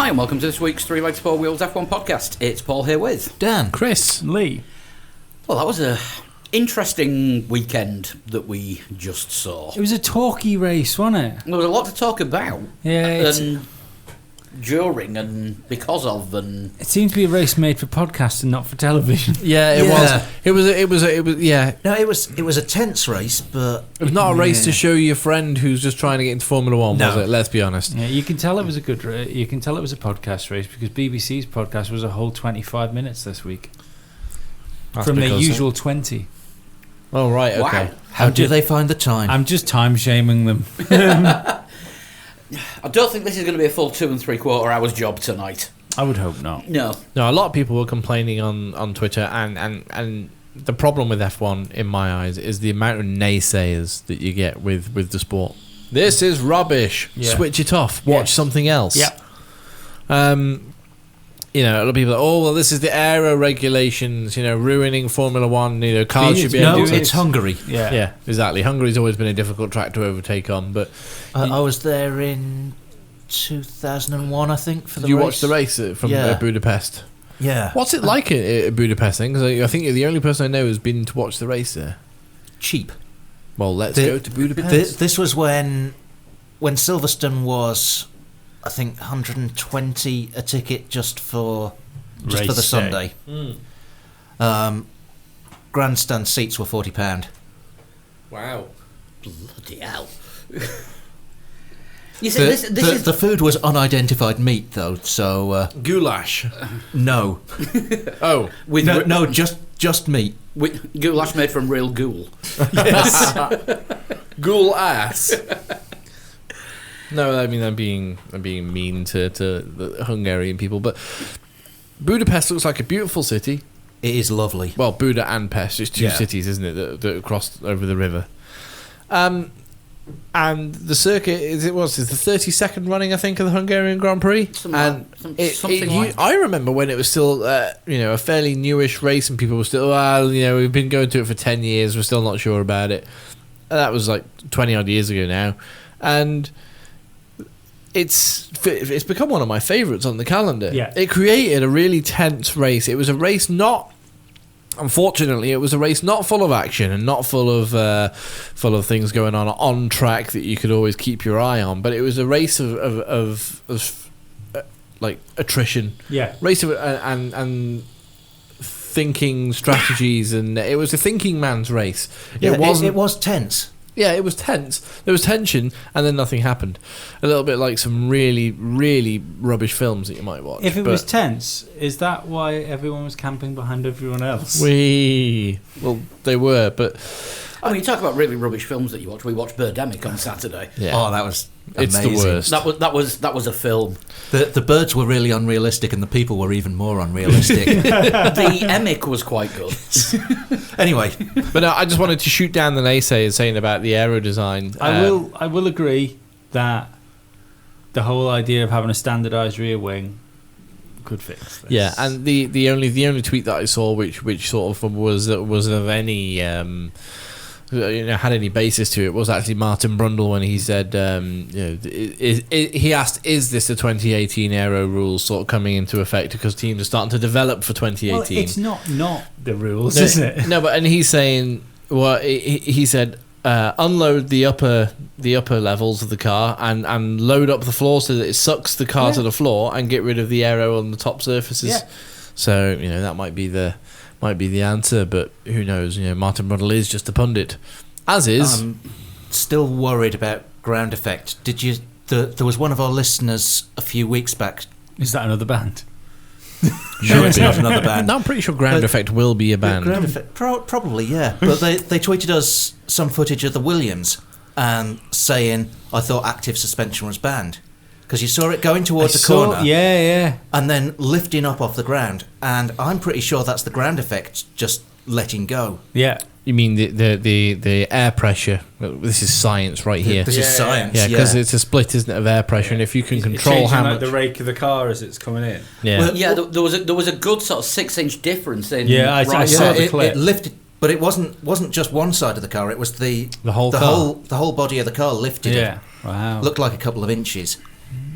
Hi and welcome to this week's Three Legs Four Wheels F1 podcast. It's Paul here with Dan, Chris, Lee. Well, that was a interesting weekend that we just saw. It was a talky race, wasn't it? There was a lot to talk about. Yeah, and during and because of and it seemed to be a race made for podcasts and not for television. Yeah, it was. It was. Yeah. No, it was a tense race, but It was not a race to show your friend who's just trying to get into Formula One, was No. it? Let's be honest. Yeah, you can tell it was a good. You can tell it was a podcast race because BBC's podcast was a whole 25 minutes this week That's from their because- usual 20. Oh right, okay. wow. how do they find the time? I'm just time shaming them. I don't think this is going to be a full 2 3/4 hours job tonight. I would hope not. No. No, a lot of people were complaining on Twitter, and the problem with F1, in my eyes, is the amount of naysayers that you get with the sport. This is rubbish. Yeah. Switch it off. Watch Yes. something else. Yep. You know, a lot of people are like, oh, well, this is the aero regulations, ruining Formula One. Cars should be No, able to... it's Hungary. Yeah. Yeah, exactly. Hungary's always been a difficult track to overtake on, but... I was there in 2001, I think, for the Did you race. watch the race from Yeah. Budapest? Yeah. What's it like at Budapest then? Because I think you're the only person I know who's been to watch the race there. Cheap. Well, let's The- go to Budapest. This was when Silverstone was, I think, 120 a ticket just for Race the day. Sunday. Grandstand seats were £40. Wow. Bloody hell. You see, this is... The food was unidentified meat, though. So Goulash. no, Oh. with, no, just meat. with goulash made from real ghoul. Yes. Ghoul ass. No, I mean I'm being mean to the Hungarian people, but Budapest looks like a beautiful city. It is lovely. Well, Buda and Pest, it's two Yeah. cities, isn't it, that cross over the river. And the circuit is the 32nd running, I think, of the Hungarian Grand Prix. Something like I remember when it was still a fairly newish race, and people were still, we've been going to it for 10 years, we're still not sure about it. And that was like 20 odd years ago now, and it's become one of my favourites on the calendar. Yeah. It created a really tense race. It was a race Unfortunately, it was a race not full of action and not full of things going on track that you could always keep your eye on. But it was a race of like attrition, Yeah. race of and thinking strategies, and it was a thinking man's race. Yeah, It wasn't. it was tense. Yeah, it was tense. There was tension, and then nothing happened. A little bit like some really, really rubbish films that you might watch. If it but was tense, is that why everyone was camping behind everyone else? well, they were, but I mean, you talk about really rubbish films that you watch. We watched Birdemic on Saturday. yeah, Oh, that was it's amazing. the worst. That was a film. The birds were really unrealistic, and the people were even more unrealistic. The Emic was quite good. Anyway, But I just wanted to shoot down the naysayers saying about the aero design. I will agree that the whole idea of having a standardised rear wing could fix this. Yeah, and the only tweet that I saw which sort of was of any had any basis to it was actually Martin Brundle when he said he asked, is this the 2018 aero rules sort of coming into effect because teams are starting to develop for 2018? Well, it's not the rules, No, is it? No, but and he's saying, well, he said unload the upper levels of the car and load up the floor so that it sucks the car to the floor and get rid of the aero on the top surfaces. Yeah. So that might be the answer, but who knows? Martin Brundle is just a pundit, as is. I'm still worried about ground effect. Did you? There was one of our listeners a few weeks back. Is that another band? No, it's not another band. No, I'm pretty sure Ground But- Effect will be a band. Ground effect, probably, yeah. But they tweeted us some footage of the Williams and saying, I thought active suspension was banned. Because you saw it going towards the corner Yeah. and then lifting up off the ground. And I'm pretty sure that's the ground effect just letting go. Yeah. You mean the air pressure? This is science right here. This is science. Yeah, because it's a split, isn't it, of air pressure, and if you can It's control changing, how like, much, the rake of the car as it's coming in. yeah, Well, Yeah, there was a good sort of 6-inch difference in. Yeah, I right saw side. the clip. It lifted, but it wasn't just one side of the car. It was the whole car. the whole body of the car lifted. Yeah. It Wow. looked like a couple of inches.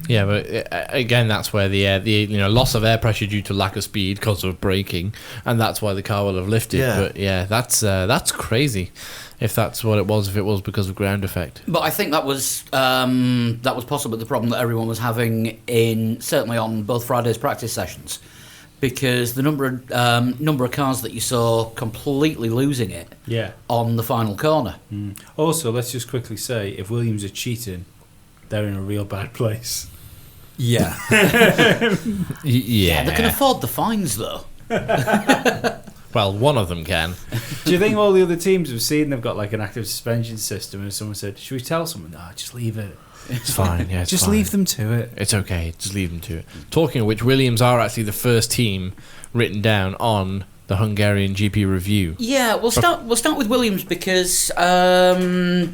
Yeah, but again, that's where the loss of air pressure due to lack of speed because of braking, and that's why the car will have lifted. Yeah. But yeah, that's crazy. If that's what it was, if it was because of ground effect. But I think that was possibly the problem that everyone was having certainly on both Friday's practice sessions, because the number of cars that you saw completely losing it on the final corner. Also, let's just quickly say, if Williams are cheating, they're in a real bad place. Yeah. Yeah, They can afford the fines though. Well, one of them can. Do you think all the other teams have seen they've got like an active suspension system, and someone said, "Should we tell someone?" No, just leave it. It's fine. Yeah, it's Just fine. leave them to it. It's okay. Just leave them to it. Talking of which, Williams are actually the first team written down on the Hungarian GP review. Yeah, we'll start with Williams because to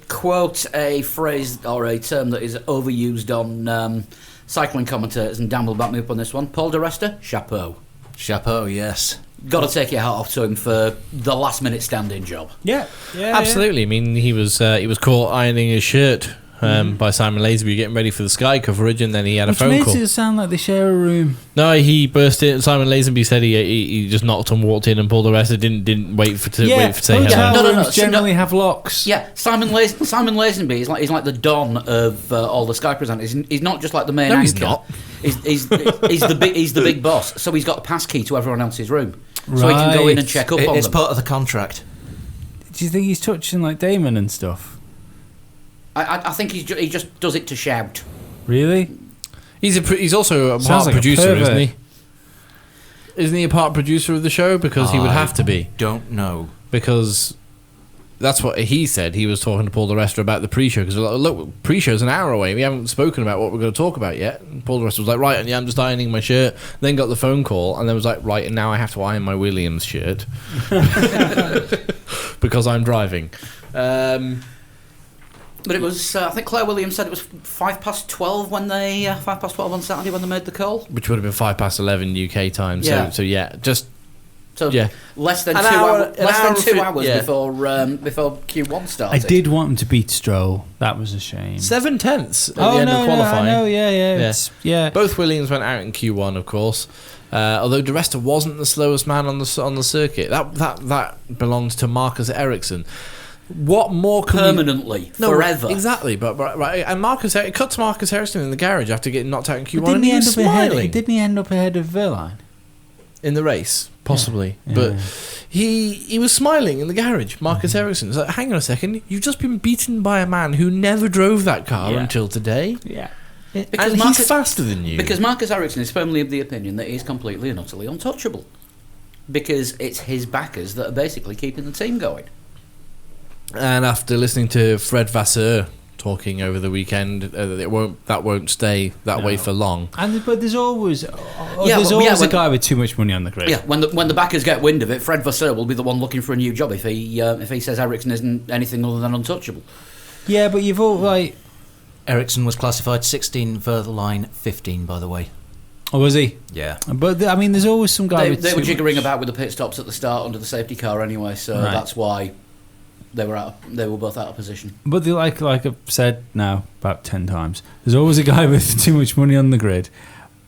quote a phrase or a term that is overused on cycling commentators, and Dan will back me up on this one, Paul di Resta, chapeau. Chapeau, yes. Got to take your hat off to him for the last minute stand-in job. Yeah, Absolutely. I mean, he was caught ironing his shirt by Simon Lazenby getting ready for the Sky coverage, and then he had a Which phone makes call. it sound like they share a room. No, he burst in. Simon Lazenby said he just knocked and walked in, and Paul di Resta didn't wait for to say hotel hello. No. rooms generally have locks. Yeah, Simon Lazenby he's like the don of all the Sky presenters. He's not just like the main No, anchor. he's not. He's the big boss. So he's got a pass key to everyone else's room, so he can go in and check up on It's them. part of the contract. Do you think he's touching like Damon and stuff? I think he just does it to shout. Really? He's also a Sounds part like a producer, pervert. isn't he? Isn't he a part producer of the show? Because he would have to be. Don't know. Because that's what he said. He was talking to Paul di Resta about the pre-show. Because look, pre-show's an hour away. We haven't spoken about what we're going to talk about yet. And Paul di Resta was like, right, and yeah, I'm just ironing my shirt. Then got the phone call, and then was like, right, and now I have to iron my Williams shirt because I'm driving. But it was, I think Claire Williams said it was 12 when they 12 on Saturday when they made the call. Which would have been 11 UK time. Yeah. So yeah, just So yeah. less than An 2 hour- hours. an Less hour than and 2 fif- hours yeah. before Q1 I started. did want him to beat Stroll. That was a shame. 7/10 at the end of qualifying. I know, yeah. Yeah. Yeah. Both Williams went out in Q1, of course. Although di Resta wasn't the slowest man on the circuit. That belongs to Marcus Ericsson. What more can permanently, forever. Exactly, but right, and it cut to Marcus Ericsson in the garage after getting knocked out in Q1, and he was smiling Didn't he end up ahead of Verline? in the race, possibly. Yeah. But he was smiling in the garage. Marcus Ericsson. It's like, hang on a second, you've just been beaten by a man who never drove that car Yeah. until today, Yeah. and he's faster than you. Because Marcus Ericsson is firmly of the opinion that he's completely and utterly untouchable. Because it's his backers that are basically keeping the team going. And after listening to Fred Vasseur talking over the weekend, that won't stay that way for long. But there's always when- a guy with too much money on the grid. Yeah, when the backers get wind of it, Fred Vasseur will be the one looking for a new job if he says Ericsson isn't anything other than untouchable. Yeah, but you've all like. Ericsson was classified 16 further line 15, by the way. Oh, was he? Yeah. But there's always some guy with. They were too jiggering much. about with the pit stops at the start under the safety car anyway, so Right. that's why they were both out of position. But like I've said now about 10 times, there's always a guy with too much money on the grid.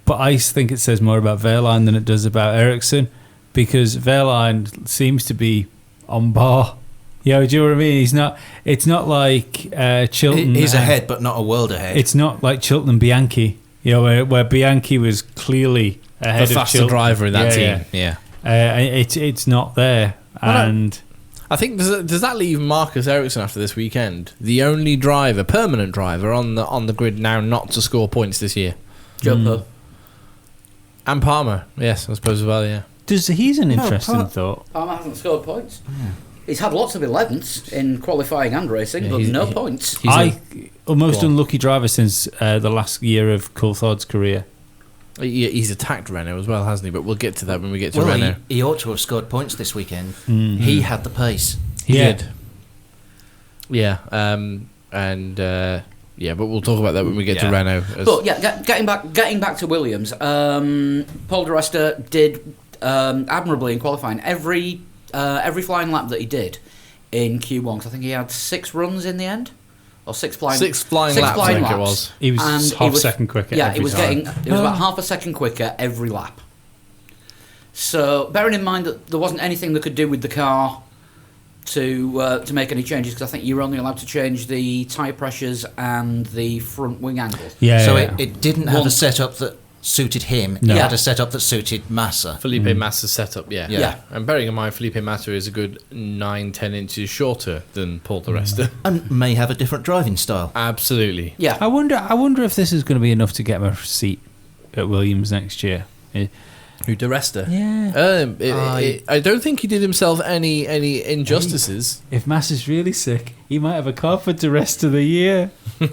But I think it says more about Verline than it does about Ericsson, because Verline seems to be on bar. Yeah, do you know what I mean? It's not like Chilton. He's ahead, but not a world ahead. It's not like Chilton and Bianchi. You know, where Bianchi was clearly ahead The of faster Chilton. driver in that Yeah, team. Yeah. It's not there, and I think does that leave Marcus Ericsson after this weekend the only permanent driver on the grid now not to score points this year? Jumper. And Palmer, yes, I suppose as well. Yeah. he's an interesting thought. Palmer hasn't scored points. He's had lots of 11s in qualifying and racing, Yeah, but he's- no he- points. He's Most Go on. unlucky driver since the last year of Coulthard's career. he's attacked Renault as well, hasn't he? But we'll get to that when we get to well, Renault. he ought to have scored points this weekend. Mm-hmm. He had the pace. He Yeah. did. Yeah. But we'll talk about that when we get to Yeah. Renault. But yeah, getting back to Williams, Paul di Resta did admirably in qualifying. Every flying lap that he did in Q1, 'cause I think he had 6 runs in the end, or six flying laps, I think it was. He was And half a second quicker. Yeah, every he was time. getting. It was about half a second quicker every lap. So, bearing in mind that there wasn't anything they could do with the car to make any changes, because I think you're only allowed to change the tyre pressures and the front wing angle. Yeah. So yeah. it didn't have One- a setup that suited him. No. It had a setup that suited Massa. Felipe Massa's setup, yeah. Yeah. And bearing in mind, Felipe Massa is a good 9-10 inches shorter than Paul di Resta. And may have a different driving style. Absolutely. Yeah. I wonder if this is going to be enough to get him a seat at Williams next year. Who, di Resta? Yeah. I don't think he did himself any injustices. If Massa's really sick, he might have a car for the rest of the year. Do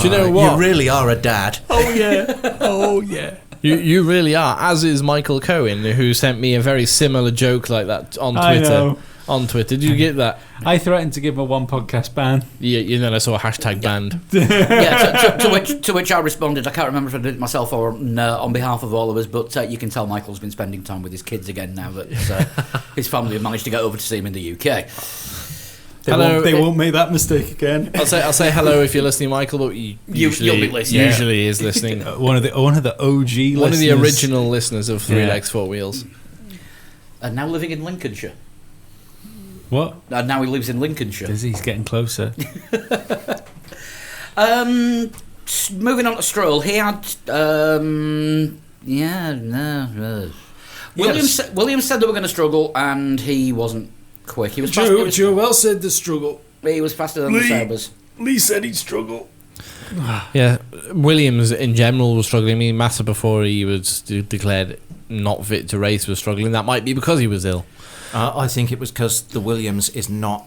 you know what? You really are a dad. Oh yeah. Oh yeah. You really are, as is Michael Cohen, who sent me a very similar joke like that on I Twitter. know. On Twitter. Did you get that? I threatened to give him a one podcast ban. Yeah, you know, I saw a hashtag banned. Yeah, to which I responded. I can't remember if I did it myself or on behalf of all of us, but you can tell Michael's been spending time with his kids again now that his family have managed to get over to see him in the UK. They won't make that mistake again. I'll say hello if you're listening, Michael. But You'll be listening. Usually is listening. One of the OG One of the listeners. original listeners of Three Legs, Four Wheels. And now living in Lincolnshire. What? And now he lives in Lincolnshire. He's getting closer. Moving on to Stroll, he had Williams said they were going to struggle, and he wasn't quick. He was Joe well said the struggle. He was faster than the Saubers. Lee said he'd struggle. Yeah, Williams in general was struggling. I mean, Massa before he was declared not fit to race was struggling. That might be because he was ill. I think it was because the Williams is not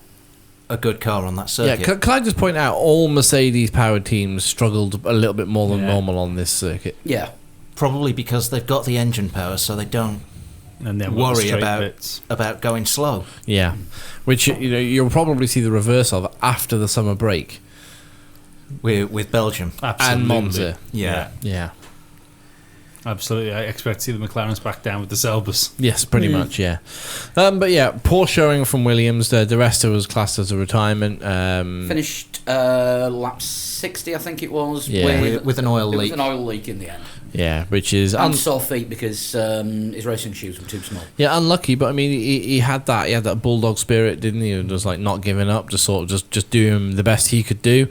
a good car on that Yeah, circuit. can I just point out all Mercedes-powered teams struggled a little bit more than normal on this circuit. Yeah. Probably because they've got the engine power, so they don't And then worry bits. about going slow. Yeah, which you'll probably see the reverse of after the summer break With Belgium. Absolutely. and Monza. Yeah. Yeah. Absolutely. I expect to see the McLarens back down with the Selbers. Yes, pretty much, yeah. But yeah, poor showing from Williams. Di Resta was classed as a retirement. Finished lap 60, I think it was. Yeah. With an oil There leak. was an oil leak in the end. Yeah, which is And sore feet because his racing shoes were too small. yeah, unlucky. But I mean, he had that. He had that bulldog spirit, didn't he? And just like not giving up, just sort of just doing the best he could do.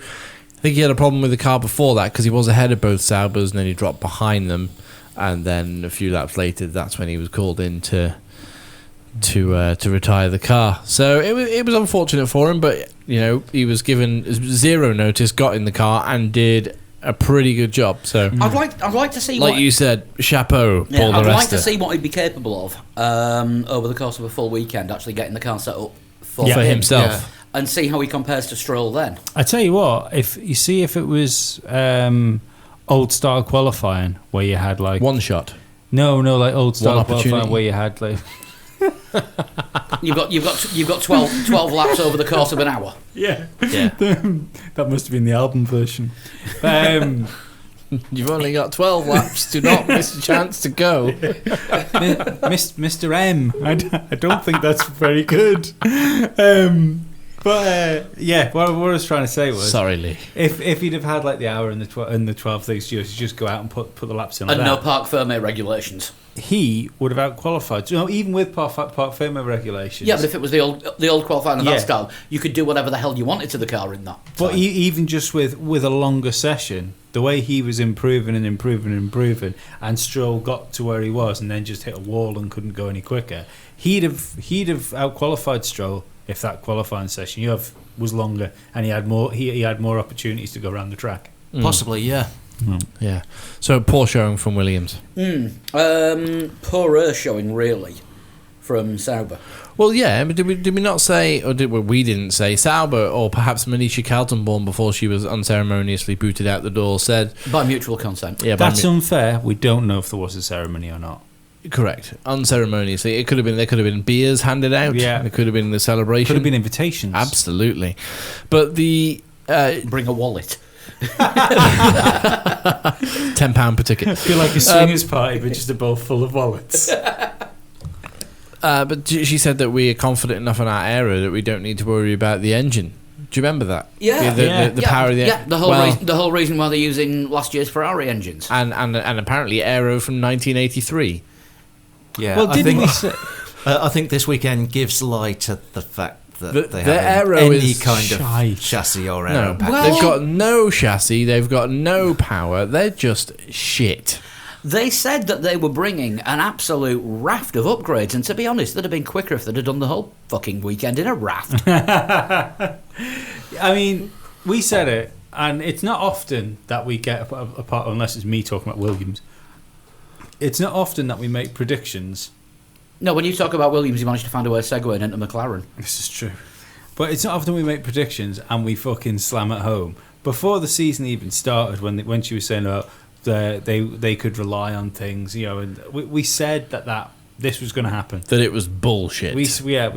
I think he had a problem with the car before that because he was ahead of both Saubers and then he dropped behind them. And then a few laps later, that's when he was called in to retire the car. So it was unfortunate for him, but he was given zero notice, got in the car, and did a pretty good job. So I'd like to see like you said, chapeau, Yeah, Paul di I'd Resta. like to see what he'd be capable of over the course of a full weekend, actually getting the car set up for for him, himself. and see how he compares to Stroll then. I tell you what, if it was old style qualifying where you had like One shot. no like old style opportunity. qualifying where you had like You've got 12 laps over the course of an hour. yeah Yeah. that must have been the album version. You've only got 12 laps. Do not miss a chance to go. Mr. M. I don't think that's very good. But what I was trying to say was, Sorry, Lee. if he'd have had like the hour and the 12 things to just go out and put the laps in like And no that, Parc Fermé regulations. he would have outqualified. Even with Parc Fermé regulations. Yeah, but if it was the old qualifying of Yeah. that style, you could do whatever the hell you wanted to the car in that. But time. even just with a longer session, the way he was improving, and Stroll got to where he was, and then just hit a wall and couldn't go any quicker, he'd have outqualified Stroll if that qualifying session was longer, and he had more. He had more opportunities to go around the track. Possibly, yeah. Yeah. So poor showing from Williams. Poorer showing really from Sauber. Well, yeah. But did we not say, or we didn't say, Sauber or perhaps Manisha Kaltenborn before she was unceremoniously booted out the door said, By mutual consent. yeah, That's unfair. We don't know if there was a ceremony or not. correct, unceremoniously. There could have been beers handed out. Yeah. It could have been the celebration. Could have been invitations. Absolutely, but the Bring a wallet. £10 per ticket. Feel like a swingers party, but just a bowl full of wallets. But she said that we are confident enough in our aero that we don't need to worry about the engine. Do you remember that? Yeah. The power of the engine. Yeah, the whole reason why they're using last year's Ferrari engines. And apparently aero from 1983. Yeah, Well, I didn't think, we say... I think this weekend gives light to the fact that they the have aero any is kind of shite. chassis or aero No, package. Well- they've got no chassis. They've got no power. They're just shit. They said that they were bringing an absolute raft of upgrades, and to be honest, they'd have been quicker if they'd have done the whole fucking weekend in a raft. I mean, we said it, and it's not often that we get a part, unless it's me talking about Williams. It's not often that we make predictions. No, when you talk about Williams, you managed to find a way of segueing into McLaren. This is true. But it's not often we make predictions and we fucking slam at home. Before the season even started, when she was saying about they could rely on things, you know, and we said that this was going to happen. That it was bullshit. We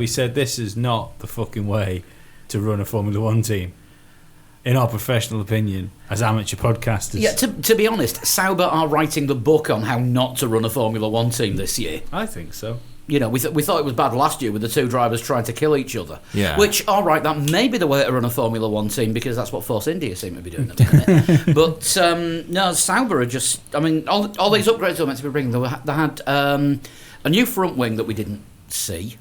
said this is not the fucking way to run a Formula One team, in our professional opinion, as amateur podcasters. Yeah, to be honest, Sauber are writing the book on how not to run a Formula One team this year. I think so. You know, we thought it was bad last year with the two drivers trying to kill each other. Yeah. Which, all right, that may be the way to run a Formula One team because that's what Force India seem to be doing at the minute. But no, Sauber are just. I mean, all these upgrades they were meant to be bringing. They had a new front wing that we didn't see,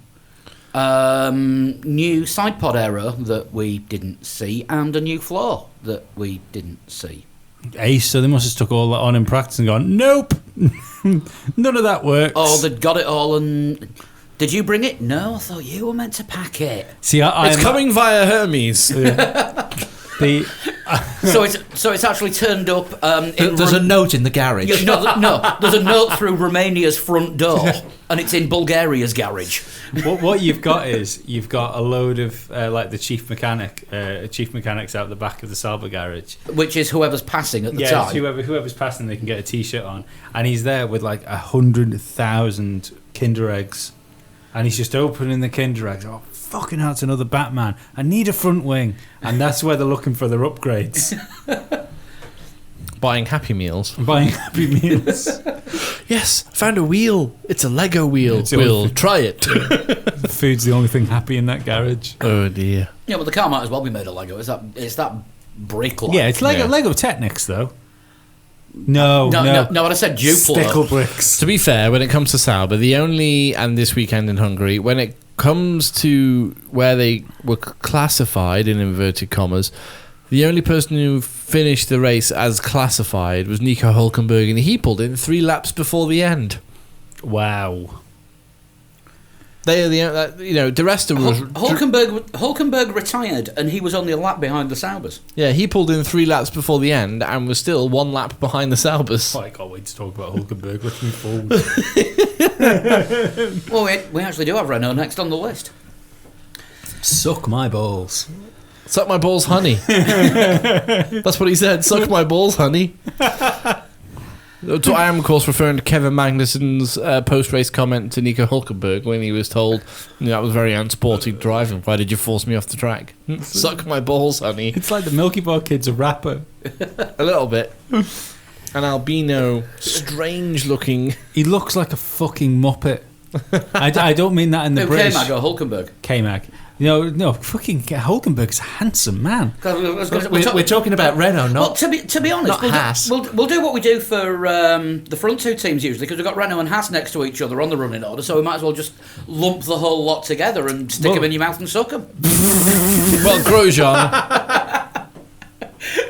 new side pod aero that we didn't see, and a new floor that we didn't see. Ace, so they must have stuck all that on in practice and gone, nope, none of that works. Oh, they'd got it all, and did you bring it? No, I thought you were meant to pack it. See, it's coming via Hermes. So it's actually turned up. There's a note in the garage. Yeah, no, there's a note through Romania's front door, and it's in Bulgaria's garage. what you've got is you've got a load of like the chief mechanics out the back of the Sauber garage, Which is whoever's passing at the yeah, time. whoever's passing, they can get a T-shirt on, and he's there with like 100,000 Kinder eggs, and he's just opening the Kinder eggs. Oh, fucking hell, it's another Batman. I need a front wing, and that's where they're looking for their upgrades. Buying Happy Meals. Buying Happy Meals. Yes, found a wheel. It's a Lego wheel. It's the We'll only- try it. The food's the only thing happy in that garage. Oh dear. Yeah, but the car might as well be made of Lego. It's that brick like. Yeah, it's Lego, Yeah. Lego Technics though. No. No, I said Duplo. Stickle bricks. To be fair, when it comes to Sauber, the only, and this weekend in Hungary, when it comes to where they were classified, in inverted commas, the only person who finished the race as classified was Nico Hülkenberg, and he pulled in 3 laps before the end. Wow. They are the rest of was Hulkenberg retired, and he was only a lap behind the Saubers. yeah, he pulled in 3 laps before the end and was still 1 lap behind the Saubers. Oh, I can't wait to talk about Hulkenberg looking forward. Well, we actually do have Renault next on the list. Suck my balls. Suck my balls, honey. That's what he said. Suck my balls, honey. So I am, of course, referring to Kevin Magnussen's post-race comment to Nico Hülkenberg when he was told, that was very unsporting driving. Why did you force me off the track? Suck my balls, honey. It's like the Milky Bar Kid's a rapper. A little bit. An albino, strange-looking... He looks like a fucking muppet. I don't mean that in the Who, British. K-Mag or Hulkenberg? K-Mag. No, fucking Hulkenberg's a handsome man. We're talking about Renault, Well, not to be honest, not Haas. we'll do what we do for the front two teams usually, because we've got Renault and Haas next to each other on the running order, so we might as well just lump the whole lot together and stick them in your mouth and suck them. Well, Grosjean...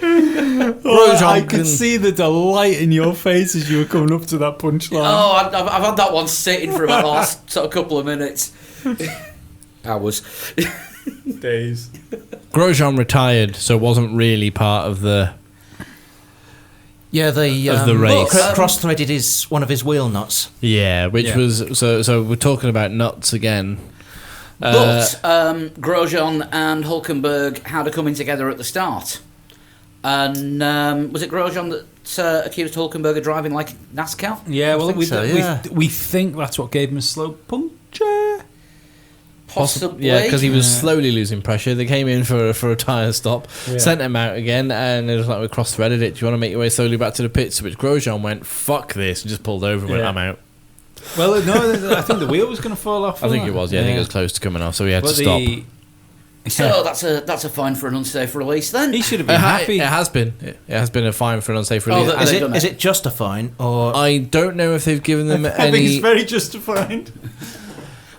I could see the delight in your face as you were coming up to that punchline. Oh, I've had that one sitting for about the last sort of couple of minutes. Hours. Days. Grosjean retired, so wasn't really part of the... Yeah, the Of the race. cross-threaded one of his wheel nuts. Yeah, which Yeah. was... So we're talking about nuts again. But Grosjean and Hulkenberg had a coming together at the start. And was it Grosjean that accused Hulkenberg of driving like NASCAR? Yeah, well, think so, yeah. we think that's what gave him a slow puncture. Possibly. Yeah, because he was slowly losing pressure. They came in for a tyre stop, Yeah. sent him out again, and it was like, we cross-threaded it. Do you want to make your way slowly back to the pits? To which Grosjean went, fuck this, and just pulled over and went, Yeah. I'm out. Well, no, I think the wheel was going to fall off. I think wasn't it was. Yeah, I think it was close to coming off, so we had But to stop. So that's a fine for an unsafe release then. He should have been happy. It has been. It has been a fine for an unsafe Oh, release. that- And They've done Is it. it just a fine or I don't know if they've given them I think any. it's very justified.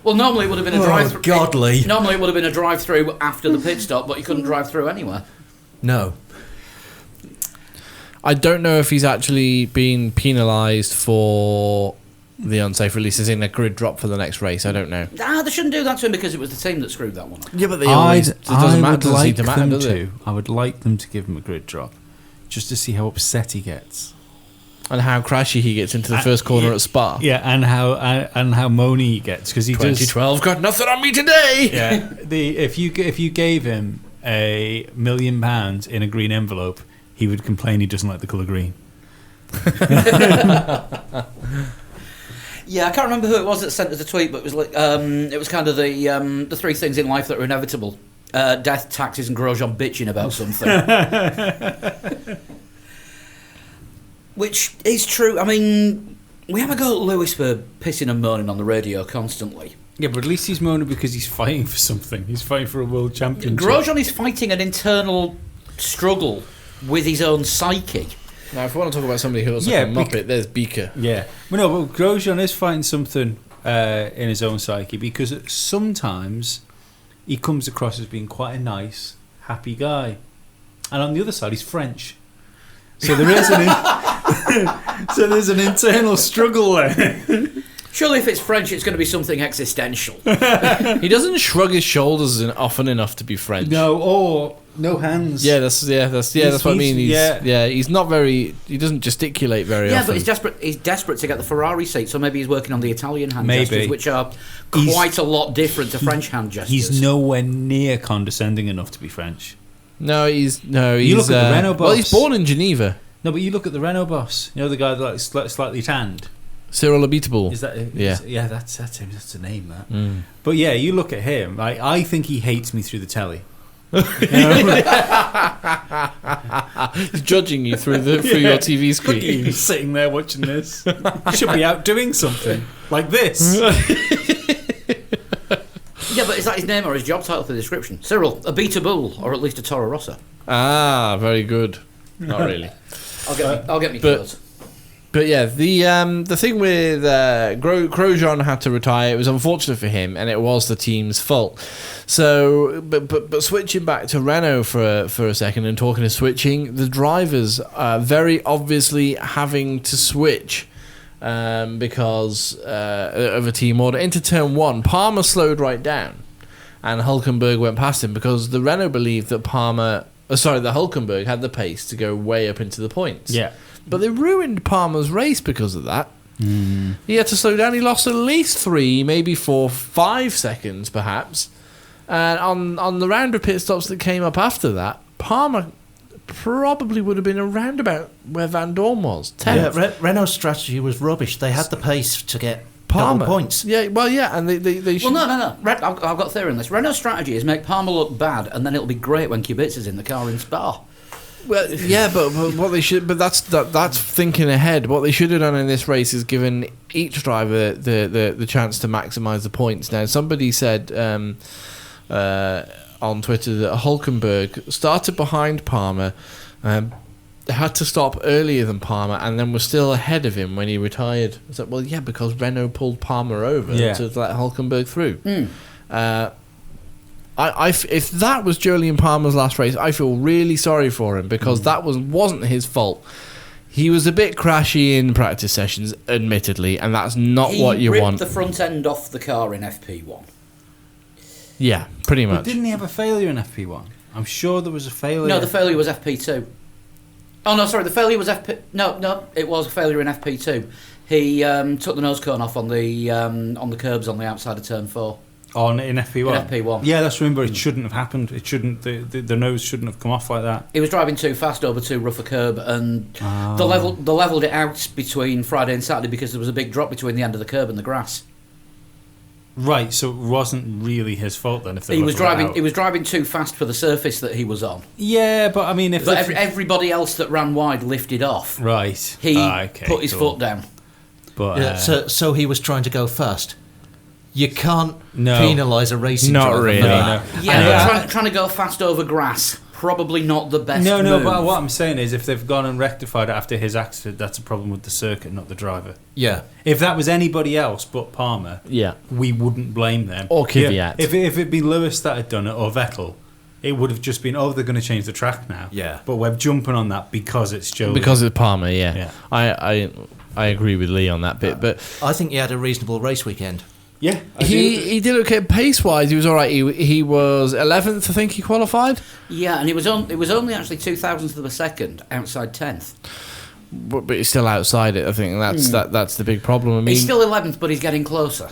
Well, normally it would have been a drive-through. godly? Normally it would have been a drive-through after the pit stop, but you couldn't drive through anywhere. no? I don't know if he's actually been penalised for the unsafe releases in a grid drop for the next race. I don't know. They shouldn't do that to him because it was the team that screwed that one up. Yeah, but I would doesn't like seem to matter, them does it? to. I would like them to give him a grid drop, just to see how upset he gets. And how crashy he gets into the first corner at Spa. Yeah, and how moany he gets because he does. 2012 got nothing on me today. Yeah, if you gave him £1 million in a green envelope, he would complain he doesn't like the colour green. Yeah, I can't remember who it was that sent us the tweet, but it was like it was kind of the three things in life that are inevitable: death, taxes, and Grosjean bitching about something. Which is true. I mean, we have a go at Lewis for pissing and moaning on the radio constantly. Yeah, but at least he's moaning because he's fighting for something. He's fighting for a world championship. Grosjean is fighting an internal struggle with his own psyche. Now, if we want to talk about somebody who looks Yeah, like a muppet, there's Beaker. Yeah, well, no, but Grosjean is fighting something in his own psyche because sometimes he comes across as being quite a nice, happy guy, and on the other side, he's French. So there is so there's an internal struggle there. Surely, if it's French, it's going to be something existential. He doesn't shrug his shoulders often enough to be French. No, or no hands. That's what I mean. He's not very. He doesn't gesticulate very Yeah, often. but he's desperate. He's desperate to get the Ferrari seat, so maybe he's working on the Italian hand Maybe. gestures, which are He's- quite a lot different to French hand gestures. He's nowhere near condescending enough to be French. No, he's. You look at the Renault Well, he's boss. born in Geneva. No, but you look at the Renault boss. You know the guy that's slightly tanned. Cyril Abiteboul. Is that? Yeah. Yeah, that's him. That's the name. That. Mm. But yeah, you look at him. Like, I think he hates me through the telly. He's judging you through your TV Look at screen. you sitting there watching this. You should be out doing something like this. Yeah, but is that his name or his job title for the description? Cyril, a Beta Bull, or at least a Toro Rosso. Ah, very good. Not really. I'll get me but- clothes. But yeah, the thing with Grosjean had to retire. It was unfortunate for him, and it was the team's fault. So, but switching back to Renault for a second and talking of switching, the drivers are very obviously having to switch because of a team order into turn one. Palmer slowed right down, and Hülkenberg went past him because the Renault believed that the Hülkenberg had the pace to go way up into the points. Yeah. But they ruined Palmer's race because of that. He had to slow down. He lost at least 3, maybe 4, 5 seconds, perhaps. And on the round of pit stops that came up after that, Palmer probably would have been around about where Van Dorn was. 10th. Yeah, Renault's strategy was rubbish. They had the pace to get Palmer double points. Yeah, well, yeah, and they should. Well, no. I've got a theory on this. Renault's strategy is make Palmer look bad, and then it'll be great when Kubicza's in the car in Spa. Well, yeah, but what they should, but that's thinking ahead. What they should have done in this race is given each driver the chance to maximise the points. Now, somebody said on Twitter that Hülkenberg started behind Palmer, had to stop earlier than Palmer, and then was still ahead of him when he retired. I said, well, yeah, because Renault pulled Palmer over to let Hülkenberg through. If that was Jolyon Palmer's last race, I feel really sorry for him because that wasn't his fault. He was a bit crashy in practice sessions, admittedly, and that's not what you He want. ripped the front end off the car in FP1. Yeah, pretty But much. didn't he have a failure in FP1? I'm sure there was a failure. No, the failure was FP2. Oh no, sorry, the failure was FP. No, it was a failure in FP2. He took the nose cone off on the curbs on the outside of turn 4. in FP1. In FP1. Yeah, that's remember. It shouldn't have happened. It shouldn't. The nose shouldn't have come off like that. He was driving too fast over too rough a curb, and they levelled it out between Friday and Saturday because there was a big drop between the end of the curb and the grass. Right, so it wasn't really his fault then. If they He was levelled it driving. out. He was driving too fast for the surface that he was on. Yeah, but I mean, if But everybody else that ran wide lifted off. right, He okay, put his cool. foot down. But Yeah, so he was trying to go fast. You can't No. penalise a racing Not driver really, for no. that. Yeah, trying to go fast over grass. Probably not the best no, move. but what I'm saying is if they've gone and rectified it after his accident, that's a problem with the circuit, not the driver. Yeah. If that was anybody else but Palmer, Yeah. we wouldn't blame them. Or Kvyat. Yeah, if it'd been Lewis that had done it, or Vettel, it would have just been, they're going to change the track now. Yeah. But we're jumping on that because it's Joe. Because it's Palmer, yeah. Yeah. I agree with Lee on that bit, but I think he had a reasonable race weekend. yeah, he did okay pace wise. He was all right. He was 11th, I think he qualified, Yeah, and it was only actually 0.02 of a second outside 10th. but he's still outside it. I think that's the big problem. I mean, He's still 11th, but he's getting closer.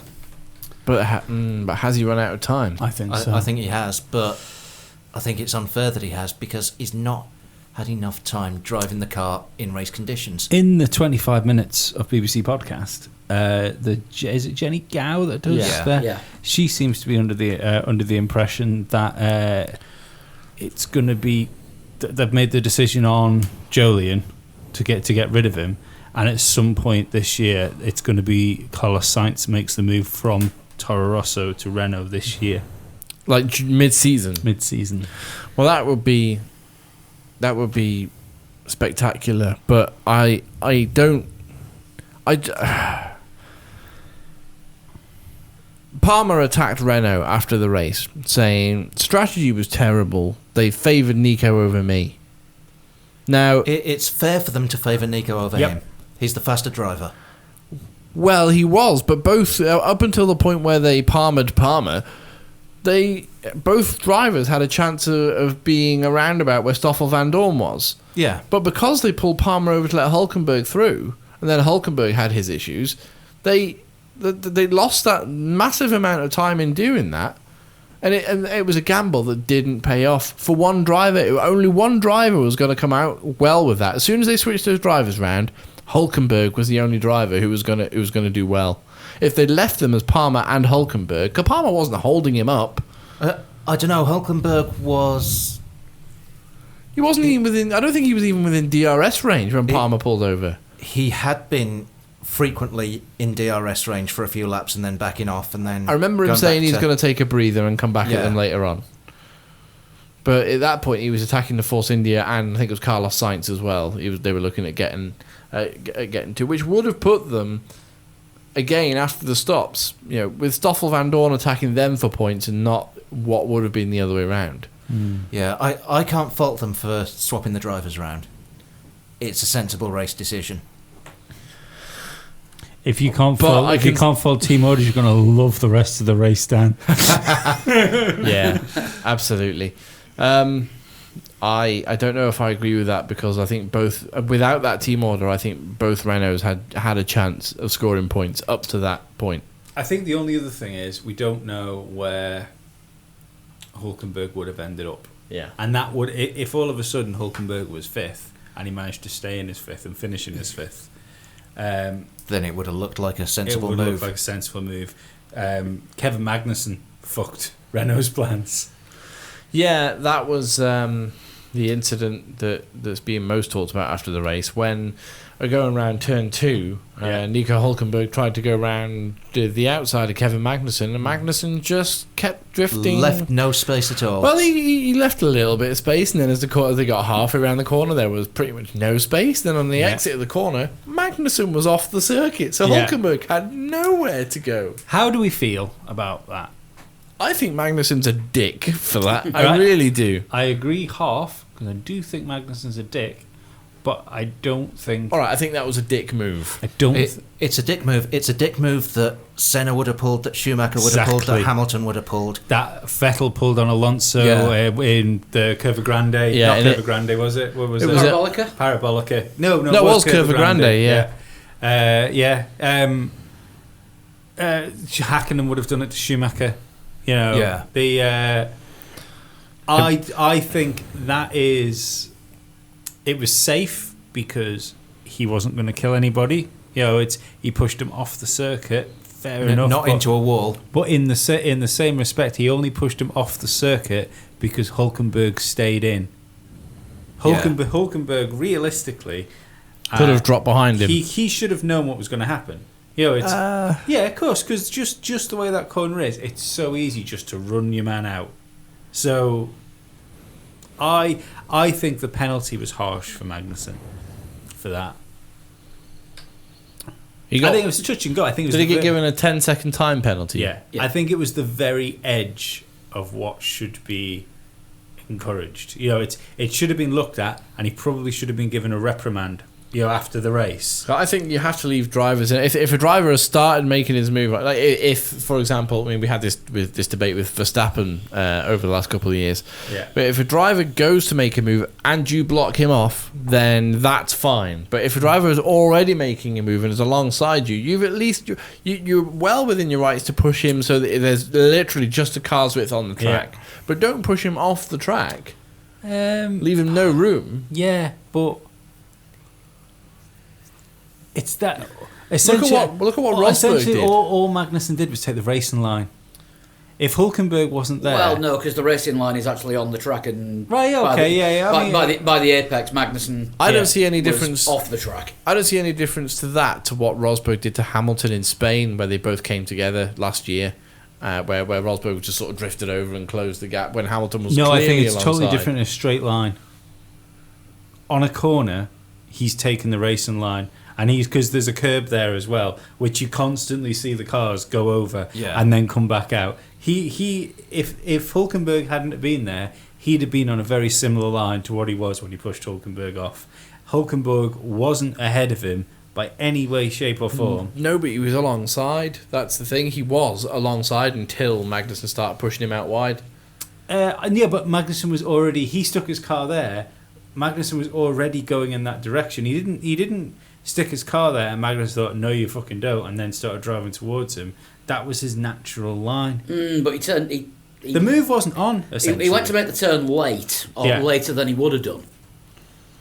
but has he run out of time? I think so. I think he has, but I think it's unfair that he has because he's not had enough time driving the car in race conditions. In the 25 minutes of BBC podcast, is it Jenny Gow that does Yeah. that? Yeah. She seems to be under the impression that it's going to be they've made the decision on Jolyon to get rid of him, and at some point this year it's going to be Carlos Sainz makes the move from Toro Rosso to Renault this year, Like mid-season. mid-season. Well, that would be spectacular. But I don't. Palmer attacked Renault after the race, saying strategy was terrible. They favoured Nico over me. Now, It's fair for them to favour Nico over Yep. him. He's the faster driver. well, he was, but both up until the point where they palmered Palmer, both drivers had a chance of being around about where Stoffel Van Dorn was. Yeah. But because they pulled Palmer over to let Hulkenberg through, and then Hulkenberg had his issues, they lost that massive amount of time in doing that, and it was a gamble that didn't pay off for one driver. Only one driver was going to come out well with that. As soon as they switched those drivers round, Hulkenberg was the only driver who was going to do well. If they'd left them as Palmer and Hulkenberg, because Palmer wasn't holding him up. I don't know. Hulkenberg was. He wasn't even within. I don't think he was even within DRS range when Palmer pulled over. He had been frequently in DRS range for a few laps and then backing off and then. I remember him going saying back he's to- going to take a breather and come back at Yeah. them later on. But at that point, he was attacking the Force India, and I think it was Carlos Sainz as well. They were looking at getting to, which would have put them again after the stops. With Stoffel Van Dorn attacking them for points and not what would have been the other way around. Yeah, I can't fault them for swapping the drivers around. It's a sensible race decision. If you can't But I if you can- can't fault team orders, you're going to love the rest of the race, Dan. Yeah, absolutely. I don't know if I agree with that because I think both without that team order, I think both Renaults had a chance of scoring points up to that point. I think the only other thing is we don't know where Hulkenberg would have ended up. Yeah. And that would, if all of a sudden Hulkenberg was fifth and he managed to stay in his fifth and finish in his fifth, Then it would have looked like a it sensible would move. look like a sensible move. Kevin Magnussen fucked Renault's plans. Yeah, that was the incident that's being most talked about after the race when going around turn 2, Nico Hulkenberg tried to go around the outside of Kevin Magnussen, and Magnussen just kept drifting. Left no space at all. Well, he left a little bit of space, and then as they got halfway around the corner, there was pretty much no space. Then on the exit of the corner, Magnussen was off the circuit, so Yeah. Hulkenberg had nowhere to go. How do we feel about that? I think Magnussen's a dick for that. I Right. really do. I agree half, because I do think Magnussen's a dick, but I don't think... All right, I think that was a dick move. I don't... It's a dick move. It's a dick move that Senna would have pulled, that Schumacher would have pulled, Exactly. that Hamilton would have pulled. that Vettel pulled on Alonso Yeah. in the Curva Grande. Yeah, Not and Curva Grande, was it? What was it? was a- Parabolica? Parabolica. No, No, it was Curva Grande, yeah. Hakkinen would have done it to Schumacher. Yeah. I think that is... It was safe because he wasn't going to kill anybody. He pushed him off the circuit. Fair enough. Not but- into a wall. But in the same respect, he only pushed him off the circuit because Hulkenberg stayed in. Hulkenberg realistically Could have dropped behind him. He should have known what was going to happen. You know, it's yeah, of course, because just the way that corner is, it's so easy just to run your man out. So, I think the penalty was harsh for Magnussen for that. I think it was a touch and go. I think it was Did he get given a 10-second time penalty? Yeah. I think it was the very edge of what should be encouraged. You know, it should have been looked at, and he probably should have been given a reprimand. You know, after the race. I think you have to leave drivers in. If a driver has started making his move, like if, for example, I mean, we had this debate with Verstappen over the last couple of years. Yeah. But if a driver goes to make a move and you block him off, then that's fine. But if a driver is already making a move and is alongside you, you've at least you're well within your rights to push him so that there's literally just a car's width on the track. Yeah. But don't push him off the track. Leave him no room. Yeah, but it's that. Essentially, Look at what Rosberg essentially did. all Magnussen did was take the racing line. If Hulkenberg wasn't there, Well, no, because the racing line is actually on the track and Right, okay, by the apex, Magnussen. I don't see any was difference off the track. I don't see any difference to that to what Rosberg did to Hamilton in Spain, where they both came together last year, where Rosberg just sort of drifted over and closed the gap when Hamilton was. No, I clearly think it's alongside. totally different in a straight line. On a corner, he's taken the racing line, and because there's a curb there as well, which you constantly see the cars go over and then come back out. If Hulkenberg hadn't been there, he'd have been on a very similar line to what he was when he pushed Hulkenberg off. Hulkenberg wasn't ahead of him by any way, shape or form. No, but he was alongside. That's the thing. He was alongside until Magnussen started pushing him out wide. And yeah, but Magnussen was already. He stuck his car there. Magnussen was already going in that direction. He didn't stick his car there, and Magnussen thought, "No, you fucking don't," and then started driving towards him. That was his natural line. But he turned. The move wasn't on. Essentially, He went to make the turn late, or later than he would have done.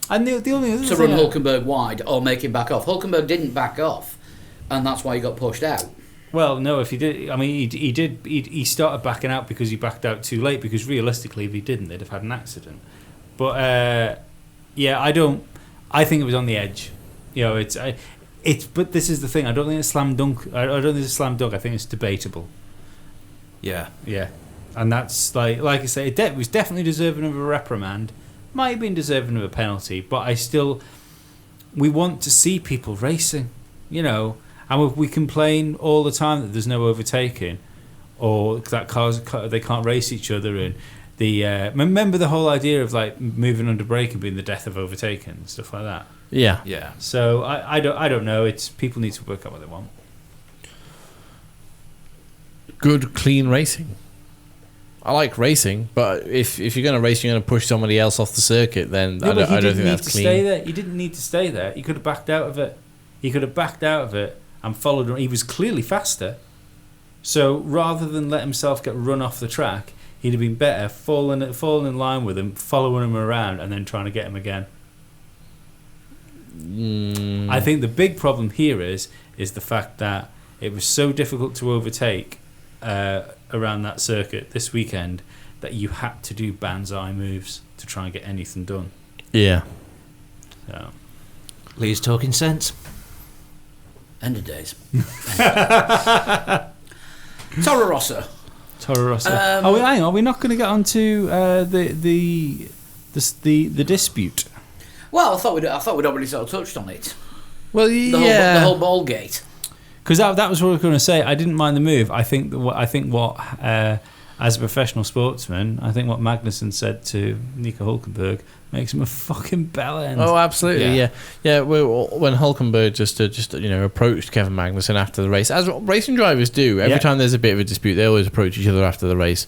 And the only other To thing run Hulkenberg wide or make him back off. Hulkenberg didn't back off, and that's why he got pushed out. Well, no, if he did, I mean, he did. He started backing out because he backed out too late. Because realistically, if he didn't, they'd have had an accident. But yeah, I think it was on the edge. You know, it's. But this is the thing. I don't think it's slam dunk. I don't think it's a slam dunk. I think it's debatable. Yeah. Yeah, and that's like I say, it was definitely deserving of a reprimand. Might have been deserving of a penalty, but we want to see people racing, you know, and we complain all the time that there's no overtaking, or that they can't race each other, and remember the whole idea of like moving under braking being the death of overtaking and stuff like that. Yeah. Yeah. So I don't know. It's people need to work out what they want. Good, clean racing. I like racing, but if you're going to race, you're going to push somebody else off the circuit, then I don't think that's clean. Stay there. He didn't need to stay there. He could have backed out of it. And followed him. He was clearly faster. So rather than let himself get run off the track, he'd have been better falling in line with him, following him around, and then trying to get him again. I think the big problem here is the fact that it was so difficult to overtake around that circuit this weekend that you had to do banzai moves to try and get anything done. Yeah. So. Lee's talking sense. End of days. Toro Rosso. Hang on. We're not going to get onto the dispute. Well, I thought we'd already sort of touched on it. Well, The whole ball gate. Because that was what I was going to say. I didn't mind the move. I think what as a professional sportsman, I think what Magnussen said to Nico Hulkenberg makes him a fucking bellend. Oh, absolutely, yeah. When Hulkenberg just approached Kevin Magnussen after the race, as racing drivers do, every time there's a bit of a dispute, they always approach each other after the race.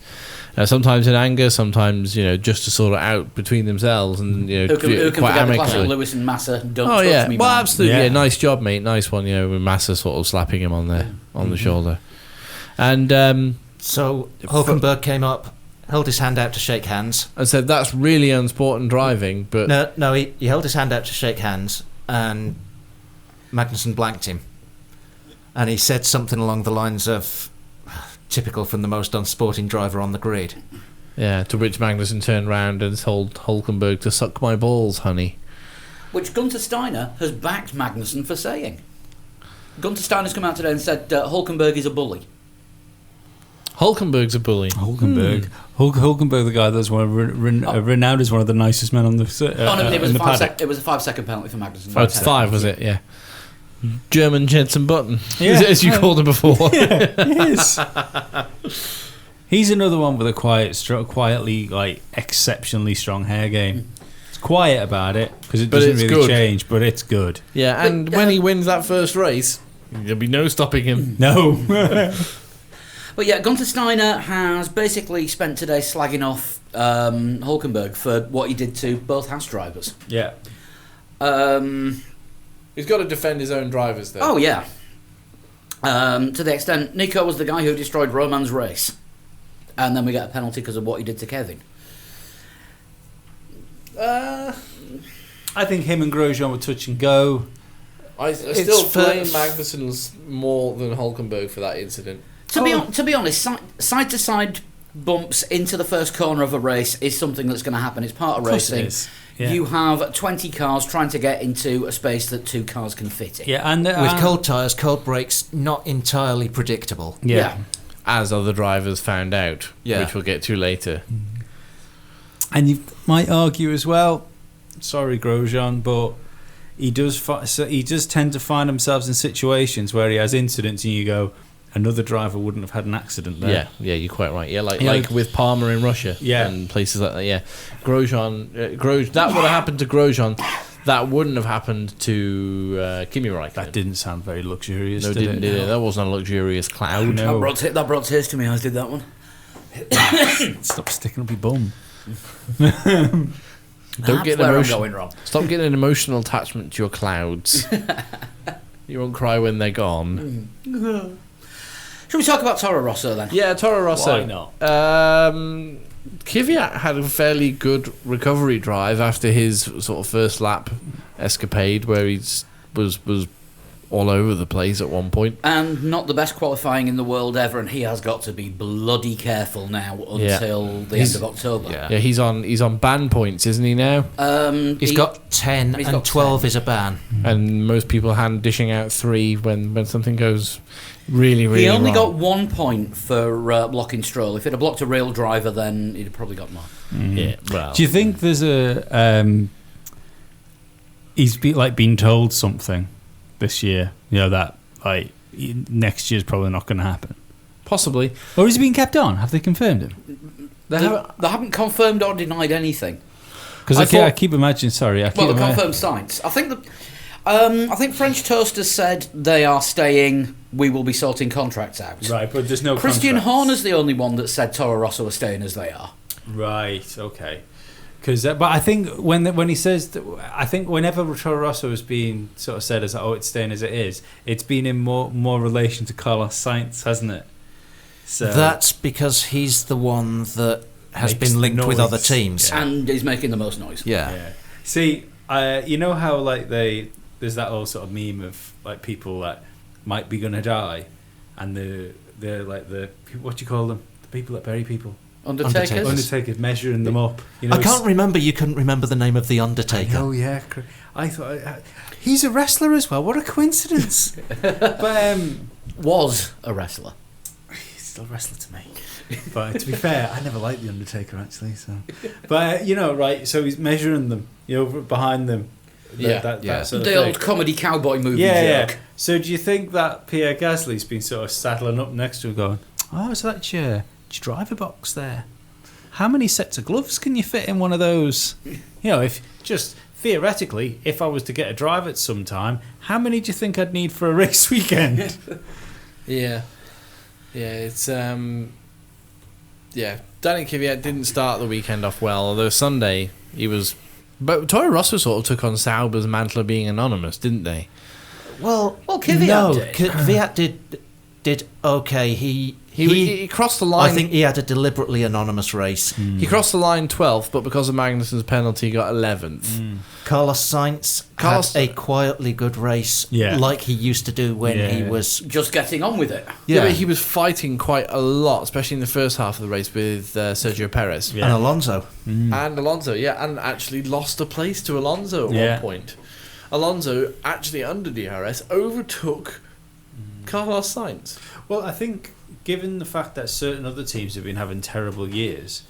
Sometimes in anger, sometimes just to sort it out between themselves, and who can quite forget the classic amicably. Lewis and Massa? Don't Oh touch yeah, me, well, man. absolutely, Yeah. nice job, mate, nice one. With Massa sort of slapping him on the shoulder, and So Hulkenberg came up, held his hand out to shake hands. I said that's really unsporting driving, but No, he held his hand out to shake hands, and Magnussen blanked him. And he said something along the lines of, typical from the most unsporting driver on the grid. yeah. To which Magnussen turned round and told Hulkenberg to suck my balls, honey. Which Gunther Steiner has backed Magnussen for saying. Gunter Steiner's come out today and said Hulkenberg is a bully. Hulkenberg's a bully. Hulkenberg. Hulkenberg, the guy that's renowned as one of the nicest men on the It was in a the paddock. It was a 5-second penalty for Magnussen. Oh, it's 5, was it? Yeah. German Jensen Button, Yeah. as you called him before. Yeah, he is. He's another one with a quietly, like, exceptionally strong hair game. It's quiet about it because it But doesn't it's really good. change, but it's good. Yeah, and when he wins that first race, there'll be no stopping him. No. But yeah, Gunter Steiner has basically spent today slagging off Hulkenberg for what he did to both Haas drivers. Yeah. He's got to defend his own drivers, though. Oh yeah. To the extent Nico was the guy who destroyed Roman's race, and then we get a penalty because of what he did to Kevin. I think him and Grosjean were touch and go. I still It's blame for- Magnussen more than Hulkenberg for that incident. To be honest, side to side bumps into the first corner of a race is something that's going to happen. It's part of course it racing. is. Yeah. You have 20 cars trying to get into a space that 2 cars can fit in. Yeah, and With cold tyres, cold brakes, not entirely predictable. yeah. As other drivers found out, Yeah. which we'll get to later. And you might argue as well. Sorry, Grosjean, but he does tend to find himself in situations where he has incidents, and you go, another driver wouldn't have had an accident there. Yeah, you're quite right. Yeah, like Yeah. with Palmer in Russia, Yeah. and places like that. Yeah, Grosjean, that would have happened to Grosjean. That wouldn't have happened to Kimi Räikkönen. That didn't sound very luxurious. No, did did it? That wasn't a luxurious cloud. No. That brought tears to me. I did that one. Stop sticking up your bum. Don't That's get where I'm emotion. going wrong. Stop getting an emotional attachment to your clouds. You won't cry when they're gone. Should we talk about Toro Rosso then? Yeah, Toro Rosso. Why not? Kvyat had a fairly good recovery drive after his sort of first lap escapade, where he was all over the place at one point. And not the best qualifying in the world ever, and he has got to be bloody careful now until the end of October. Yeah. Yeah, he's on ban points, isn't he now? He's got 10 he's and got 12 10. is a ban. And most people hand dishing out 3 when something goes really, really He only got wrong. 1 point for blocking Stroll. If he'd have blocked a real driver, then he'd have probably got more. Yeah, well, Do you think there's he's been told something this year? You know that like next year's probably not going to happen, possibly. or is he being kept on? Have they confirmed him? They haven't. They haven't confirmed or denied anything. Because I keep imagining. Sorry, I keep Well, the ima- confirmed sites. I think I think French Toaster said they are staying. We will be sorting contracts out. Right, but there's no Christian contracts. Horner's the only one that said Toro Rosso are staying as they are. Right. Okay. Because, but I think when he says, I think whenever Toro Rosso is being sort of said as it's staying as it is, it's been in more relation to Carlos Sainz, hasn't it? So That's because he's the one that has Makes been linked with noise. other teams. And he's making the most noise. Yeah. yeah. See, you know how like there's that whole sort of meme of like people that might be gonna die, and they're like the what do you call them? The people that bury people. Undertakers. Undertakers measuring them up. You know, I can't remember. You couldn't remember the name of the Undertaker. Oh yeah, I thought he's a wrestler as well. What a coincidence! But Was a wrestler. he's still a wrestler to me. But to be fair, I never liked the Undertaker actually. So, but you know, right? So he's measuring them, you know, behind them. Yeah, that sort of The thing. old comedy cowboy movie Yeah, joke. yeah. So do you think that Pierre Gasly's been sort of saddling up next to him, going, "Oh, so that's your driver box there? How many sets of gloves can you fit in one of those? You know, if just theoretically, if I was to get a drive at some time, how many do you think I'd need for a race weekend?" Yeah, it's Danny Kvyat didn't start the weekend off well, although Sunday he was. But Toro Rosso sort of took on Sauber's mantle of being anonymous, didn't they? Well, Kvyat no, did. Kvyat did okay. He crossed the line. I think he had a deliberately anonymous race. he crossed the line 12th, but because of Magnussen's penalty, he got 11th. Carlos Sainz had a quietly good race, Yeah. like he used to do when he Yeah. was. Just getting on with it. Yeah, but he was fighting quite a lot, especially in the first half of the race with Sergio Perez. Yeah. And Alonso. And Alonso, and actually lost a place to Alonso at Yeah. one point. Alonso, actually under DRS, overtook Carlos Sainz? Well, I think given the fact that certain other teams have been having terrible years,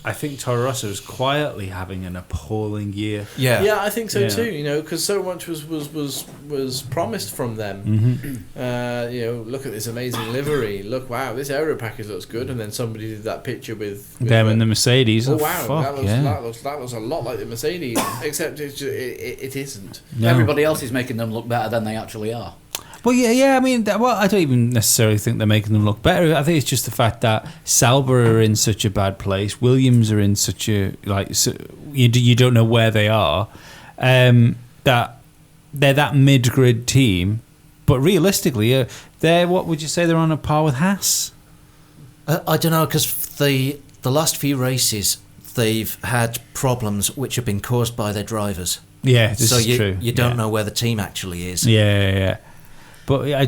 I think Toro Rosso is quietly having an appalling year. Yeah, I think so Yeah. too. You know, because so much was promised from them. Mm-hmm. You know, look at this amazing livery. Look, wow, this aero package looks good. And then somebody did that picture with Them and the Mercedes. Oh Oh, wow, fuck, that looks, yeah. that looks a lot like the Mercedes, except it isn't. No. Everybody else is making them look better than they actually are. Well, yeah. I mean, I don't even necessarily think they're making them look better. I think it's just the fact that Sauber are in such a bad place. Williams are in such a you don't know where they are. That they're that mid-grid team, but realistically, they're what would you say they're on a par with Haas? I don't know, because the last few races they've had problems which have been caused by their drivers. Yeah, this so is true. You don't know where the team actually is. Yeah. But I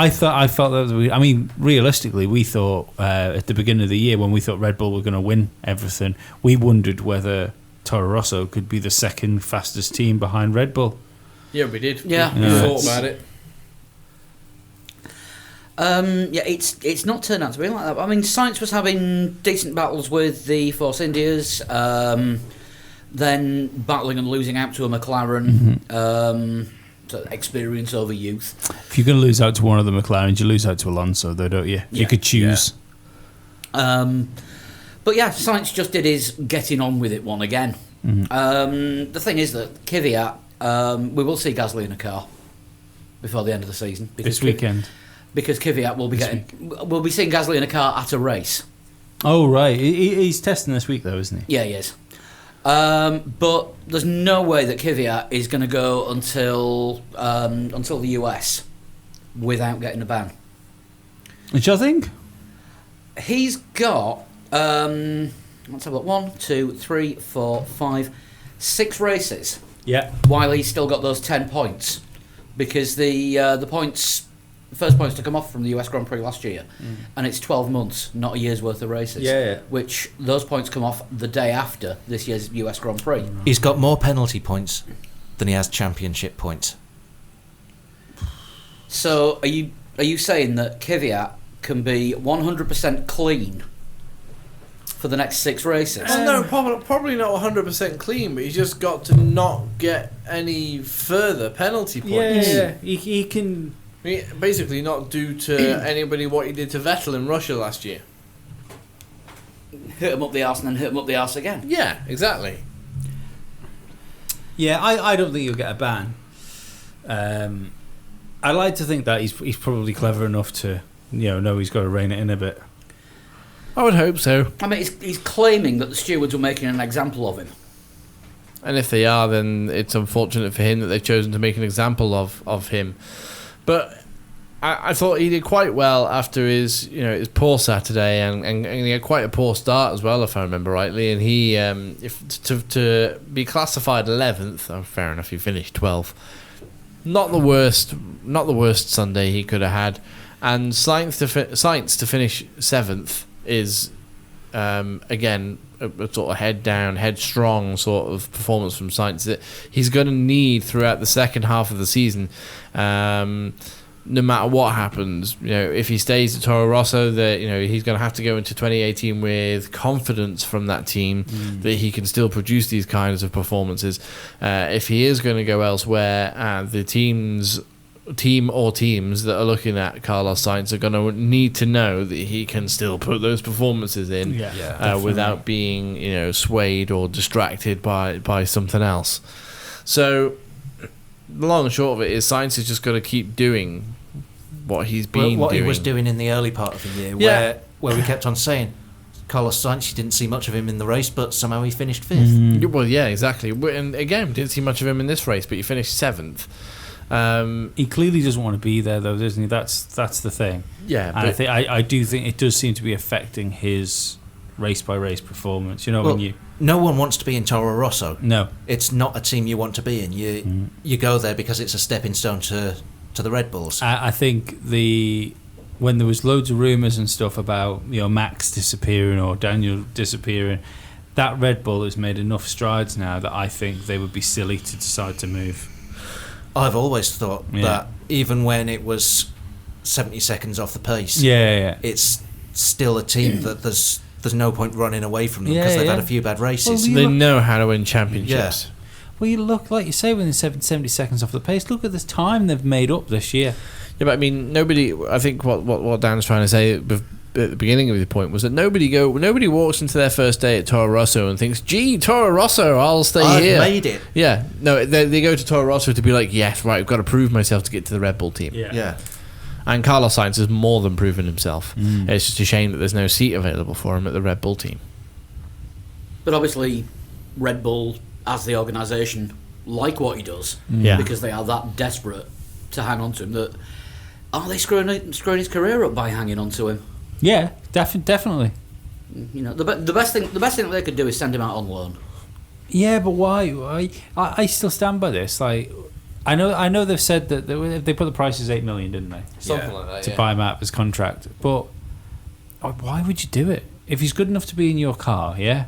felt that I mean, realistically, we thought at the beginning of the year when we thought Red Bull were going to win everything, we wondered whether Toro Rosso could be the second fastest team behind Red Bull. Yeah, we did. Yeah. we Yeah. thought about it. Yeah, it's not turned out to be like that. I mean, Sainz was having decent battles with the Force Indias, then battling and losing out to a McLaren. So experience over youth. If you're going to lose out to one of the McLarens, you lose out to Alonso, though, don't you? Yeah. You could choose. But yeah, Sainz just did his getting on with it one again. The thing is that Kvyat, we will see Gasly in a car before the end of the season This weekend. because Kvyat will be we'll be seeing Gasly in a car at a race. Oh, right. He's testing this week, though, isn't he? Yeah, he is. But there's no way that Kvyat is going to go until the US without getting a ban. Which I think. He's got let's have a look, 1, 2, 3, 4, 5, 6 races Yeah. while he's still got those 10 points, because the first points to come off from the US Grand Prix last year, and it's 12 months, not a year's worth of races. Yeah. Which those points come off the day after this year's US Grand Prix. He's got more penalty points than he has championship points. So are you saying that Kvyat can be 100% clean for the next 6 races? Well, no, probably not 100% clean, but he's just got to not get any further penalty points. Yeah. He can. I mean, basically, not do to anybody what he did to Vettel in Russia last year. Hit him up the arse and then hit him up the arse again. Yeah, exactly. Yeah, I don't think he'll get a ban. I like to think that he's probably clever enough to know he's got to rein it in a bit. I would hope so. I mean, he's claiming that the stewards were making an example of him. And if they are, then it's unfortunate for him that they've chosen to make an example of him. But I thought he did quite well after his poor Saturday, and he had quite a poor start as well, if I remember rightly. And he, to be classified 11th, fair enough, he finished 12th. Not the worst Sunday he could have had. And Sainz to finish 7th is again a sort of head down, headstrong sort of performance from Sainz that he's going to need throughout the second half of the season. No matter what happens, if he stays at Toro Rosso, that he's going to have to go into 2018 with confidence from that team that he can still produce these kinds of performances. If he is going to go elsewhere, the team or teams that are looking at Carlos Sainz are going to need to know that he can still put those performances in without being swayed or distracted by something else. So the long and short of it is Sainz has just got to keep doing what he's been What doing. he was doing in the early part of the year, Yeah. where we kept on saying Carlos Sainz, you didn't see much of him in the race, but somehow he finished 5th. Well, yeah, exactly. And again, didn't see much of him in this race, but he finished 7th. He clearly doesn't want to be there, though, doesn't he? That's the thing. Yeah, And I do think it does seem to be affecting his race by race performance. When no one wants to be in Toro Rosso. no. It's not a team you want to be in. You go there because it's a stepping stone to the Red Bulls. I think when there was loads of rumours and stuff about Max disappearing or Daniel disappearing, that Red Bull has made enough strides now that I think they would be silly to decide to move. I've always thought that even when it was 70 seconds off the pace, Yeah. it's still a team that there's no point running away from them Yeah, because they've yeah. had a few bad races. Well, They know how to win championships. Well, you look, like you say, within 70 seconds off the pace, look at this time they've made up this year. Yeah, but I mean, nobody. I think what Dan's trying to say at the beginning of his point was that nobody walks into their first day at Toro Rosso and thinks, "Gee, Toro Rosso, I'll stay I've here." made it. Yeah, no, they go to Toro Rosso to be like, "Yes, right, I've got to prove myself to get to the Red Bull team." Yeah. And Carlos Sainz has more than proven himself. Mm. It's just a shame that there's no seat available for him at the Red Bull team. But obviously, Red Bull, as the organisation, like what he does Yeah. because they are that desperate to hang on to him. That are they screwing his career up by hanging on to him? Yeah, definitely. You know, the best thing that they could do is send him out on loan. Yeah, but why? I still stand by this. Like, I know they've said that they put the price as $8 million, didn't they? Something like that, To buy him out of his contract. But why would you do it? If he's good enough to be in your car, yeah,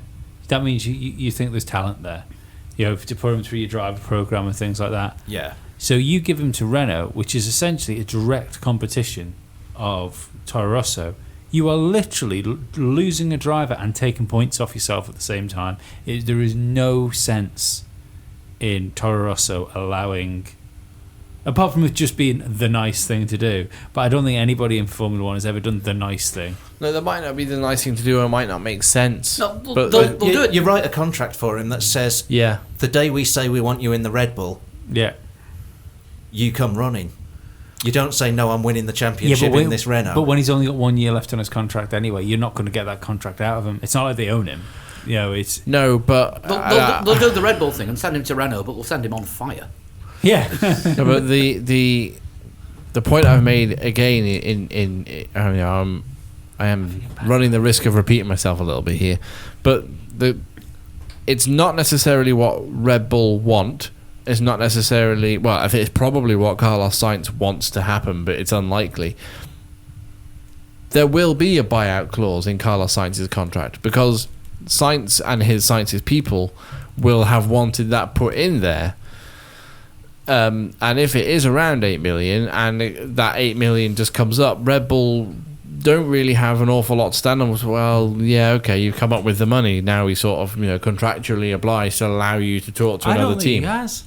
that means you think there's talent there. You know, to put him through your driver program and things like that. Yeah. So you give him to Renault, which is essentially a direct competition of Toro Rosso. You are literally losing a driver and taking points off yourself at the same time. There is no sense in Toro Rosso allowing, apart from it just being the nice thing to do, but I don't think anybody in Formula One has ever done the nice thing. No, that might not be the nice thing to do, or it might not make sense. No, but they'll do it. You write a contract for him that says, yeah, the day we say we want you in the Red Bull, Yeah. you come running. You don't say, no, I'm winning the championship in this Renault. But when he's only got 1 year left on his contract anyway, you're not going to get that contract out of him. It's not like they own him. You know, it's... no, but They'll do the Red Bull thing and send him to Renault, but we'll send him on fire. Yeah. no, but the point I've made again I am running the risk of repeating myself a little bit here, but it's not necessarily what Red Bull want. It's not necessarily, well, I think it's probably what Carlos Sainz wants to happen, but it's unlikely. There will be a buyout clause in Carlos Sainz's contract because Sainz's people will have wanted that put in there. And if it is around 8 million and that 8 million just comes up, Red Bull don't really have an awful lot to stand on. Well, yeah, okay, you've come up with the money. Now we sort of, contractually obliged to allow you to talk to I another don't think team. he has.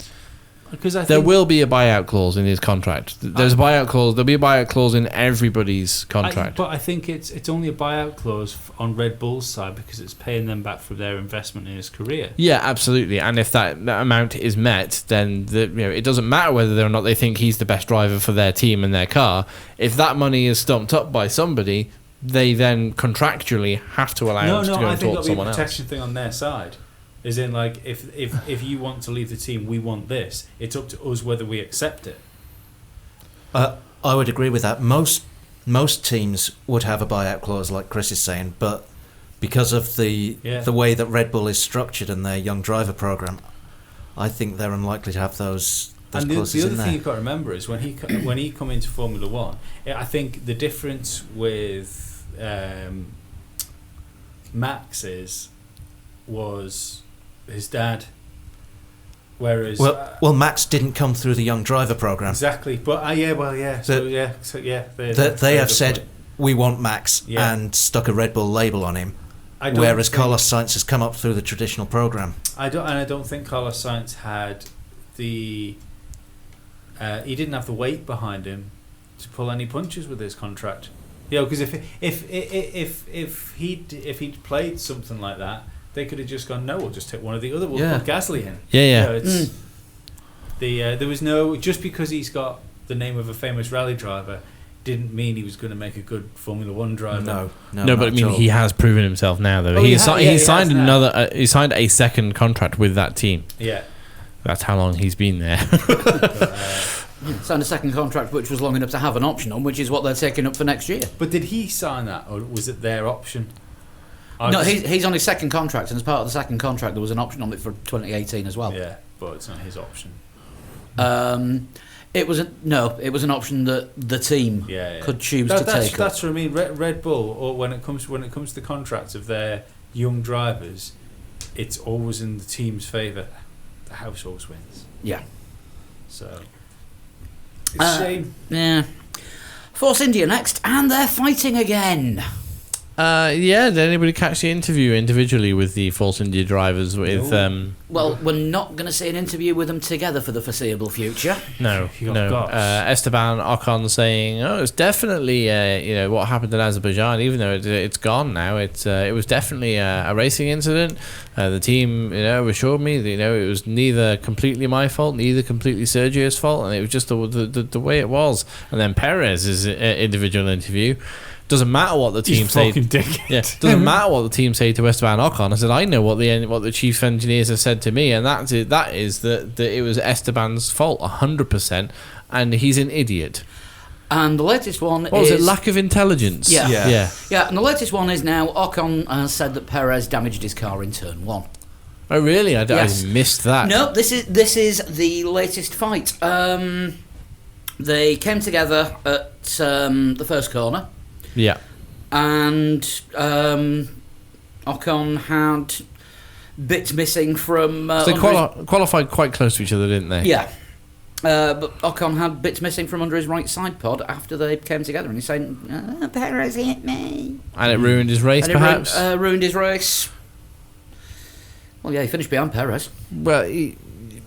Because There will be a buyout clause in his contract. There's a buyout clause. There'll be a buyout clause in everybody's contract. But I think it's only a buyout clause on Red Bull's side because it's paying them back for their investment in his career. Yeah, absolutely. And if that amount is met, then it doesn't matter whether or not they think he's the best driver for their team and their car. If that money is stumped up by somebody, they then contractually have to allow him to go I and think talk to it'll be a someone else. protection thing on their side. As in, like, if you want to leave the team, we want this. It's up to us whether we accept it. I would agree with that. Most teams would have a buyout clause, like Chris is saying, but because of the way that Red Bull is structured and their young driver program, I think they're unlikely to have those And clauses the other in there. thing you've got to remember is when he come into Formula One, I think the difference with Max was his dad. Whereas well, Max didn't come through the young driver program. exactly, but they They have said we want Max and stuck a Red Bull label on him. Whereas Carlos Sainz has come up through the traditional program. I don't think Carlos Sainz had the. He didn't have the weight behind him to pull any punches with his contract. Because if he'd played something like that, they could have just gone, no, we'll just take one of the other. We'll put Gasly in. Yeah. There was no, just because he's got the name of a famous rally driver, didn't mean he was going to make a good Formula One driver. No, but I mean, he has proven himself now, though. Oh, He he signed has now. he signed a second contract with that team. Yeah. That's how long he's been there. Signed a second contract which was long enough to have an option on, which is what they're taking up for next year. But did he sign that, or was it their option? He's on his second contract, and as part of the second contract, there was an option on it for 2018 as well. Yeah, but it's not his option. It was an option that the team could choose to take. That's what I mean. Red Bull, or when it comes to the contracts of their young drivers, it's always in the team's favour. The house always wins. Yeah. So. It's a shame. Yeah. Force India next, and they're fighting again. Yeah, did anybody catch the interview individually with the Force India drivers with Well, we're not going to see an interview with them together for the foreseeable future. No, You got no. Gops. Esteban Ocon saying, "Oh, it's definitely what happened in Azerbaijan. Even though it's gone now, it was definitely a racing incident. The team, assured me that it was neither completely my fault, neither completely Sergio's fault, and it was just the way it was." And then Perez's individual interview. Doesn't matter what the team say. Yeah, doesn't matter what the team say to Esteban Ocon. I said I know what the chief engineers have said to me, and that's it. That is that it was Esteban's fault 100%, and he's an idiot. And the latest one What was it? Lack of intelligence. Yeah. Yeah. Yeah, and the latest one is now Ocon has said that Perez damaged his car in turn 1. Oh really? I Yes. missed that. No, this is the latest fight. They came together at the first corner. Yeah. And Ocon had bits missing from... So they qualified quite close to each other, didn't they? Yeah. But Ocon had bits missing from under his right side pod after they came together, and he's saying, Perez hit me. And it ruined his race, And perhaps? it ruined his race. Well, yeah, he finished behind Perez. Well,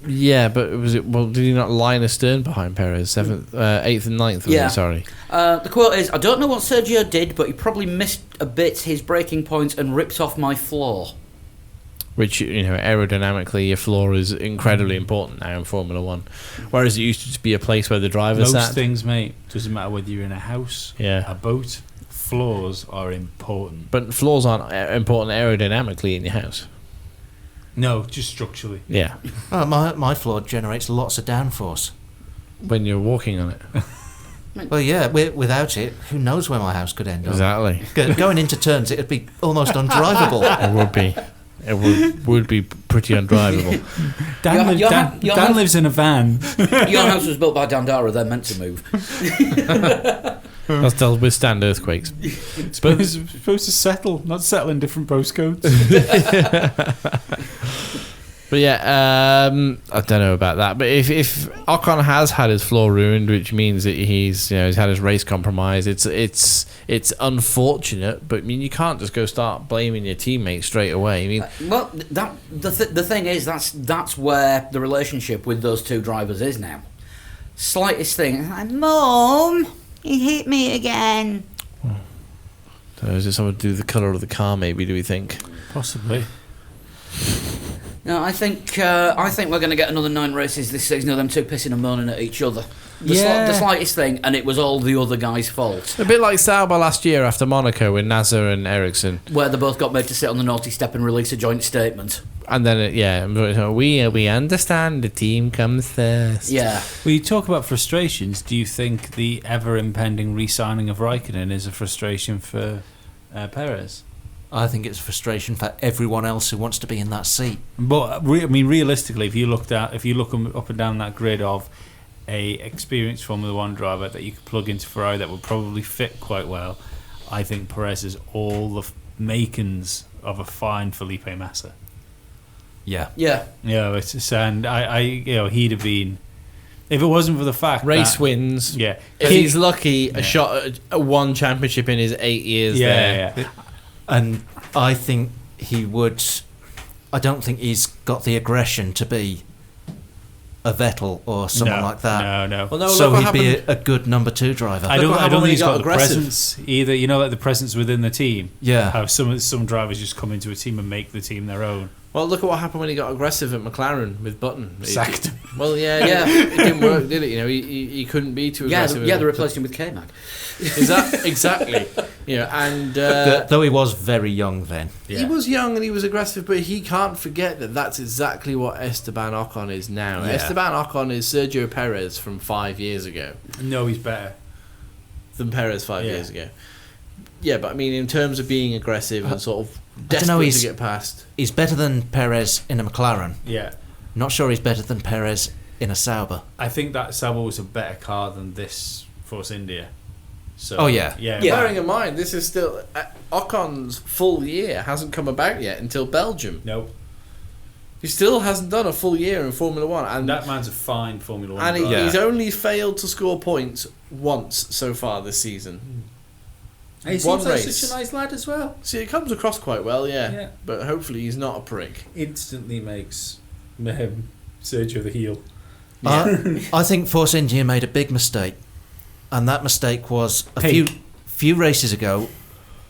yeah, but did he not line astern behind Perez? 7th, 8th and 9th, was Yeah. he? Sorry. The quote is, I don't know what Sergio did, but he probably missed a bit his braking points and ripped off my floor. Which, aerodynamically, your floor is incredibly important now in Formula 1. Whereas it used to just be a place where the drivers Most sat. things, mate, doesn't matter whether you're in a house, Yeah. a boat, floors are important. But floors aren't important aerodynamically in your house. No, just structurally. Yeah. My floor generates lots of downforce. When you're walking on it. Well, yeah, without it, who knows where my house could end up. Exactly. Going into turns, it'd be almost undrivable. It would be. It would be pretty undrivable. Dan lives in a van. Your house was built by Dandara, they're meant to move. They'll withstand earthquakes. supposed to settle, not settle in different postcodes. But yeah, I don't know about that. But if Ocon has had his floor ruined, which means that he's had his race compromised, it's unfortunate. But I mean, you can't just go start blaming your teammates straight away. I mean, Well, the thing is, that's where the relationship with those two drivers is now. Slightest thing, like, Mum, he hit me again. so is it something to do with the colour of the car? Maybe, do we think? Possibly. No, I think we're going to get another 9 races this season of them two pissing and moaning at each other. The slightest thing, and it was all the other guy's fault. A bit like Sauber last year after Monaco with Nasser and Ericsson. Where they both got made to sit on the naughty step and release a joint statement. And then, we understand the team comes first. Yeah. Well, you talk about frustrations. Do you think the ever-impending re-signing of Raikkonen is a frustration for Perez? I think it's frustration for everyone else who wants to be in that seat. But realistically, if you look up and down that grid of a experienced Formula One driver that you could plug into Ferrari that would probably fit quite well, I think Perez has all the makings of a fine Felipe Massa. Yeah. Yeah. And he'd have been, if it wasn't for the fact Race that, wins. Yeah, If he's lucky, a shot at one championship in his 8 years there. Yeah. And I think he would... I don't think he's got the aggression to be a Vettel or someone like that. No. Well, no, So look what he'd be happened. a good number 2 driver. I Look don't what happened think when he he's got got the aggressive. presence either. Like the presence within the team. Yeah. How some drivers just come into a team and make the team their own. Well, look at what happened when he got aggressive at McLaren with Button. Sacked him. Well, yeah, it didn't work, did it? He couldn't be too aggressive. They replaced him with K-Mag. Exactly. And Though he was very young then. he was young and he was aggressive, but he can't forget that that's exactly what Esteban Ocon is now. Yeah. Esteban Ocon is Sergio Perez from 5 years ago. No, he's better. Than Perez 5 years ago. Yeah, but I mean, in terms of being aggressive and sort of I don't desperate know, to get past. He's better than Perez in a McLaren. Yeah. Not sure he's better than Perez in a Sauber. I think that Sauber was a better car than this Force India. So, Oh, yeah. Yeah. Bearing in mind, this is still Ocon's full year hasn't come about yet until Belgium. Nope. He still hasn't done a full year in Formula One, and that man's a fine Formula One and driver. he's only failed to score points once so far this season. He One seems like race. such a nice lad as well. See, it comes across quite well, Yeah. yeah. But hopefully he's not a prick. Instantly makes Sergio the heel. I think Force India made a big mistake, and that mistake was a few races ago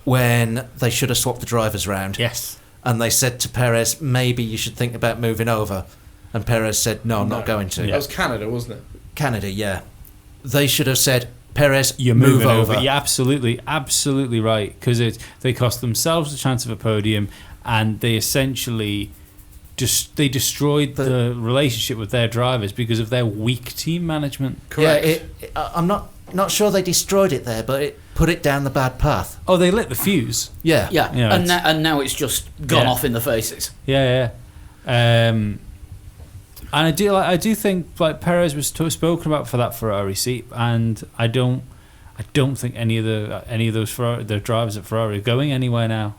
when they should have swapped the drivers round. Yes. And they said to Perez, maybe you should think about moving over. And Perez said, no, I'm not going to. That was Canada, wasn't it? Canada, yeah. They should have said, Perez, You're move moving over. over. You're absolutely right, because they cost themselves a chance of a podium, and they essentially they destroyed the relationship with their drivers because of their weak team management. Correct. Yeah, I'm not sure they destroyed it there, but it put it down the bad path. Oh, they lit the fuse. Yeah. Yeah, Yeah, and now it's just gone Yeah. off in the faces. Yeah. And I do think like Perez was spoken about for that Ferrari seat, and I don't think any of those the drivers at Ferrari are going anywhere now.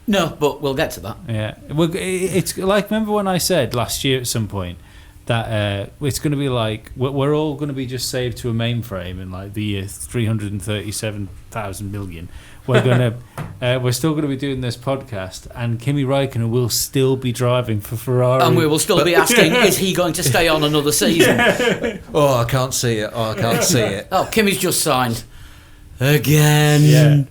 No, but we'll get to that. Yeah, it's like, remember when I said last year at some point that it's going to be like we're all going to be just saved to a mainframe in like the year 337,000 million. We're still going to be doing this podcast, and Kimi Räikkönen will still be driving for Ferrari, And we will still be asking, is he going to stay on another season? Oh, I can't see it. Oh, Kimmy's just signed. Again. Yeah.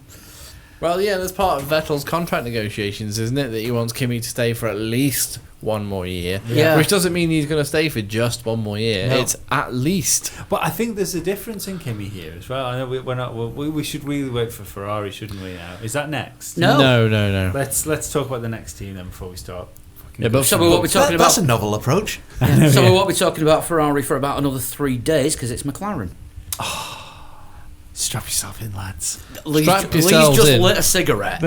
Well, yeah, that's part of Vettel's contract negotiations, isn't it? That he wants Kimi to stay for at least one more year. Yeah. Which doesn't mean he's going to stay for just one more year. No. It's at least. But I think there's a difference in Kimi here as well. I know we're not. We should really wait for Ferrari, shouldn't we? Now is that next? No. No. Let's talk about the next team then before we start. Yeah, but So we won't be talking That's a about. novel approach. So we won't be talking about Ferrari for about another 3 days because it's McLaren. Strap yourself in, lads. Lee's Strap just yourselves in. lit a cigarette.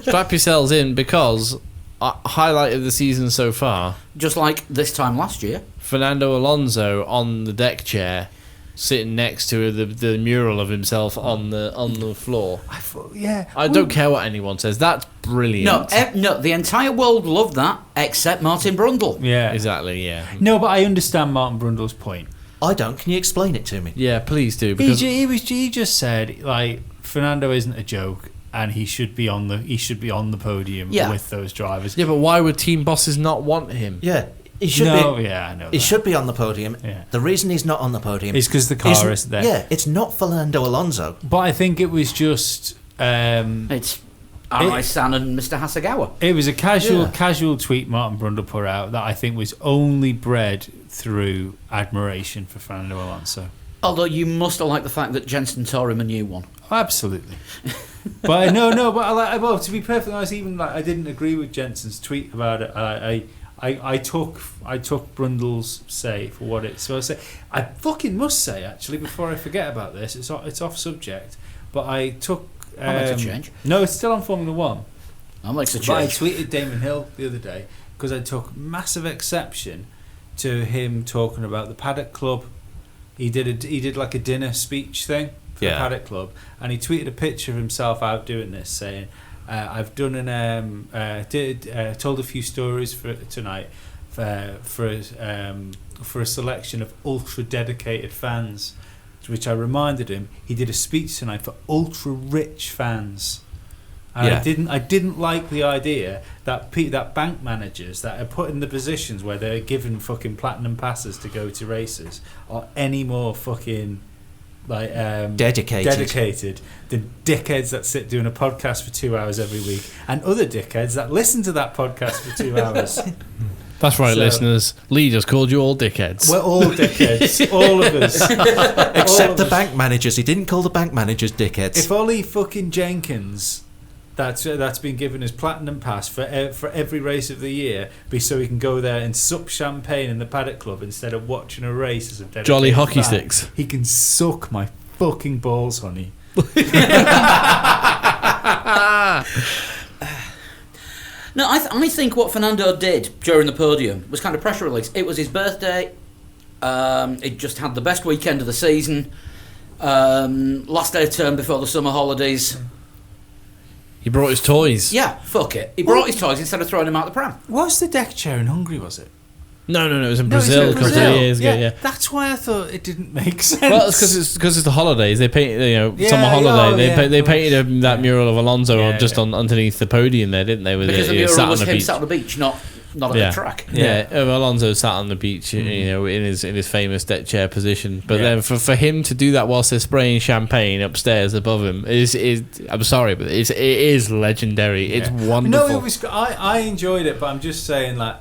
strap yourselves in, because highlight of the season so far, Just like this time last year. Fernando Alonso on the deck chair, sitting next to the mural of himself on the floor. I don't care what anyone says. That's brilliant. No, the entire world loved that except Martin Brundle. Yeah. Exactly. Yeah. No, but I understand Martin Brundle's point. I don't. Can you explain it to me? Yeah. Please do. Because He just said like Fernando isn't a joke, and he should be on the podium Yeah. with those drivers. yeah, but why would team bosses not want him? Yeah. He should be. Yeah, I know. He that. should be on the podium. Yeah. The reason he's not on the podium It's because the car isn't there. Yeah, it's not Fernando Alonso. But I think it was just. It's Arai-san and Mr. Hasegawa. It was a Yeah. casual tweet Martin Brundle put out that I think was only bred through admiration for Fernando Alonso. Although you must have liked the fact that Jensen tore him a new one. Absolutely. But well, to be perfectly honest, even like I didn't agree with Jensen's tweet about it. I took Brundle's say for what it's supposed to say. I fucking must say, actually, before I forget about this, it's off subject, but I took. That makes a change. No, it's still on Formula One. That makes a But I change. tweeted Damon Hill the other day because I took massive exception to him talking about the Paddock Club. He did like a dinner speech thing for the Paddock Club, and he tweeted a picture of himself out doing this, saying, "I've done told a few stories for tonight for a selection of ultra dedicated fans." To which I reminded him he did a speech tonight for ultra rich fans. And I didn't like the idea that bank managers that are put in the positions where they're given fucking platinum passes to go to races are any more fucking like dedicated than dickheads that sit doing a podcast for 2 hours every week, and other dickheads that listen to that podcast for 2 hours. That's right, So- listeners. Lee just called you all dickheads. We're all dickheads, all of us. Except the bank managers. He didn't call the bank managers dickheads. If Ollie fucking Jenkins, that's been given his platinum pass for every race of the year, be so he can go there and sup champagne in the Paddock Club instead of watching a race as a dedicated Jolly hockey fan, sticks. he can suck my fucking balls, honey. No, I think what Fernando did during the podium was kind of pressure release. It was his birthday. It just had the best weekend of the season. Last day of term before the summer holidays. He brought his toys. Yeah, fuck it. He brought his toys instead of throwing them out the pram. Was the deck chair in Hungary, was it? No, it was in No, it's Brazil in a couple Brazil. of years ago. Yeah. That's why I thought it didn't make sense. Well, it's because it's the holidays. They painted, Yeah, summer holiday. oh, they yeah. they painted that mural of Alonso Yeah, on underneath the podium there, didn't they? With Because the it mural sat was on the him beach. sat on the beach, not at the track. Yeah, Alonso sat on the beach, in his famous deck chair position. But then for him to do that whilst they're spraying champagne upstairs above him is I'm sorry, but it is legendary. Yeah. It's wonderful. No, it was. I enjoyed it, but I'm just saying, like,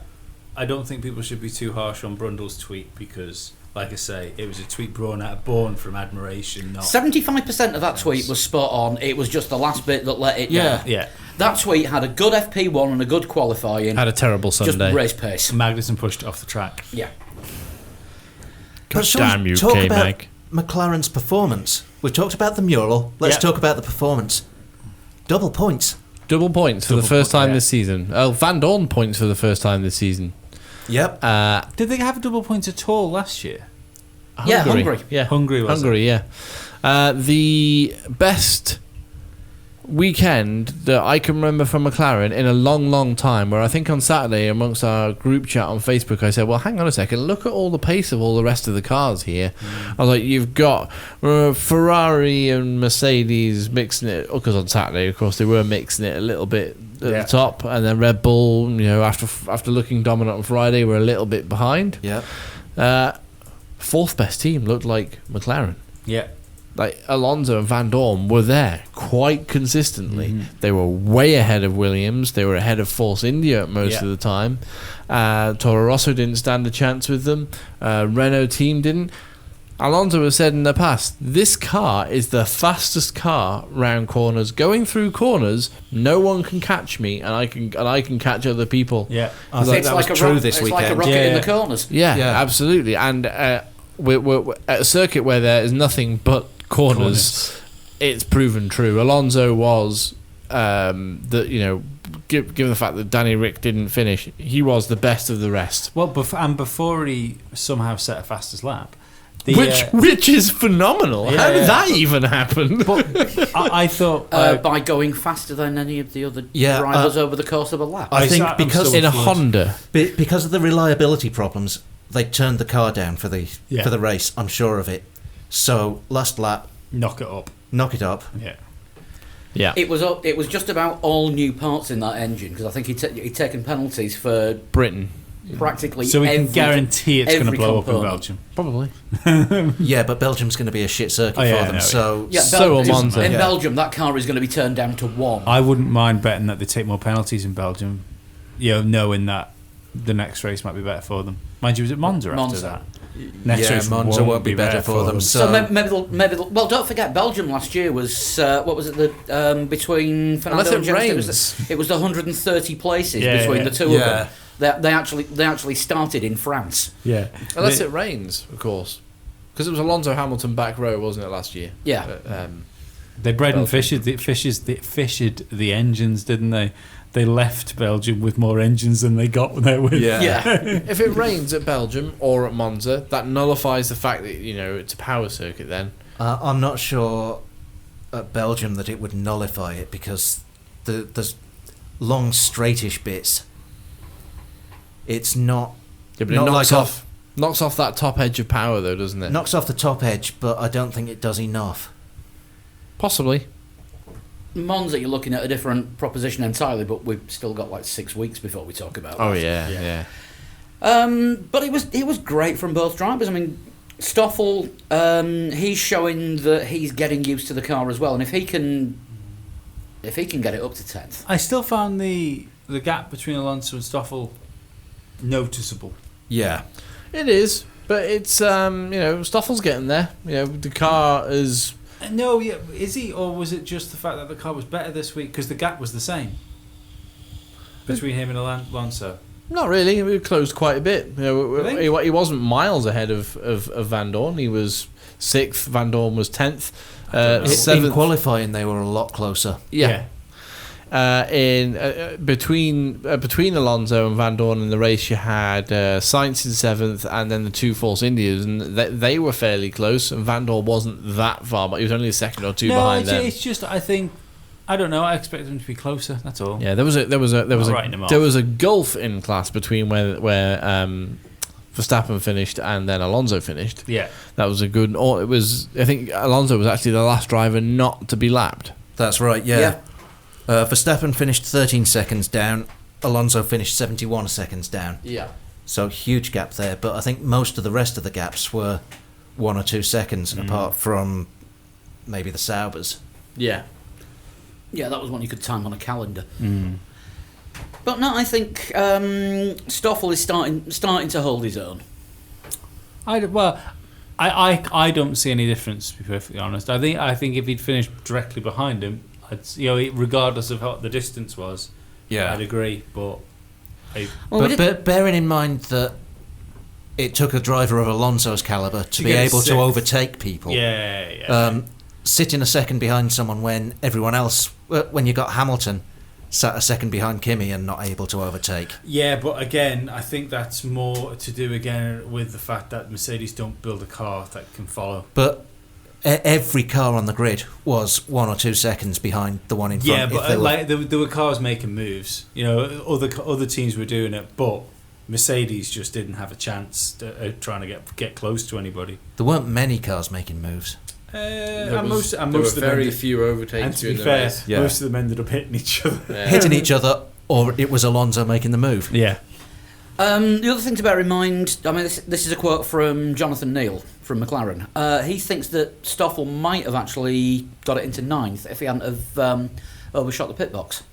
I don't think people should be too harsh on Brundle's tweet because, like I say, it was a tweet born from admiration. Not 75% of that tweet was spot on. It was just the last bit that let it down. yeah. That tweet had a good FP1 and a good qualifying. Had a terrible just Sunday. race pace. Magnussen pushed it off the track. Yeah. But shall Damn we you, talk about K-Mag. McLaren's performance? We've talked about the mural. Let's Yeah. talk about the performance. Double points. Double points for the Double first point, time yeah. this season. Oh, Van Dorn points for the first time this season. Yep. Did they have double points at all last year? Yeah, Hungary. Yeah, Hungary was Hungary. Yeah, the best weekend that I can remember from McLaren in a long time, where I think on Saturday amongst our group chat on Facebook I said, well, hang on a second, look at all the pace of all the rest of the cars here. I was like, you've got Ferrari and Mercedes mixing it, because on Saturday of course they were mixing it a little bit at the top, and then Red Bull, after looking dominant on Friday, were a little bit behind. Yep. Fourth best team looked like McLaren. Yeah. Like Alonso and Van Dorn were there quite consistently. They were way ahead of Williams. They were ahead of Force India most of the time. Toro Rosso didn't stand a chance with them. Renault team didn't. Alonso has said in the past, this car is the fastest car round corners. Going through corners, no one can catch me, and I can catch other people. Yeah. I think that was true this it's like a weekend. rocket in the corners. Yeah, Yeah. absolutely. And we're at a circuit where there is nothing but corners. It's proven true. Alonso was given the fact that Danny Rick didn't finish, he was the best of the rest. Well, before he somehow set a fastest lap, which is phenomenal. Yeah, How did yeah. that even happen? I thought By going faster than any of the other drivers over the course of a lap. I think I'm because still in a floored. Honda. because of the reliability problems, they turned the car down for the race. I'm sure of it. So last lap, knock it up. knock it up. Yeah. Yeah. It was just about all new parts in that engine, because I think he'd taken penalties for Britain. practically So we can every- guarantee it's going to every blow up in component. Belgium. Probably. Yeah, but Belgium's going to be a shit circuit Oh, yeah, for I them. know, So Yeah, So Belgium, will Monza. in Yeah. Belgium, that car is going to be turned down to 1. I wouldn't mind betting that they take more penalties in Belgium, knowing that the next race might be better for them. Mind you, was it Monza after Monza. that? Next yeah, race Monza won't be better for them. So So maybe well, don't forget, Belgium last year was what was it? Between Fernando Unless and it James, rains. it was the 130 places Yeah, between yeah. the two of them. They actually started in France. Yeah. Unless it rains, of course. Because it was Alonso Hamilton back row, wasn't it, last year? Yeah. They bred and Belgium. fished the engines, didn't they? They left Belgium with more engines than they got there with. Yeah. If it rains at Belgium or at Monza, that nullifies the fact that it's a power circuit. Then I'm not sure at Belgium that it would nullify it because there's long straightish bits. It's not. but Not it like knocks off that top edge of power, though, doesn't it? Knocks off the top edge, but I don't think it does enough. Possibly. Monza, you're looking at a different proposition entirely, but we've still got like 6 weeks before we talk about. Oh that. yeah. But it was great from both drivers. I mean, Stoffel, he's showing that he's getting used to the car as well, and if he can get it up to 10th. I still found the gap between Alonso and Stoffel noticeable. Yeah. It is, but it's Stoffel's getting there. The car is. No, yeah, is he, or was it just the fact that the car was better this week because the gap was the same between him and Alonso? Not really. We closed quite a bit. Really? He wasn't miles ahead of Van Dorn. He was 6th. Van Dorn was 10th. In 7th. qualifying, they were a lot closer. Yeah. Between Alonso and Van Dorn in the race, you had Sainz in 7th, and then the 2 Force Indias, and they were fairly close. And Van Dorn wasn't that far, but he was only a second or two behind them. It's just I think I don't know. I expect them to be closer. That's all. Yeah, there was writing them off. a gulf in class between where Verstappen finished and then Alonso finished. Yeah. That was a good. Or it was. I think Alonso was actually the last driver not to be lapped. That's right, yeah. Verstappen finished 13 seconds down. Alonso finished 71 seconds down. Yeah. So huge gap there. But I think most of the rest of the gaps were 1 or 2 seconds, apart from maybe the Saubers. Yeah. Yeah, that was one you could time on a calendar. Mm. But no, I think Stoffel is starting to hold his own. I don't see any difference, to be perfectly honest. I think if he'd finished directly behind him, regardless of what the distance was, I'd agree. But bearing in mind that it took a driver of Alonso's calibre to be able to overtake people. Sitting a second behind someone when everyone else, when you got Hamilton sat a second behind Kimi and not able to overtake. Yeah, but again, I think that's more to do again with the fact that Mercedes don't build a car that can follow. But every car on the grid was 1 or 2 seconds behind the one in front. Yeah, but there were cars making moves. Other teams were doing it, but Mercedes just didn't have a chance trying to get close to anybody. There weren't many cars making moves. Most there were of them very few overtakes. And to be fair, most of them ended up hitting each other. Yeah. Hitting each other, or it was Alonso making the move. Yeah. The other thing to bear in mind, I mean, this is a quote from Jonathan Neal from McLaren. He thinks that Stoffel might have actually got it into 9th if he hadn't have overshot the pit box.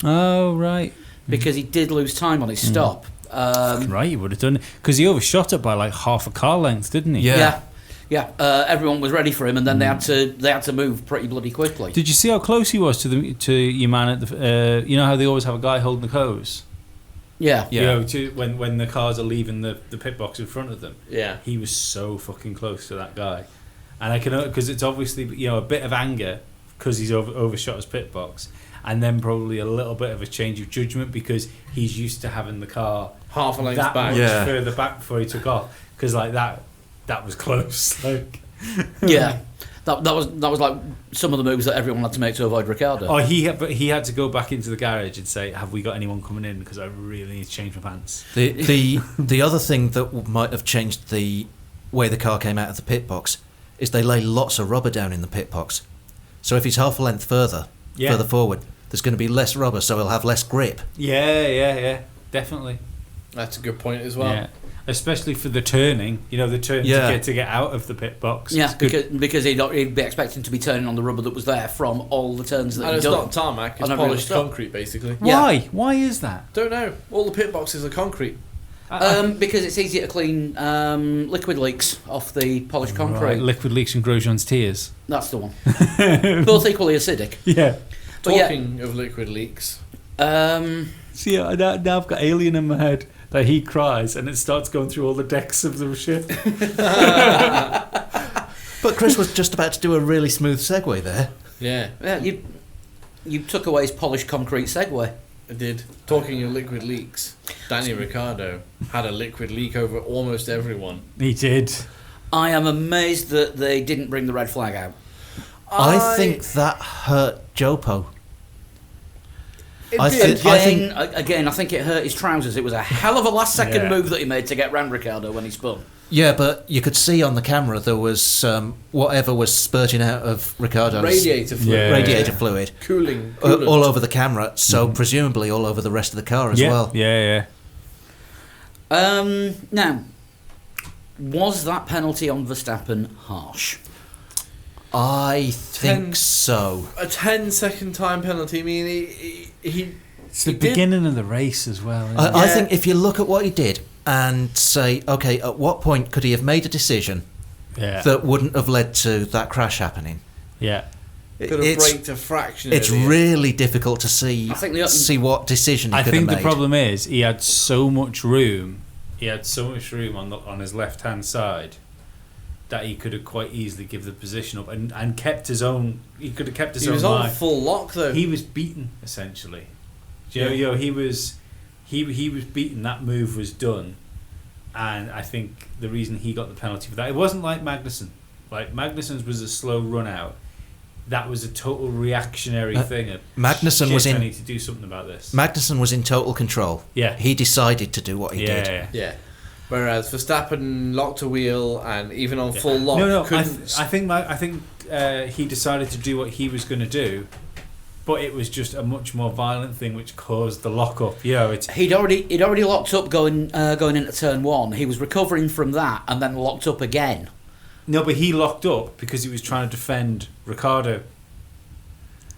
Oh, right. Because he did lose time on his stop. Fucking right, he would have done it. Because he overshot it by like half a car length, didn't he? Yeah. Everyone was ready for him, and then they had to move pretty bloody quickly. Did you see how close he was to your man at the? You know how they always have a guy holding the hose. Yeah. When the cars are leaving the pit box in front of them. Yeah. He was so fucking close to that guy, and I can because it's obviously a bit of anger because he's overshot his pit box, and then probably a little bit of a change of judgment because he's used to having the car half a length that back, much further back before he took off because like that was close. Like yeah. That was like some of the moves that everyone had to make to avoid Ricciardo. Oh, he had to go back into the garage and say, "Have we got anyone coming in? Because I really need to change my pants." The other thing that might have changed the way the car came out of the pit box is they lay lots of rubber down in the pit box. So if he's half a length further forward, there's going to be less rubber, so he'll have less grip. Yeah, definitely. That's a good point as well. Yeah. Especially for the turning, the turn to get out of the pit box. Yeah, because he'd be expecting to be turning on the rubber that was there from all the turns that he'd done. And it's not tarmac, it's polished concrete, basically. Why? Yeah. Why is that? Don't know. All the pit boxes are concrete. Because it's easier to clean liquid leaks off the polished concrete. Right. Liquid leaks from Grosjean's tears. That's the one. Both equally acidic. Yeah. Talking of liquid leaks. See, now I've got Alien in my head. That he cries and it starts going through all the decks of the ship. But Chris was just about to do a really smooth segue there. Yeah, you took away his polished concrete segue. I did. Talking of liquid leaks, Daniel Ricciardo had a liquid leak over almost everyone. He did. I am amazed that they didn't bring the red flag out. I think that hurt Jopo. I think it hurt his trousers. It was a hell of a last-second move that he made to get round Ricciardo when he spun. Yeah, but you could see on the camera there was whatever was spurting out of Ricciardo's radiator fluid, cooling all over the camera. So presumably all over the rest of the car as well. Yeah. Now, was that penalty on Verstappen harsh? I think so. A 10-second time penalty. I mean, it's the beginning of the race as well. I think if you look at what he did and say, okay, at what point could he have made a decision that wouldn't have led to that crash happening? Yeah. Could have braked a fraction. It's really difficult to see what decision he could have made. I think the problem is he had so much room. He had so much room on his left-hand side that he could have quite easily given the position up and kept his own. He could have kept his own. He was line. on full lock though. He was beaten essentially. He was beaten. That move was done, and I think the reason he got the penalty for that, it wasn't like Magnussen. Like Magnussen's was a slow run out. that was a total reactionary thing. Magnussen Shit, was I in. need to do something about this. Magnussen was in total control. Yeah. He decided to do what he did. Yeah. Yeah. Whereas Verstappen locked a wheel and even on full lock No, couldn't. I think he decided to do what he was going to do, but it was just a much more violent thing which caused the lock-up. You know, He'd already locked up going into turn one. He was recovering from that and then locked up again. no, but he locked up because he was trying to defend Ricciardo.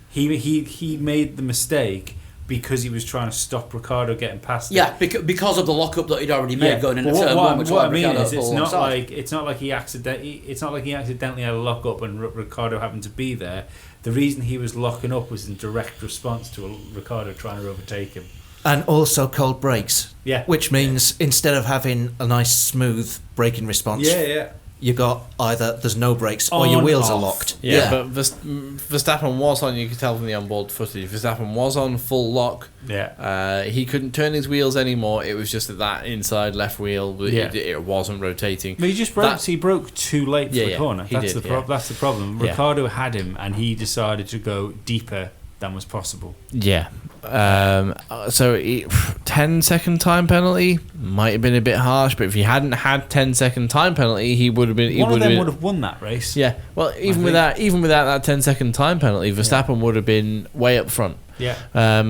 He made the mistake because he was trying to stop Ricciardo getting past him. Yeah, because of the lockup that he'd already made going into turn one. Which what I allowed mean Ricciardo is, to it's pull not alongside. like he accidentally had a lock up and Ricciardo happened to be there. The reason he was locking up was in direct response to Ricciardo trying to overtake him. And also cold brakes. Yeah. Which means instead of having a nice smooth braking response, Yeah. you got either there's no brakes or your On, wheels are off. locked. Yeah, but Verstappen was on. You could tell from the onboard footage. Verstappen was on full lock. Yeah. He couldn't turn his wheels anymore. It was just that inside left wheel. It wasn't rotating. But he just broke. He broke too late for the corner. he That's did, That's the problem. Yeah. Ricciardo had him, and he decided to go deeper than was possible. Yeah. So 10-second time penalty might have been a bit harsh, but if he hadn't had 10-second time penalty, he would have been. One of them would have won that race. Yeah. Well, even without that 10-second time penalty, Verstappen would have been way up front. Yeah.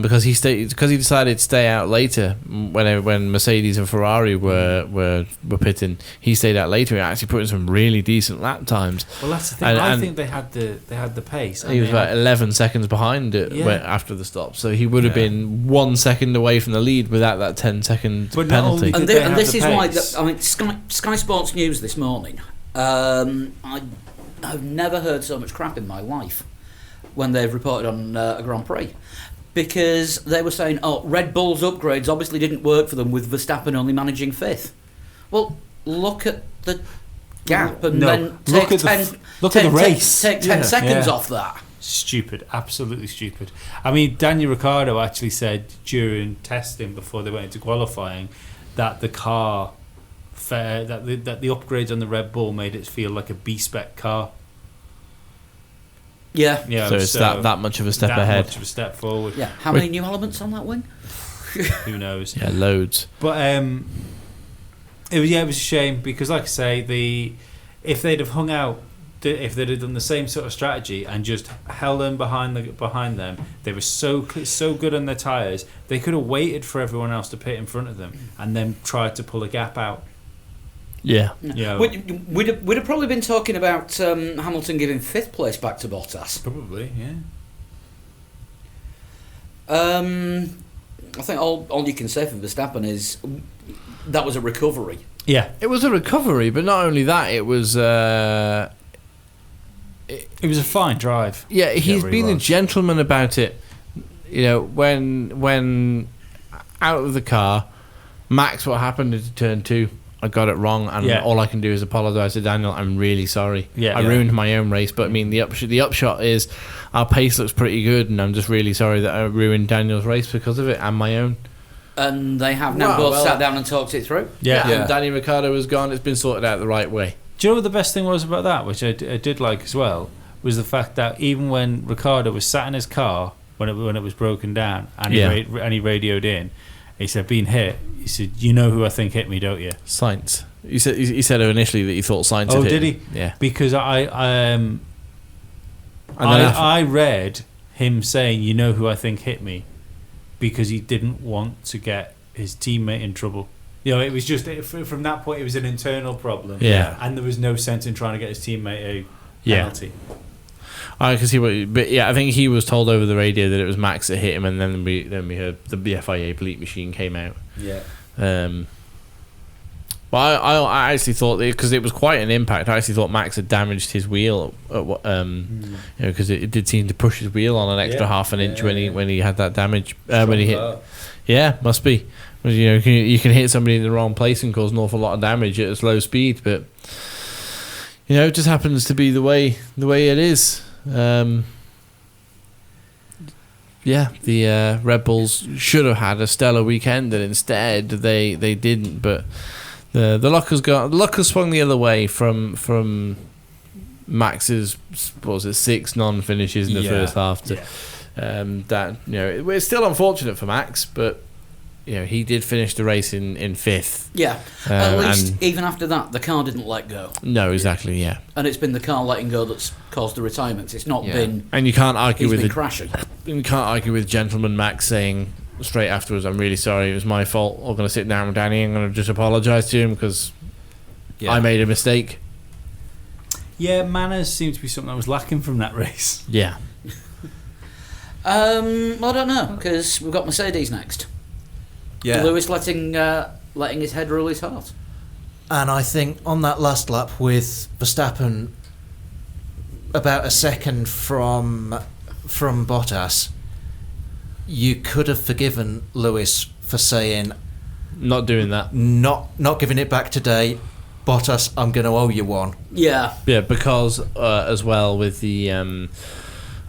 Because he decided to stay out later when Mercedes and Ferrari were pitting. He stayed out later. He actually put in some really decent lap times. Well, that's the thing. I think they had the pace. He was about 11 seconds behind it after the stop, so he would have been 1 second away from the lead without that 10-second penalty. And this is why Sky Sports News this morning. I've never heard so much crap in my life when they've reported on a Grand Prix, because they were saying, Red Bull's upgrades obviously didn't work for them with Verstappen only managing fifth. Well, look at the gap and then look at the race. Take 10 seconds off that. Stupid, absolutely stupid. I mean, Daniel Ricciardo actually said during testing before they went into qualifying that the car, that the upgrades on the Red Bull made it feel like a B-spec car. Yeah. So it's that much of a step ahead. Much of a step forward. Yeah. How many new elements on that wing? Who knows? Yeah, loads. But it was a shame because, like I say, if they'd have hung out, if they'd have done the same sort of strategy and just held them behind them, they were so good on their tyres. They could have waited for everyone else to pit in front of them and then tried to pull a gap out. Yeah. We'd have probably been talking about Hamilton giving fifth place back to Bottas. Probably, yeah. I think all you can say for Verstappen is that was a recovery. Yeah, it was a recovery, but not only that, it was. It was a fine drive. Yeah, he's been a gentleman about it. You know, when out of the car, Max, what happened in turn 2? I got it wrong, and all I can do is apologise to Daniel. I'm really sorry. I ruined my own race, but I mean the upshot is our pace looks pretty good, and I'm just really sorry that I ruined Daniel's race because of it and my own. And they have now both sat down and talked it through. And Danny Ricciardo was gone. It's been sorted out the right way. Do you know what the best thing was about that, which I did like as well, was the fact that even when Ricciardo was sat in his car when it was broken down and he radioed in, he said, "Being hit." He said, "You know who I think hit me, don't you?" Sainz. He said initially that he thought Sainz had hit. Oh, did he? Yeah. Because I read him saying, "You know who I think hit me," because he didn't want to get his teammate in trouble. You know, it was just from that point it was an internal problem. Yeah. And there was no sense in trying to get his teammate a penalty. I can see but I think he was told over the radio that it was Max that hit him, and then we heard the FIA bleep machine came out. Yeah. But I actually thought, because it was quite an impact, I actually thought Max had damaged his wheel, because it did seem to push his wheel on an extra half an inch when he had that damage. When he hit, must be. You know, you can hit somebody in the wrong place and cause an awful lot of damage at a slow speed, but you know, it just happens to be the way it is. The Red Bulls should have had a stellar weekend, and instead they didn't. But the luck has swung the other way from Max's, what was it, 6 non-finishes in the first half. That, you know, it's still unfortunate for Max, but you know, he did finish the race in 5th. Yeah. At least, even after that, the car didn't let go. No, exactly, yeah. And it's been the car letting go that's caused the retirements. It's not been... And you can't argue he's with been crashing. You can't argue with Gentleman Max saying straight afterwards, I'm really sorry, it was my fault. I'm going to sit down with Danny, I'm going to just apologise to him because I made a mistake. Yeah, manners seem to be something that was lacking from that race. Yeah. Well, I don't know, because we've got Mercedes next. Yeah. Lewis letting his head rule his heart. And I think on that last lap with Verstappen about a second from Bottas, you could have forgiven Lewis for saying, not doing that. Not giving it back today. Bottas, I'm going to owe you one. Yeah. Yeah, because as well with the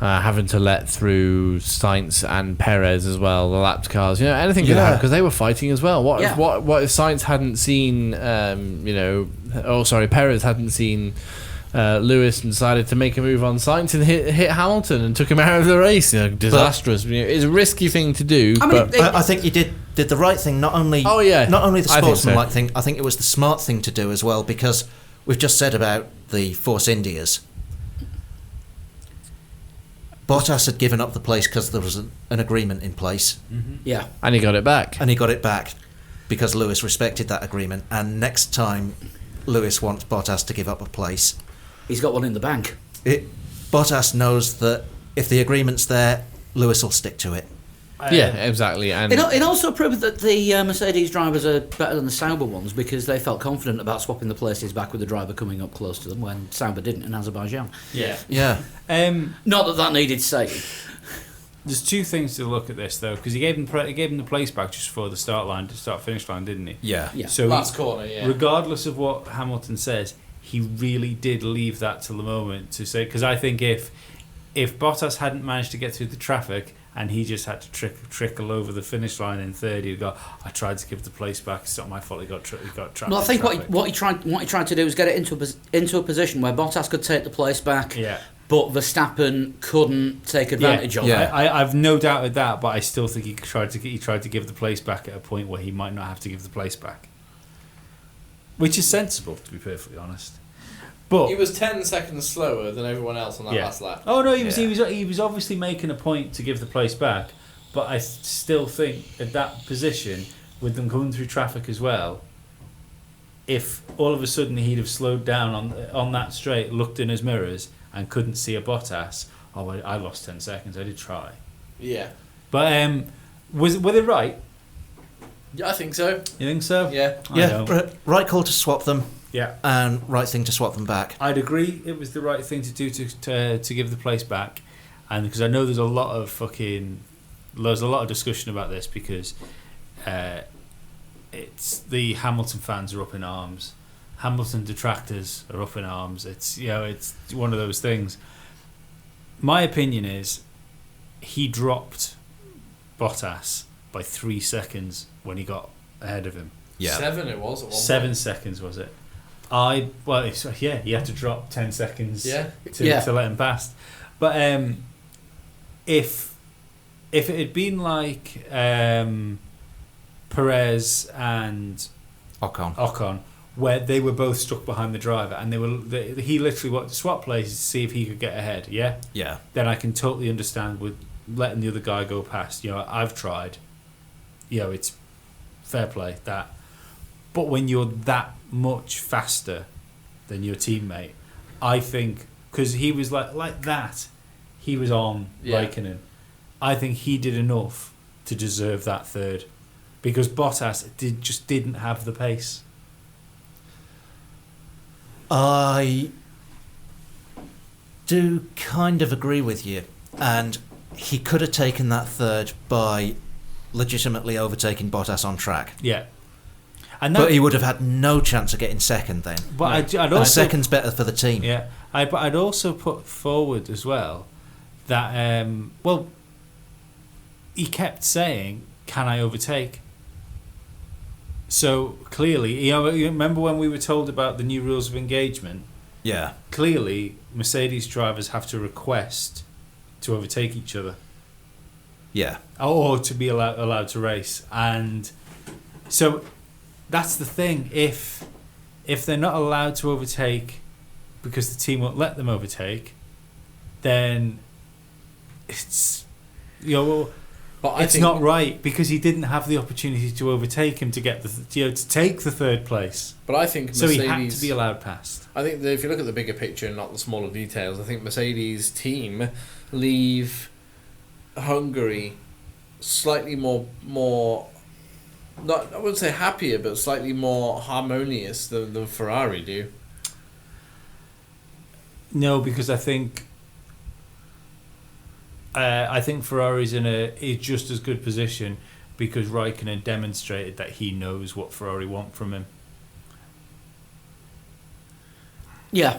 having to let through Sainz and Perez as well, the lapped cars. You know, anything could happen because they were fighting as well. What if Sainz hadn't seen, Perez hadn't seen Lewis and decided to make a move on Sainz and hit Hamilton and took him out of the race? You know, disastrous. It's a risky thing to do. I think you did the right thing. Not only the sportsmanlike thing. I think it was the smart thing to do as well, because we've just said about the Force Indias. Bottas had given up the place because there was an agreement in place. Mm-hmm. Yeah. And he got it back. Because Lewis respected that agreement. And next time Lewis wants Bottas to give up a place, he's got one in the bank. Bottas knows that if the agreement's there, Lewis will stick to it. Yeah, exactly. And it also proved that the Mercedes drivers are better than the Sauber ones, because they felt confident about swapping the places back with the driver coming up close to them when Sauber didn't in Azerbaijan. Yeah. Not that needed saying. There's two things to look at this though, because he gave him the place back just before the start finish line, didn't he? Yeah. So last corner. Yeah. Regardless of what Hamilton says, he really did leave that till the moment to say, because I think if Bottas hadn't managed to get through the traffic and he just had to trickle over the finish line in third, he'd go, I tried to give the place back, it's not my fault, he got trapped. No, I think what he tried to do was get it into a position where Bottas could take the place back, but Verstappen couldn't take advantage of it. I've no doubt with that, but I still think he tried to give the place back at a point where he might not have to give the place back, which is sensible, to be perfectly honest. But he was 10 seconds slower than everyone else on that last lap. Oh no, he was obviously making a point to give the place back, but I still think at that position, with them coming through traffic as well, if all of a sudden he'd have slowed down on that straight, looked in his mirrors and couldn't see a Bottas, I lost 10 seconds. I did try. Yeah. But were they right? Yeah, I think so. You think so? Yeah. Right call to swap them. Yeah. And right thing to swap them back. I'd agree it was the right thing to do to give the place back, and because I know there's a lot of discussion about this, because it's the Hamilton fans are up in arms, Hamilton detractors are up in arms. It's it's one of those things. My opinion is he dropped Bottas by 3 seconds when he got ahead of him. Yeah. 7 it was at 1 7 point. seconds was it? He had to drop 10 seconds to let him pass. But if it had been like Perez and Ocon, where they were both stuck behind the driver and he literally wanted to swap places to see if he could get ahead, then I can totally understand with letting the other guy go past. I've tried. It's fair play that. But when you're that much faster than your teammate, I think, because he was like that, he was on Raikkonen. I think he did enough to deserve that third, because Bottas just didn't have the pace. I do kind of agree with you, and he could have taken that third by legitimately overtaking Bottas on track. Yeah. But he would have had no chance of getting second then. But I'd also, second's better for the team. Yeah, but I'd also put forward as well that he kept saying, "Can I overtake?" So clearly, you remember when we were told about the new rules of engagement? Yeah. Clearly, Mercedes drivers have to request to overtake each other. Yeah. Or to be allowed to race. And so that's the thing. If they're not allowed to overtake because the team won't let them overtake, then it's But it's not right, because he didn't have the opportunity to overtake him to get to take the third place. But I think So Mercedes, he had to be allowed past. I think that if you look at the bigger picture and not the smaller details, I think Mercedes team leave Hungary slightly more not, I wouldn't say happier, but slightly more harmonious than Ferrari do. No, because I think Ferrari's in a just as good position, because Raikkonen demonstrated that he knows what Ferrari want from him. Yeah.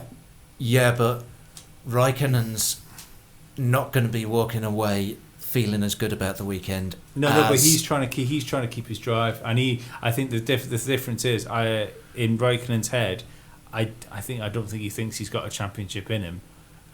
Yeah, but Raikkonen's not going to be walking away feeling as good about the weekend. No, but he's trying to keep his drive, and I think the difference is in Raikkonen's head, I don't think he thinks he's got a championship in him,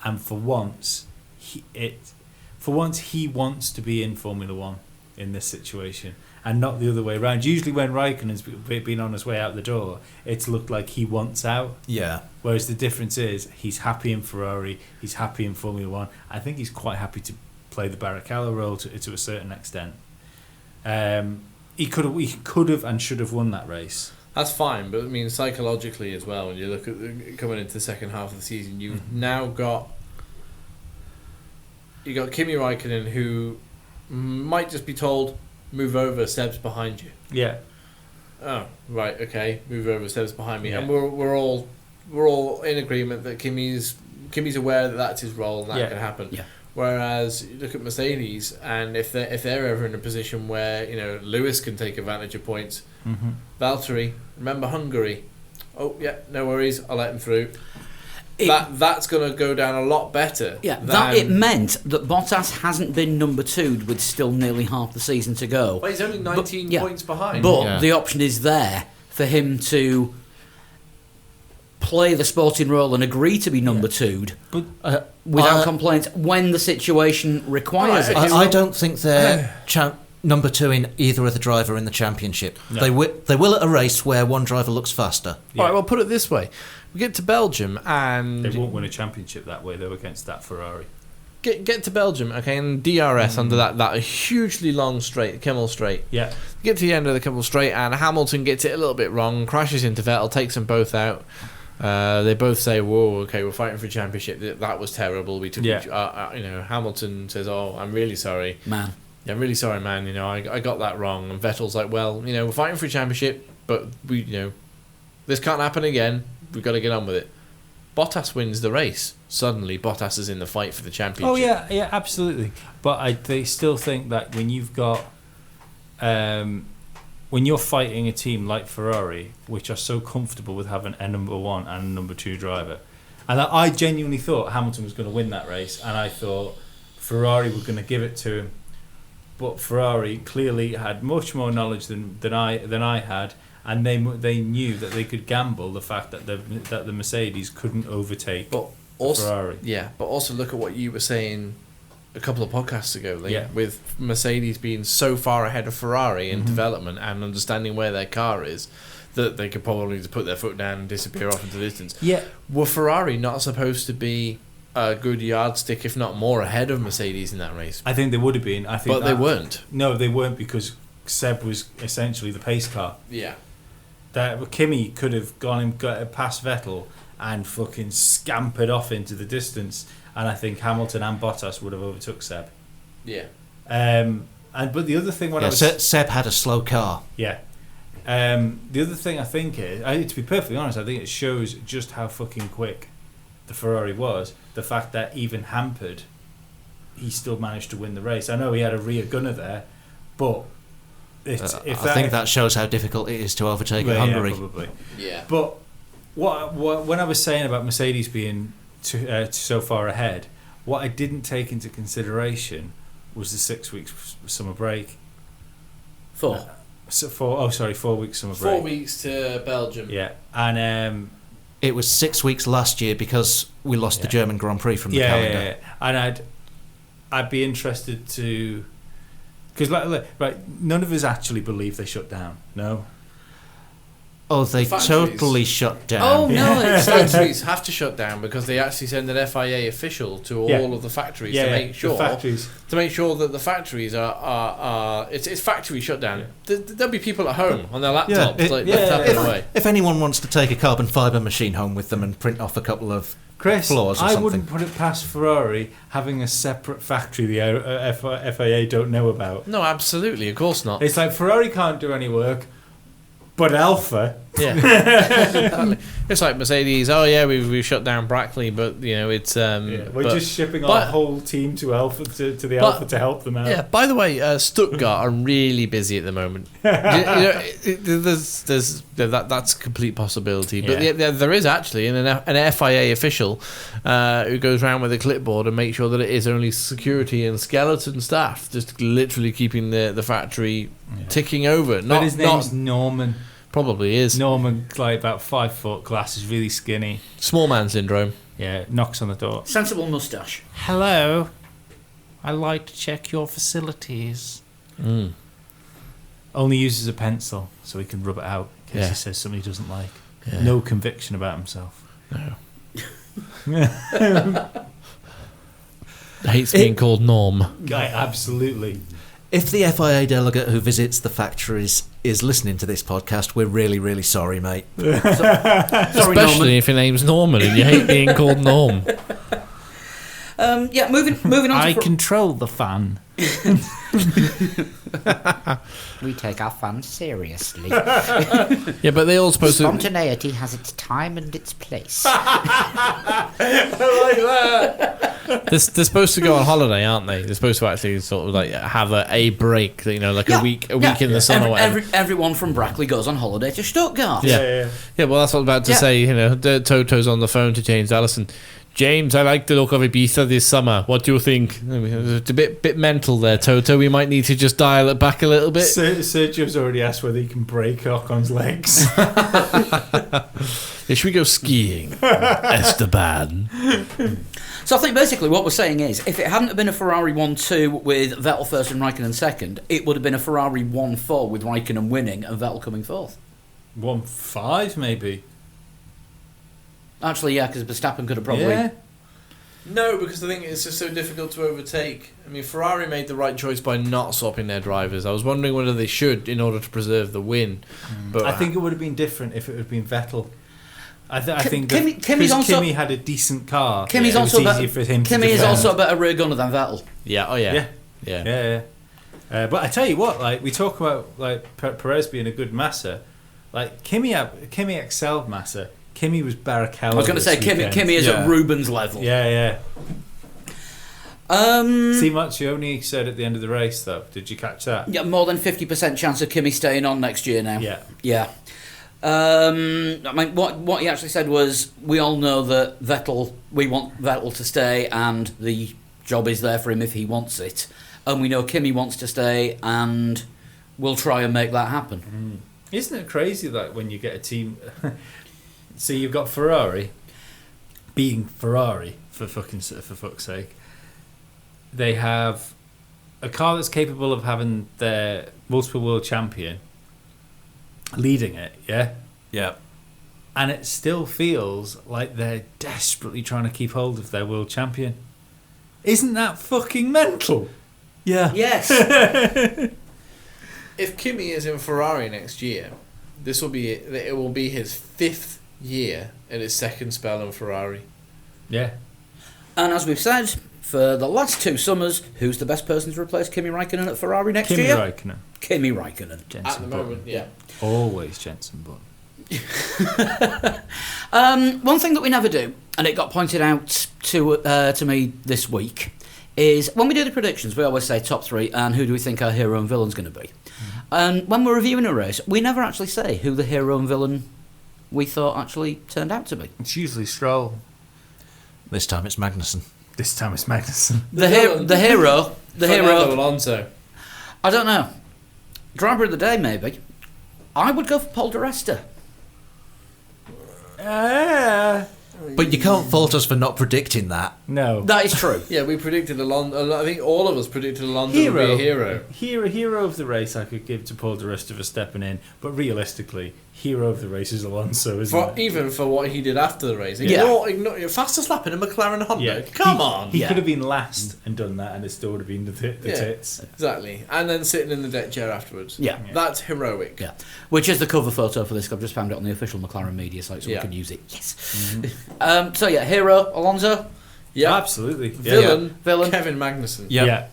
and for once he wants to be in Formula One in this situation, and not the other way around. Usually when Raikkonen's been on his way out the door, it's looked like he wants out. Yeah. Whereas the difference is he's happy in Ferrari, he's happy in Formula One. I think he's quite happy to play the Barrichello role to a certain extent. He could have and should have won that race. That's fine, but I mean psychologically as well. When you look at coming into the second half of the season, you've now got Kimi Raikkonen, who might just be told, "Move over, Seb's behind you." Yeah. Oh, right, okay, move over, Seb's behind me, Yeah. and we're all in agreement that Kimi's aware that that's his role and that can happen. Yeah. Whereas you look at Mercedes, and if they're ever in a position where Lewis can take advantage of points, Valtteri, remember Hungary? Oh yeah, no worries, I'll let him through. That's going to go down a lot better. Yeah, that it meant that Bottas hasn't been number 2 with still nearly half the season to go. Well, he's only 19 points behind. But the option is there for him to play the sporting role and agree to be number 2'd without complaints when the situation requires it. I don't think they're number 2 in either of the driver in the championship. No. They will at a race where one driver looks faster. Yeah. All right, well, put it this way. We get to Belgium and... They won't win a championship that way, though, against that Ferrari. Get to Belgium, okay, and DRS under that hugely long straight, Kemmel straight. Yeah. Get to the end of the Kemmel straight, and Hamilton gets it a little bit wrong, crashes into Vettel, takes them both out. They both say, "Whoa, okay, we're fighting for a championship. That was terrible. We took, Hamilton says, "Oh, I'm really sorry, man. Yeah, I'm really sorry, man. I got that wrong." And Vettel's like, "Well, we're fighting for a championship, but we, this can't happen again. We've got to get on with it." Bottas wins the race. Suddenly, Bottas is in the fight for the championship. Oh yeah, absolutely. But they still think that when you've got, when you're fighting a team like Ferrari, which are so comfortable with having a number 1 and a number 2 driver, and I genuinely thought Hamilton was going to win that race, and I thought Ferrari were going to give it to him, but Ferrari clearly had much more knowledge than I had. And they knew that they could gamble the fact that the Mercedes couldn't overtake Ferrari. Yeah, but also look at what you were saying a couple of podcasts ago, Lee, with Mercedes being so far ahead of Ferrari in development and understanding where their car is, that they could probably just put their foot down and disappear off into the distance. Yeah. Were Ferrari not supposed to be a good yardstick, if not more, ahead of Mercedes in that race? I think they would have been. But they weren't. No, they weren't, because Seb was essentially the pace car. Yeah. That Kimi could have got past Vettel and fucking scampered off into the distance, and I think Hamilton and Bottas would have overtook Seb. Yeah. But the other thing, Seb had a slow car. Yeah. The other thing I think is, to be perfectly honest, I think it shows just how fucking quick the Ferrari was. The fact that even hampered, he still managed to win the race. I know he had a rear gunner there, but. I think that shows how difficult it is to overtake in Hungary. Yeah, probably. Yeah. But when I was saying about Mercedes being so far ahead, what I didn't take into consideration was the 6 weeks summer break. 4. 4 weeks summer break. 4 weeks to Belgium. Yeah, and It was 6 weeks last year because we lost the German Grand Prix from the calendar. Yeah. And I'd be interested to, because right, none of us actually believe they shut down. No. Oh, they Factories. totally shut down. Oh no, it's Factories have to shut down because they actually send an FIA official to all of the factories to make sure that the factories are it's factory shutdown. There'll be people at home on their laptops tapping away. If anyone wants to take a carbon fibre machine home with them and print off a couple of Chris, floors or I something. wouldn't put it past Ferrari having a separate factory the FIA don't know about. No, absolutely, of course not. It's like Ferrari can't do any work, but Alpha. Yeah, it's like Mercedes. Oh yeah, we've shut down Brackley, but it's we're just shipping our whole team to Alpha to the Alpha to help them out. Yeah. By the way, Stuttgart are really busy at the moment. That's a complete possibility. But there is actually an FIA official who goes around with a clipboard and makes sure that it is only security and skeleton staff, just literally keeping the factory ticking over. But his name's Norman. Probably is. Norman, like about 5 foot, glasses, really skinny. Small man syndrome. Yeah, knocks on the door. sensible moustache. Hello. I'd like to check your facilities. Only uses a pencil so he can rub it out in case he says something he doesn't like. Yeah. No conviction about himself. No. Hates being called Norm. Guy, absolutely. If the FIA delegate who visits the factories is listening to this podcast, we're really, really sorry, mate. Sorry, Especially Norman. if your name's Norman and you hate being called Norm. Moving on. I control the fan. We take our fun seriously. Yeah, but they're all supposed to. Spontaneity has its time and its place. They're supposed to go on holiday, aren't they? They're supposed to actually sort of like have a break, a week in the summer. Everyone from Brackley goes on holiday to Stuttgart. Yeah. Well, that's what I'm about to say. Toto's on the phone to James Allison. James, I like the look of Ibiza this summer. What do you think? It's a bit mental there, Toto. We might need to just dial it back a little bit. Sergio's already asked whether he can break Ocon's legs. Should we go skiing, Esteban? So I think basically what we're saying is, if it hadn't have been a Ferrari 1-2 with Vettel first and Raikkonen second, it would have been a Ferrari 1-4 with Raikkonen winning and Vettel coming fourth. 1-5 maybe. Actually, yeah, because Verstappen could have probably... Yeah. No, because I think it's just so difficult to overtake. I mean, Ferrari made the right choice by not swapping their drivers. I was wondering whether they should in order to preserve the win. But I think it would have been different if it had been Vettel. I think Kimi had a decent car. Kimi's it was also easier for him to Kimi is defend. also a better rear gunner than Vettel. Yeah. But I tell you what, like we talk about like Perez being a good Massa, like Kimi excelled Massa. Kimi was Barrichello. I was going to say Kimi is at Rubens level. Yeah. Um, See, Marcioni said at the end of the race, though. Did you catch that? Yeah, more than 50% chance of Kimi staying on next year now. Yeah. I mean, what he actually said was, we all know that we want Vettel to stay, and the job is there for him if he wants it. And we know Kimi wants to stay, and we'll try and make that happen. Isn't it crazy that when you get a team... So you've got Ferrari being Ferrari, for fuck's sake. They have a car that's capable of having their multiple world champion leading it, yeah? Yeah. And it still feels like they're desperately trying to keep hold of their world champion. Isn't that fucking mental? Yeah. Yes. if Kimi is in Ferrari next year, it will be his 5th year in his second spell in Ferrari. Yeah. And as we've said, for the last 2 summers, who's the best person to replace Kimi Raikkonen at Ferrari next year? Kimi Raikkonen. Jenson At the Button. moment, yeah. Always Jenson Button. One thing that we never do, and it got pointed out to me this week, is when we do the predictions, we always say top 3 and who do we think our hero and villain's going to be. And when we're reviewing a race, we never actually say who the hero and villain we thought actually turned out to be. It's usually Stroll. This time it's Magnussen. This time it's Magnussen. The hero. Fernando Alonso. I don't know. Driver of the day, maybe. I would go for Paul di Resta. But you can't fault us for not predicting that. No. That is true. Yeah, we predicted Alonso. I think all of us predicted Alonso would be a hero. Hero of the race I could give to Paul di Resta for stepping in, but realistically, hero of the race is Alonso, isn't it? Even for what he did after the race. Yeah. Ignore fastest lap in a McLaren Honda. Yeah. Come on. He Yeah. could have been last and done that, and it still would have been the tits. Exactly. And then sitting in the deck chair afterwards. Yeah. That's heroic. Yeah, which is the cover photo for this. I've just found it on the official McLaren media site, so we Yeah. can use it. Yes. So yeah, hero Alonso, Yeah. Absolutely. Villain, Villain. Kevin Magnussen. Yeah.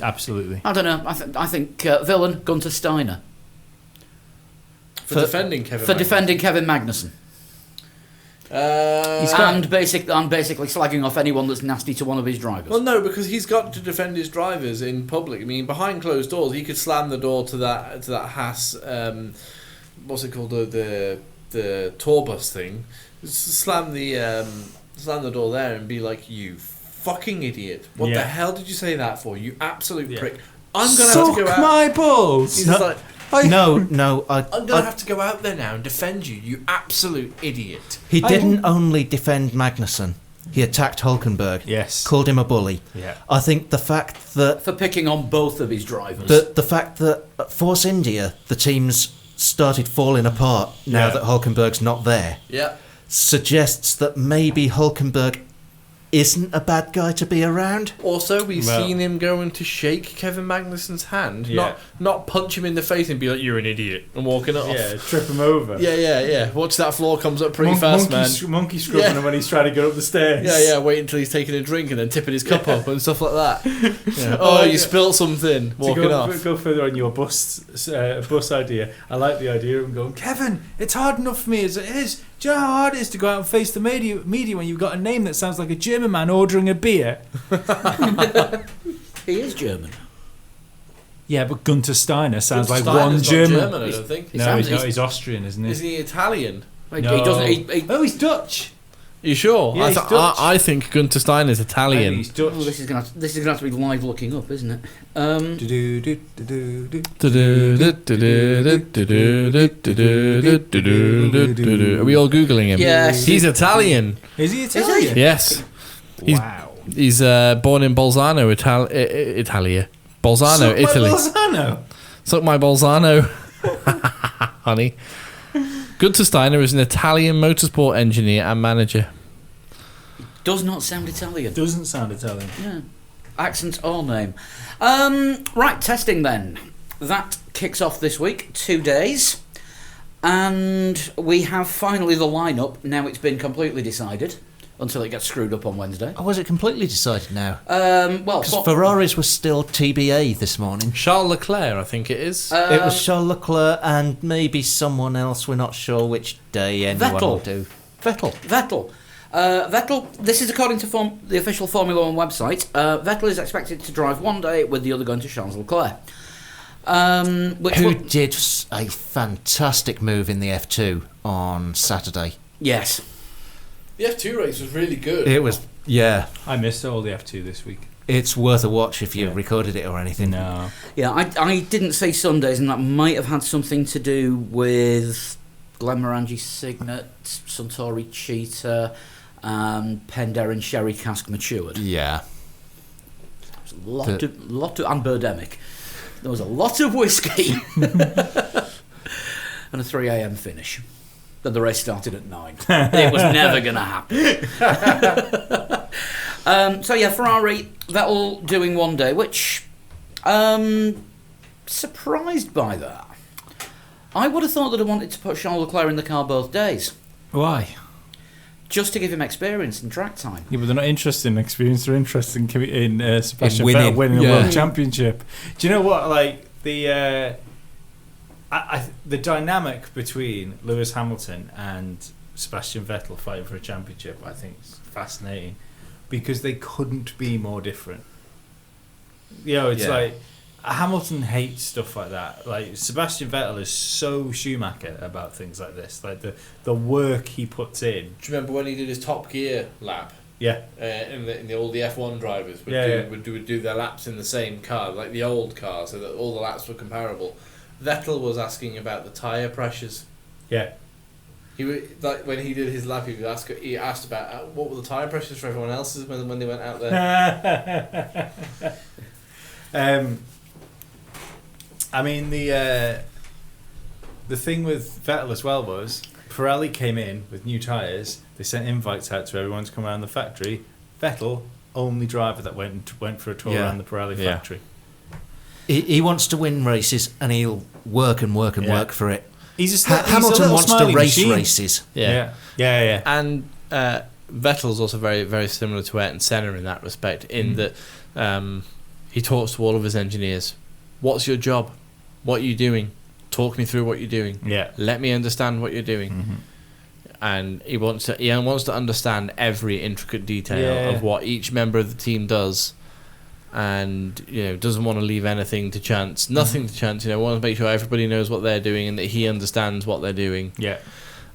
Absolutely. I don't know. I think villain Gunter Steiner For defending Kevin for Magnussen. defending Kevin Magnussen and basically slagging off anyone that's nasty to one of his drivers. Well, no, because he's got to defend his drivers in public. I mean, behind closed doors, he could slam the door to that Haas. What's it called? The tour bus thing. Slam the door there and be like, "You fucking idiot! What the hell did you say that for? You absolute prick! I'm gonna have to go out." my balls. He's just like, No, I'm gonna have to go out there now and defend you. You absolute idiot! he didn't only defend Magnussen. He attacked Hulkenberg. Yes. Called him a bully. Yeah. I think the fact that for picking on both of his drivers. the fact that at Force India the teams started falling apart now Yeah. that Hulkenberg's not there Yeah. suggests that maybe Hulkenberg isn't a bad guy to be around. Also, we've seen him going to shake Kevin Magnussen's hand, Yeah. not punch him in the face and be like, "You're an idiot," and walking it off. Yeah, trip him over. Yeah. Watch that floor comes up pretty fast, man. Monkey scrubbing Yeah. him when he's trying to go up the stairs. Yeah. Wait until he's taking a drink and then tipping his cup up and stuff like that. Yeah. Oh, you spilled something. To Walking off. go further on your bus idea, I like the idea of him going, Kevin, it's hard enough for me as it is. Do you know how hard it is to go out and face the media when you've got a name that sounds like a German man ordering a beer? he is German. Yeah, but Gunter Steiner sounds like Steiner's one not German. German, I don't think. No, sounds- he's not. He's Austrian, isn't he? Is he Italian? He No. doesn't. He, Oh, he's Dutch. Are you sure? Yeah, he's Dutch. I think Gunter Steiner's I think Italian. he's Dutch. well, this is gonna have to be live looking up, isn't it? Are we all googling him? Yes. He's Italian. Is he Italian? Yes. He's- Wow. He's born in Bolzano, Italia. Bolzano, Suck my Italy. Bolzano. Suck my Bolzano, honey. Gunter Steiner is an Italian motorsport engineer and manager. Does not sound Italian. Doesn't sound Italian. Yeah. Accent or name. Right, testing then. That kicks off this week, 2 days. And we have finally the lineup. Now it's been completely decided until it gets screwed up on Wednesday. Or was it completely decided now? Well, Because Ferraris was still TBA this morning. Charles Leclerc, I think it is. It was Charles Leclerc and maybe someone else. We're not sure which day anyone will do. Vettel. Vettel, this is according to the official Formula 1 website. Vettel is expected to drive one day, with the other going to Charles Leclerc. Who did a fantastic move in the F2 on Saturday. Yes. The F2 race was really good. It was, yeah. I missed all the F2 this week. It's worth a watch if you recorded it or anything. No. Yeah, I didn't say Sundays, and that might have had something to do with Glenmorangie Signet, Suntory Cheetah, Penderyn Sherry Cask Matured. Yeah. A lot of and Birdemic. There was a lot of whiskey and a 3 a.m. finish. Then the race started at 9. It was never going to happen. So yeah, Ferrari, Vettel doing one day, which surprised by that. I would have thought that I wanted to put Charles Leclerc in the car both days, Why? just to give him experience and track time. Yeah, but they're not interested in experience. They're interested in Sebastian winning. Vettel winning a Yeah. world championship. Do you know what? Like the the dynamic between Lewis Hamilton and Sebastian Vettel fighting for a championship, I think, is fascinating because they couldn't be more different. You know, it's like Hamilton hates stuff like that. Like Sebastian Vettel is so Schumacher about things like this. Like the work he puts in. Do you remember when he did his Top Gear lap? Yeah. In the all the F1 drivers would do their laps in the same car, like the old car, so that all the laps were comparable. Vettel was asking about the tyre pressures. Yeah. Like when he did his lap, he asked about what were the tyre pressures for everyone else's when they went out there. I mean, the thing with Vettel as well was Pirelli came in with new tyres. They sent invites out to everyone to come around the factory. Vettel, only driver that went for a tour around the Pirelli factory. He wants to win races, and he'll work and work and work for it. Hamilton wants to race races. Yeah. And Vettel's also very, very similar to Ayrton Senna in that respect, in that he talks to all of his engineers. What's your job? What are you doing? Talk me through what you're doing. Yeah. Let me understand what you're doing. Mm-hmm. And he wants to understand every intricate detail of what each member of the team does. And doesn't want to leave anything to chance, nothing to chance. Wants to make sure everybody knows what they're doing and that he understands what they're doing. Yeah,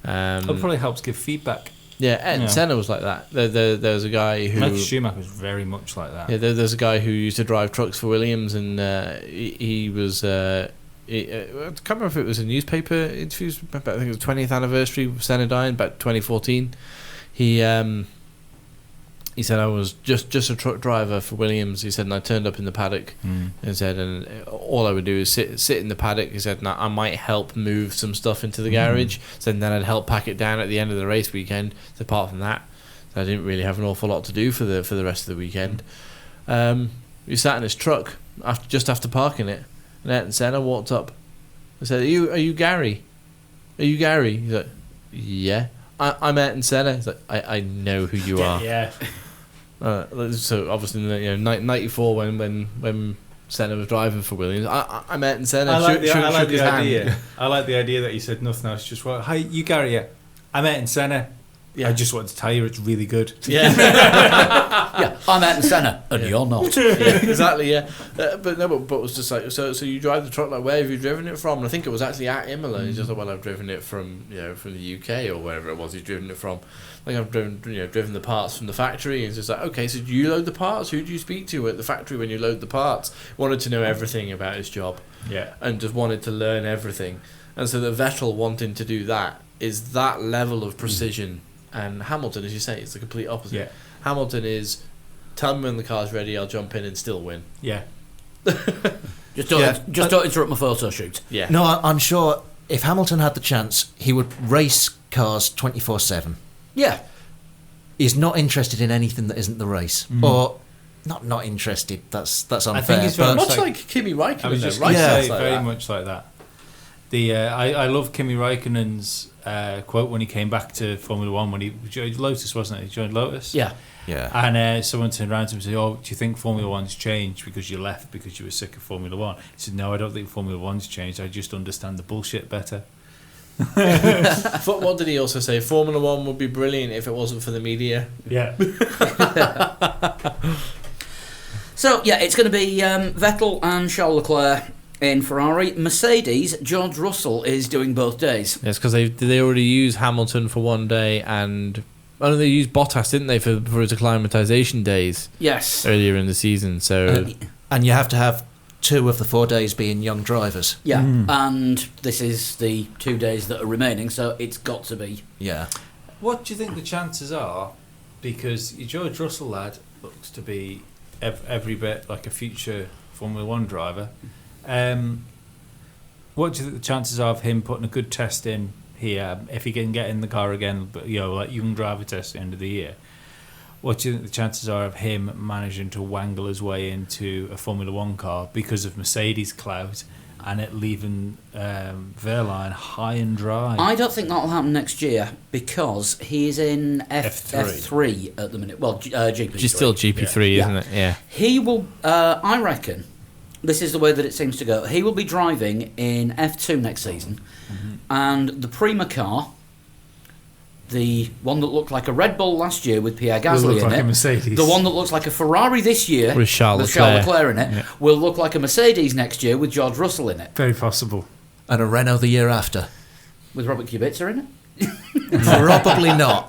it probably helps give feedback. Yeah, Ayrton Senna was like that. There's a guy who Michael Schumacher was very much like that. Yeah, there's a guy who used to drive trucks for Williams, and he was. I can't remember if it was a newspaper interview. I think it was the 20th anniversary of Senna dying, about 2014. He said, I was just a truck driver for Williams. He said, and I turned up in the paddock. And said, and all I would do is sit in the paddock. He said, and I might help move some stuff into the garage. Said, and then I'd help pack it down at the end of the race weekend. So apart from that, I didn't really have an awful lot to do for the rest of the weekend. He sat in his truck just after parking it, and Ayrton Senna walked up. I said, Are you Gary? Are you Gary? He's like, yeah. I'm Ayrton Senna. He's like, I know who you are. Yeah. So obviously, 94 when Senna was driving for Williams, I'm Ayrton Senna. I like the idea. I like the idea that he said nothing else. Just hi, you Gary? Yeah, I'm Ayrton Senna. Yeah. I just wanted to tell you it's really good. Yeah. Yeah, I'm Ayrton Senna, and you're not. Yeah, exactly. Yeah, but it was just like so you drive the truck, like, where have you driven it from? And I think it was actually at Imola. He's just like, well, I've driven it from from the UK or wherever it was he's driven it from. Like, I've driven the parts from the factory. And it's just like, okay, so do you load the parts? Who do you speak to at the factory when you load the parts? Wanted to know everything about his job. Yeah, and just wanted to learn everything. And so the Vettel wanting to do that is that level of precision. And Hamilton, as you say, it's the complete opposite. Yeah. Hamilton is, tell me when the car's ready, I'll jump in and still win. Yeah. Just don't interrupt my photo shoot. Yeah. No, I'm sure if Hamilton had the chance, he would race cars 24/7. Yeah. He's not interested in anything that isn't the race. Or not interested. That's unfair. I think he's very much like Kimi Räikkönen. I was just very much like that. I love Kimi Räikkönen's quote when he came back to Formula One when he joined Lotus, wasn't it? He joined Lotus. Yeah. And someone turned around to him and said, "Oh, do you think Formula One's changed because you left because you were sick of Formula One?" He said, "No, I don't think Formula One's changed. I just understand the bullshit better." What did he also say? Formula One would be brilliant if it wasn't for the media. Yeah. So yeah, it's going to be Vettel and Charles Leclerc in Ferrari. Mercedes, George Russell is doing both days. Yes, because they already used Hamilton for one day, and they used Bottas, didn't they, for his acclimatization days? Yes. Earlier in the season, so and you have to have 2 of the 4 days being young drivers. Yeah, and this is the 2 days that are remaining, so it's got to be. Yeah. What do you think the chances are? Because George Russell lad looks to be every bit like a future Formula One driver. What do you think the chances are of him putting a good test in here, if he can get in the car again, but like young driver test at the end of the year? What do you think the chances are of him managing to wangle his way into a Formula One car because of Mercedes clout and it leaving Wehrlein high and dry? I don't think that'll happen next year because he's in F3 at the minute. Well, GP3. Which is still GP3, isn't it? Yeah. He will, I reckon, this is the way that it seems to go. He will be driving in F2 next season, and the Prima car, the one that looked like a Red Bull last year with Pierre Gasly in it, Mercedes. The one that looks like a Ferrari this year with Charles Leclerc in it, will look like a Mercedes next year with George Russell in it. Very possible. And a Renault the year after. With Robert Kubica in it? Probably not.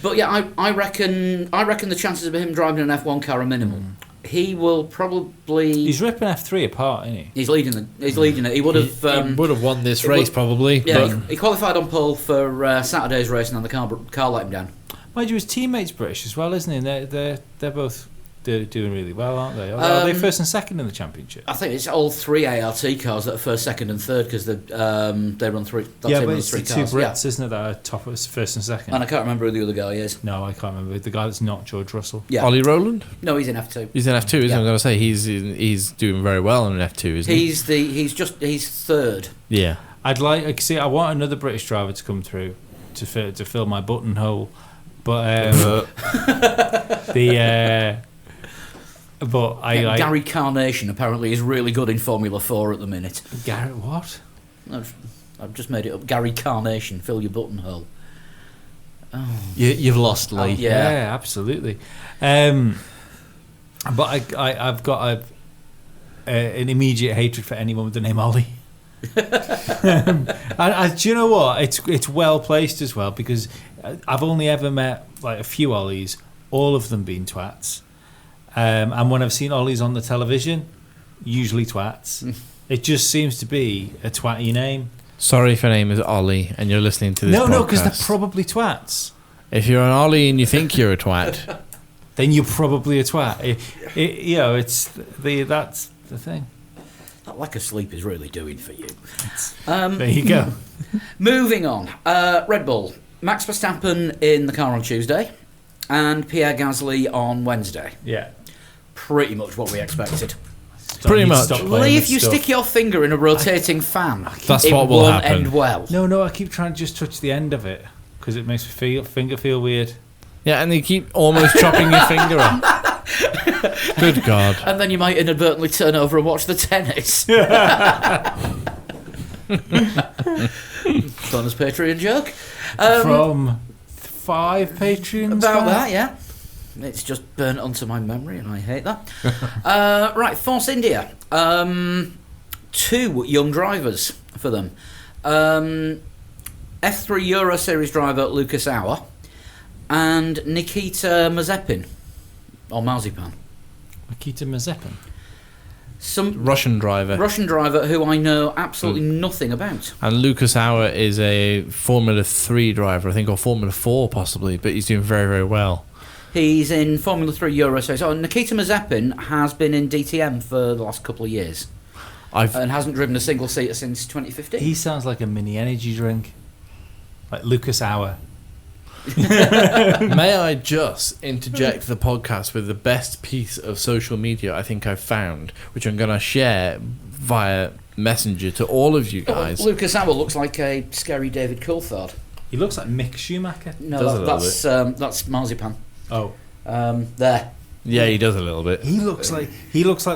But yeah, I reckon the chances of him driving an F1 car are minimal. He will probably. He's ripping F3 apart, isn't he? He's leading it. He would have. He would have won this it race would- probably. Yeah, but he qualified on pole for Saturday's racing, and the car let him down. Mind you, his teammate's British as well, isn't he? And they're both doing really well, aren't they? Are they first and second in the championship? I think it's all three ART cars that are first, second, and third because they run three. That Yeah, team but runs it's three the two cars. Brits, isn't it, that are top of first and second? And I can't remember who the other guy is. No, I can't remember. The guy that's not George Russell. Yeah, Ollie Rowland? no, he's in F2. He's in F2, isn't he? Yeah. I'm going to say he's doing very well in F2, isn't he? He's third. Yeah. I want another British driver to come through to fill my buttonhole, but Gary Carnation apparently is really good in Formula 4 at the minute. Garrett what? I've just made it up. Gary Carnation, fill your buttonhole. You've lost, Lee. Yeah. Absolutely. But I've got an immediate hatred for anyone with the name Ollie. Do you know what? It's well placed as well because I've only ever met like a few Ollies, all of them being twats. And when I've seen Ollies on the television, usually twats. It just seems to be a twatty name. Sorry if your name is Ollie and you're listening to this podcast. No, because they're probably twats. If you're an Ollie and you think you're a twat, Then you're probably a twat. That's the thing. That lack of sleep is really doing for you. There you go. Moving on. Red Bull. Max Verstappen in the car on Tuesday and Pierre Gasly on Wednesday. Yeah. Pretty much what we expected. Pretty much. Stop playing Lee, with if you stuff. stick your finger in a rotating fan, That's it what will won't happen. end well. No, I keep trying to just touch the end of it because it makes me finger feel weird. yeah, and you keep almost chopping your finger off. Good God. And then you might inadvertently turn over and watch the tennis. Bonus Patreon joke. From 5 Patreons. About back? that, yeah. It's just burnt onto my memory, and I hate that. Right, Force India. 2 young drivers for them. F3 Euro Series driver Lucas Auer and Nikita Mazepin, or Marzipan. Nikita Mazepin. Some Russian driver. Russian driver who I know absolutely nothing about. And Lucas Auer is a Formula 3 driver, I think, or Formula 4 possibly, but he's doing very, very well. He's in Formula 3 Euro Series. Oh, Nikita Mazepin has been in DTM for the last couple of years and hasn't driven a single seater since 2015. He sounds like a mini energy drink. Like Lucas Auer. May I just interject the podcast with the best piece of social media I think I've found, which I'm going to share via Messenger to all of you guys. Lucas Auer looks like a scary David Coulthard. He looks like Mick Schumacher. No, Does a little that's Marzipan. Oh. There. Yeah, he does a little bit. He looks like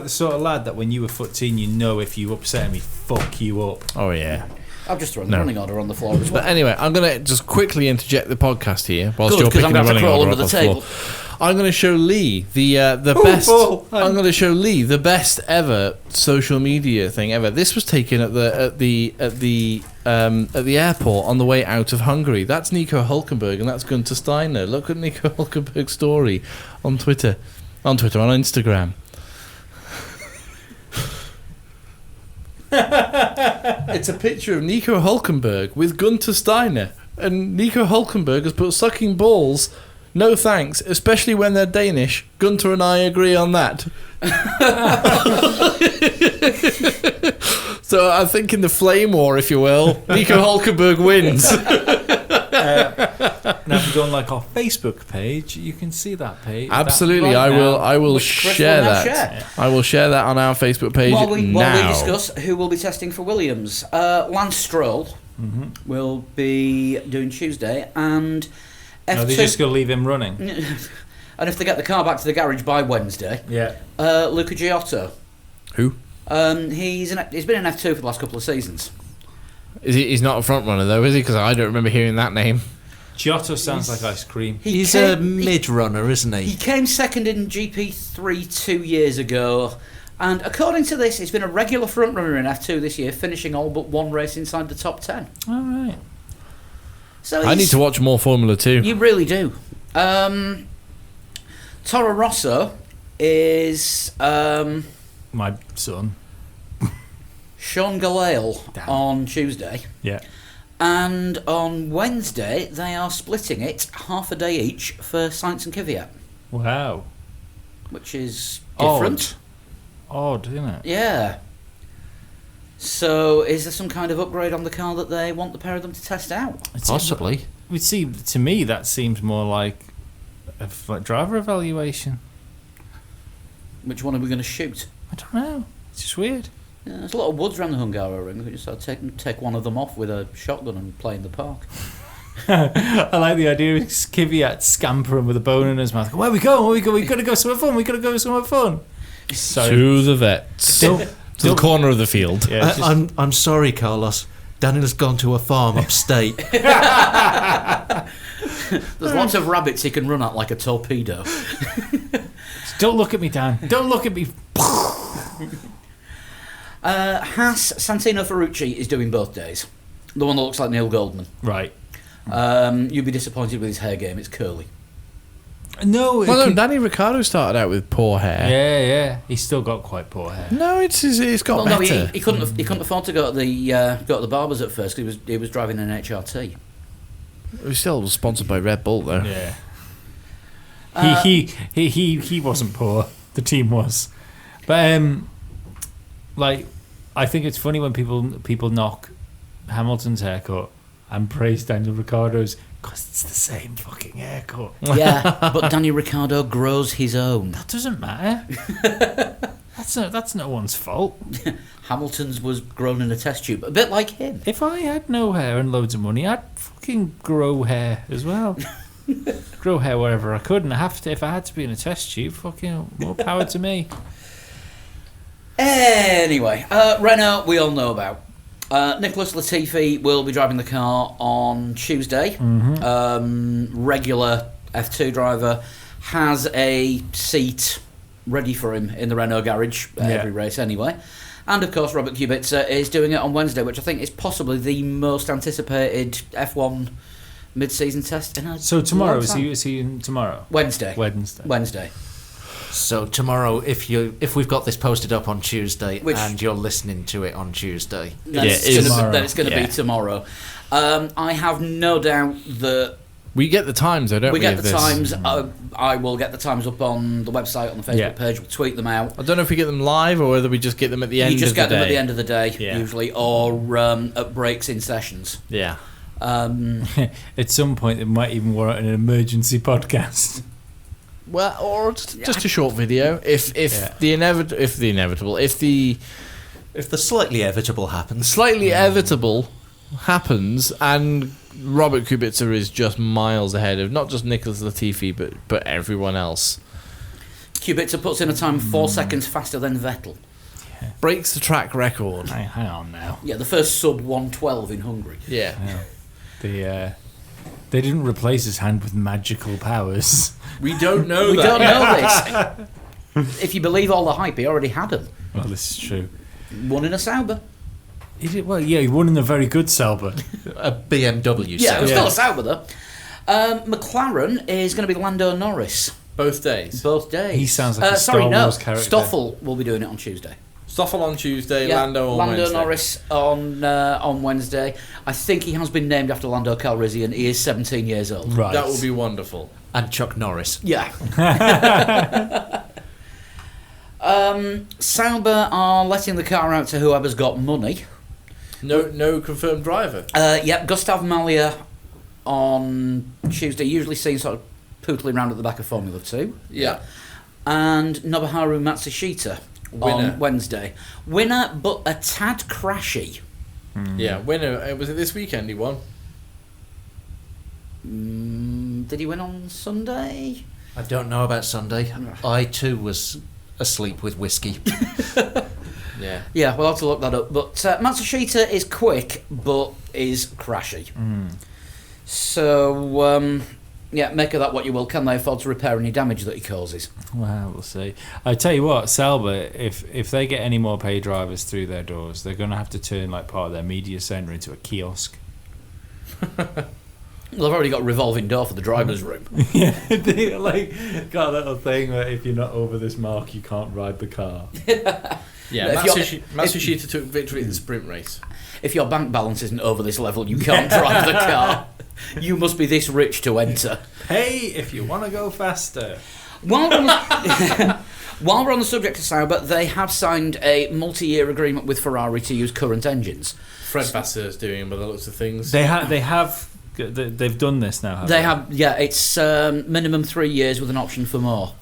the sort of lad that when you were 14, you know if you upset him, he'd fuck you up. Oh, yeah. I've just thrown the running order on the floor as well. But anyway, I'm going to just quickly interject the podcast here whilst Good, you're 'cause picking I'm the gonna have to running crawl order under off the the table. floor. I'm going to show Lee the best. I'm going to show Lee the best ever social media thing ever. This was taken at the airport on the way out of Hungary. That's Nico Hülkenberg and that's Gunther Steiner. Look at Nico Hülkenberg's story on Twitter, on Instagram. It's a picture of Nico Hülkenberg with Gunther Steiner, and Nico Hülkenberg has put sucking balls, no thanks, especially when they're Danish. Gunther and I agree on that. So I think in the flame war, if you will, Nico Hülkenberg wins. Now, if you go on like our Facebook page, you can see that page. Absolutely, that right now. I will Which Chris share will now that. share. I will share that on our Facebook page While we now. discuss who will be testing for Williams, Lance Stroll will be doing Tuesday, and F2. No, they're just going to leave him running. And if they get the car back to the garage by Wednesday, Yeah. Luca Giotto. Who? He's been in F2 for the last couple of seasons. He's not a front runner though, is he? Because I don't remember hearing that name. Giotto sounds like ice cream. He's a mid-runner, isn't He he? came second in GP3 2 years ago, and according to this, he's been a regular front runner in F2 this year, finishing all but one race inside the top 10. All right. So I need to watch more Formula 2. You really do. Toro Rosso is My son. Sean Galale Damn. on Tuesday. Yeah. And on Wednesday, they are splitting it half a day each for Science and Kvyat, Wow. which is different. Odd, isn't it? Yeah. So, is there some kind of upgrade on the car that they want the pair of them to test out? Possibly. We'd see. To me, that seems more like a driver evaluation. Which one are we going to shoot? I don't know. It's just weird. Yeah, there's a lot of woods around the Hungaro ring. We could just take one of them off with a shotgun and play in the park. I like the idea of Kvyat scampering with a bone in his mouth. Where are we going? Where are we going? We got to go somewhere fun. We got to go somewhere fun. So To the vets. To the corner of the field. yeah, it's just- I'm sorry, Carlos. Daniel's gone to a farm upstate. There's lots of rabbits he can run at like a torpedo. don't look at me, Dan. Don't look at me. Haas Santino Ferrucci is doing both days. The one that looks like Neil Goldman. Right. You'd be disappointed with his hair game. It's curly. No. Well, no, Danny Ricciardo started out with poor hair. Yeah. He's still got quite poor hair. No, it's got Well, no, better. he couldn't afford to go to the barbers at first. He was driving an HRT. He's still sponsored by Red Bull, though. Yeah. He wasn't poor. The team was. But like, I think it's funny when people knock Hamilton's haircut and praise Daniel Ricciardo's because it's the same fucking haircut. Yeah, but Daniel Ricciardo grows his own. That doesn't matter. That's no one's fault. Hamilton's was grown in a test tube, a bit like him. If I had no hair and loads of money, I'd fucking grow hair as well. Grow hair wherever I could, and if I had to be in a test tube, fucking more power to me. Anyway, Renault we all know about. Nicholas Latifi will be driving the car on Tuesday. Regular F2 driver, has a seat ready for him in the Renault garage at every race anyway. And of course Robert Kubica is doing it on Wednesday, which I think is possibly the most anticipated F1 mid-season test in a So tomorrow long time. is he in tomorrow? Wednesday. Wednesday. So tomorrow, if we've got this posted up on Tuesday Which- and you're listening to it on Tuesday, Then Yeah, it's it is gonna tomorrow. then it's going to Yeah. be tomorrow. I have no doubt that We get the times, though, don't we? we get of the this? times. I will get the times up on the website, on the Facebook Yeah. page. We'll tweet them out. I don't know if we get them live or whether we just get them at the end You just of get the them day. at the end of the day, Yeah. usually, or at breaks in sessions. Yeah. At some point, it might even warrant an emergency podcast. Well, or just a short video. If the inevitable, if the if the slightly inevitable happens, slightly inevitable happens, and Robert Kubica is just miles ahead of not just Nicholas Latifi but everyone else, Kubica puts in a time 4 seconds faster than Vettel. breaks the track record. Hang on now. Yeah, the first sub 112 in Hungary. Yeah. They didn't replace his hand with magical powers. We don't know We don't know this. If you believe all the hype, he already had them. Well, this is true. One in a Sauber. He did well. Yeah, he won in a very good Sauber. a BMW. Yeah, it was Yeah. still a Sauber though. McLaren is going to be Lando Norris Both days. both days. He sounds like a Star Wars character. Stoffel will be doing it on Tuesday. Stoffel on Tuesday, Yeah, Lando on Wednesday. Norris on Wednesday. I think he has been named after Lando Calrissian. He is 17 years old. Right. That would be wonderful. And Chuck Norris. Yeah. Sauber are letting the car out to whoever's got money. No confirmed driver. Yep, Gustav Malya on Tuesday, usually seen sort of pootling around at the back of Formula 2. Yeah. And Nobuharu Matsushita Winner. on Wednesday. Winner, but a tad crashy. Yeah, winner. Was it this weekend he won? Did he win on Sunday? I don't know about Sunday. I too was asleep with whiskey. Yeah. Yeah, we'll have to look that up. But Matsushita is quick, but is crashy. So, yeah, make of that what you will. Can they afford to repair any damage that he causes? Well, we'll see. I tell you what, Sauber, if they get any more pay drivers through their doors, they're going to have to turn like part of their media centre into a kiosk. Well, they've already got a revolving door for the driver's room. Yeah, they got a little thing where if you're not over this mark, you can't ride the car. Yeah, If Matsushita took victory in the sprint race. If your bank balance isn't over this level, you can't drive the car. You must be this rich to enter. Hey, if you want to go faster. While we're, on the, while we're on the subject of Sauber, they have signed a multi-year agreement with Ferrari to use current engines. Fred Vasser's doing by the looks of things. They've done this now. They have, yeah. It's minimum 3 years with an option for more.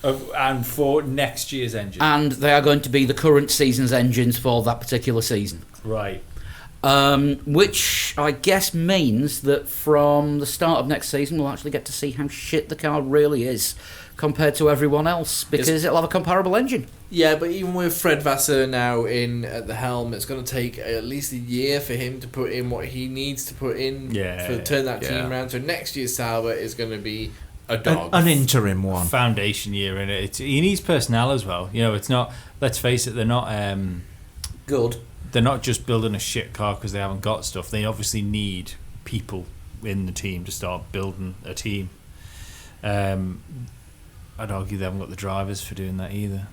And for next year's engine. And they are going to be the current season's engines for that particular season. Right. Which I guess means that from the start of next season we'll actually get to see how shit the car really is compared to everyone else, because it'll have a comparable engine. Yeah, but even with Fred Vasseur now in at the helm, it's going to take at least a year for him to put in what he needs to put in to turn that team around. So next year's Sauber is going to be a dog. An interim one. Foundation year in it. He needs personnel as well. You know, it's not, let's face it, they're not good. They're not just building a shit car because they haven't got stuff. They obviously need people in the team to start building a team. I'd argue they haven't got the drivers for doing that either.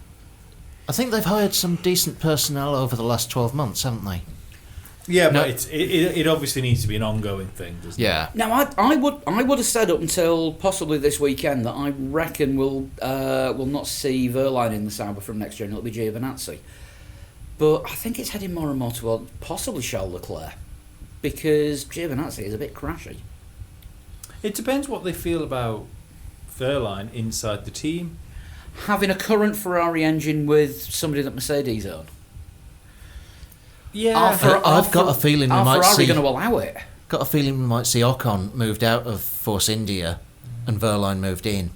I think they've hired some decent personnel over the last 12 months, haven't they? Yeah, but it obviously needs to be an ongoing thing, doesn't it? Now, I would have said up until possibly this weekend that I reckon we'll not see Wehrlein in the Sauber from next year, and it'll be Giovinazzi. But I think it's heading more and more toward possibly Charles Leclerc, because Giovinazzi is a bit crashy. It depends what they feel about Wehrlein inside the team. Having a current Ferrari engine with somebody that Mercedes own. Yeah, I've got a feeling we might Ferrari see. going to allow it? Got a feeling we might see Ocon moved out of Force India, and Wehrlein moved in,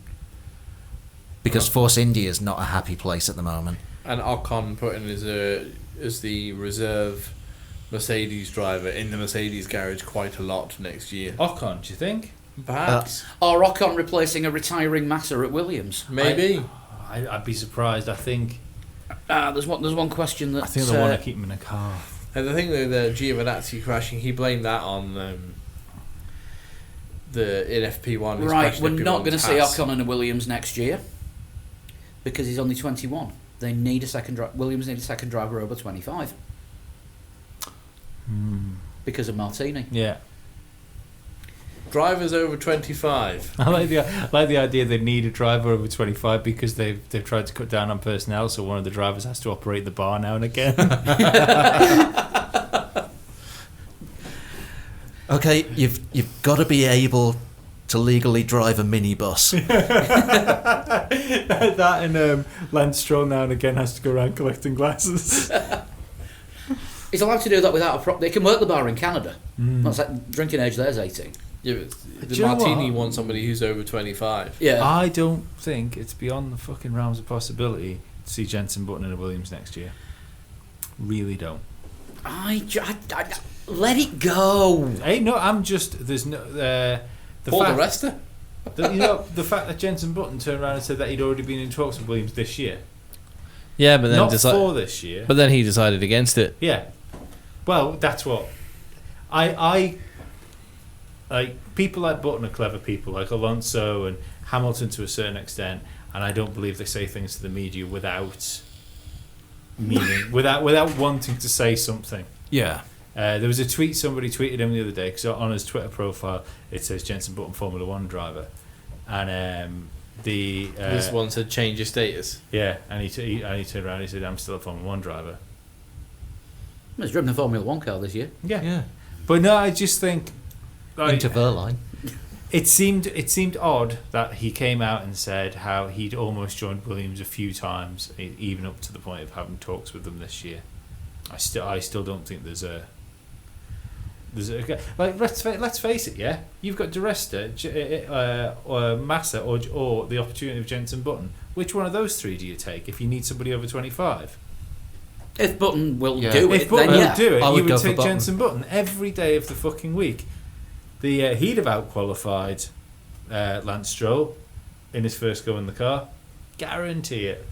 because Force India is not a happy place at the moment. And Ocon put in as the reserve Mercedes driver in the Mercedes garage quite a lot next year. Ocon, do you think? Perhaps. Or Ocon replacing a retiring Massa at Williams? Maybe. I'd be surprised. I think There's one question that... I think they want to keep him in a car. And the thing with the Giovinazzi crashing, he blamed that on the in FP1. Right, we're not going to see Ocon in a Williams next year because he's only 21. They need a second Williams need a second driver over 25 because of Martini. Yeah. Drivers over 25. I like the idea they need a driver over 25 because they've tried to cut down on personnel, so one of the drivers has to operate the bar now and again. Okay, you've got to be able to legally drive a minibus. That and Lance Stroll now and again has to go around collecting glasses. He's allowed to do that without a prop. They can work the bar in Canada. That's like drinking age there's 18. Yeah, but Do the you know Martini what? wants somebody who's over 25. Yeah. I don't think it's beyond the fucking realms of possibility to see Jenson Button in a Williams next year. Really don't. I let it go. Hey, no, I'm just there's no Paul the Rester? the fact that Jenson Button turned around and said that he'd already been in talks with Williams this year. Yeah, but then Not for this year. But then he decided against it. Yeah. Well, that's what I like. People like Button are clever people, like Alonso and Hamilton to a certain extent, and I don't believe they say things to the media without meaning, without wanting to say something. Yeah. There was a tweet somebody tweeted him the other day because on his Twitter profile it says Jenson Button Formula One driver, and this one said change your status. Yeah, and he turned around and he said I'm still a Formula One driver. He's driven a Formula One car this year. Yeah. But no, I just think Into Wehrlein. it seemed odd that he came out and said how he'd almost joined Williams a few times, even up to the point of having talks with them this year. I still don't think there's a like let's face it, yeah. You've got De Resta, Massa, or the opportunity of Jenson Button. Which one of those three do you take if you need somebody over 25? If Button will do If it, Button then will yeah. do it, I you would would go for take Button. Jenson Button every day of the fucking week. He'd have outqualified Lance Stroll in his first go in the car. Guarantee it.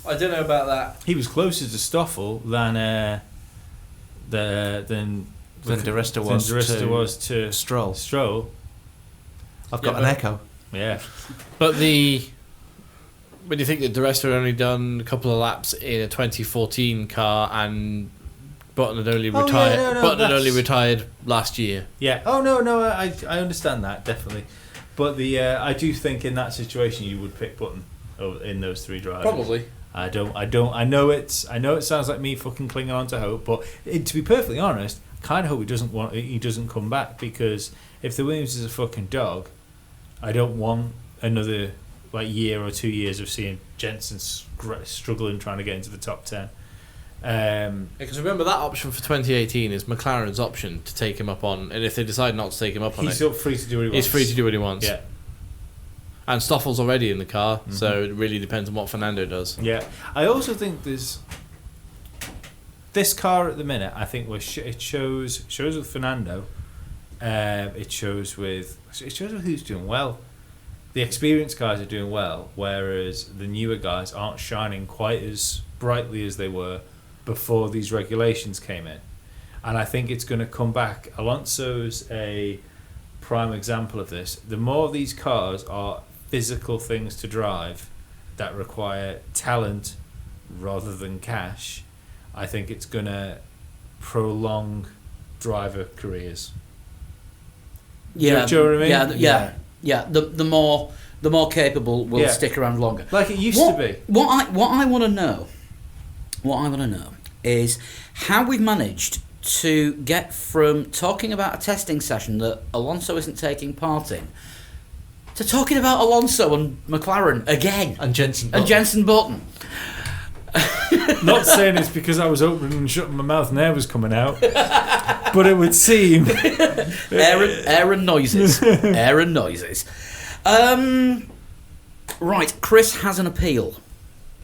I don't know about that. He was closer to Stoffel than than Di Resta was to Stroll. I've got an echo. Yeah. But when you think that Di Resta had only done a couple of laps in a 2014 car and Button had only retired last year. Yeah. Oh no, I understand that definitely, but I do think in that situation you would pick Button in those three drivers. Probably. I don't. I know it sounds like me fucking clinging on to hope, but to be perfectly honest, I kind of hope he doesn't come back, because if the Williams is a fucking dog, I don't want another year or 2 years of seeing Jensen struggling trying to get into the top 10. Because remember, that option for 2018 is McLaren's option to take him up on, and if they decide not to take him up on he's free to do what he wants. He's free to do what he wants. Yeah. And Stoffel's already in the car, so it really depends on what Fernando does. Yeah. I also think this car at the minute, I think it shows with Fernando. It shows with who's doing well. The experienced guys are doing well, whereas the newer guys aren't shining quite as brightly as they were before these regulations came in. And I think it's going to come back. Alonso's a prime example of this. The more these cars are physical things to drive that require talent rather than cash, I think it's going to prolong driver careers. Yeah, do you know what I mean? Yeah. The more capable will stick around longer, like it used to be. What I want to know is how we've managed to get from talking about a testing session that Alonso isn't taking part in to talking about Alonso and McLaren again And Jensen Button. Not saying it's because I was opening and shutting my mouth and air was coming out, but it would seem air and noises. Right, Chris has an appeal.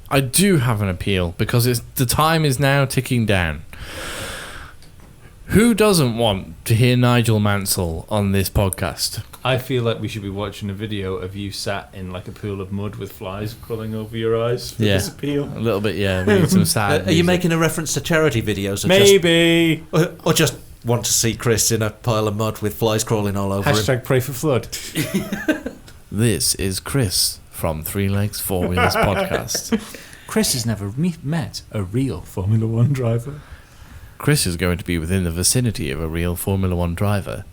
I do have an appeal, because the time is now ticking down. Who doesn't want to hear Nigel Mansell on this podcast? I feel like we should be watching a video of you sat in like a pool of mud with flies crawling over your eyes for this appeal. A little bit, yeah. We need some sad Are you making a reference to charity videos? Maybe. Or just want to see Chris in a pile of mud with flies crawling all over him? Hashtag pray for flood. This is Chris from Three Legs Four Wheels podcast. Chris has never met a real Formula One driver. Chris is going to be within the vicinity of a real Formula One driver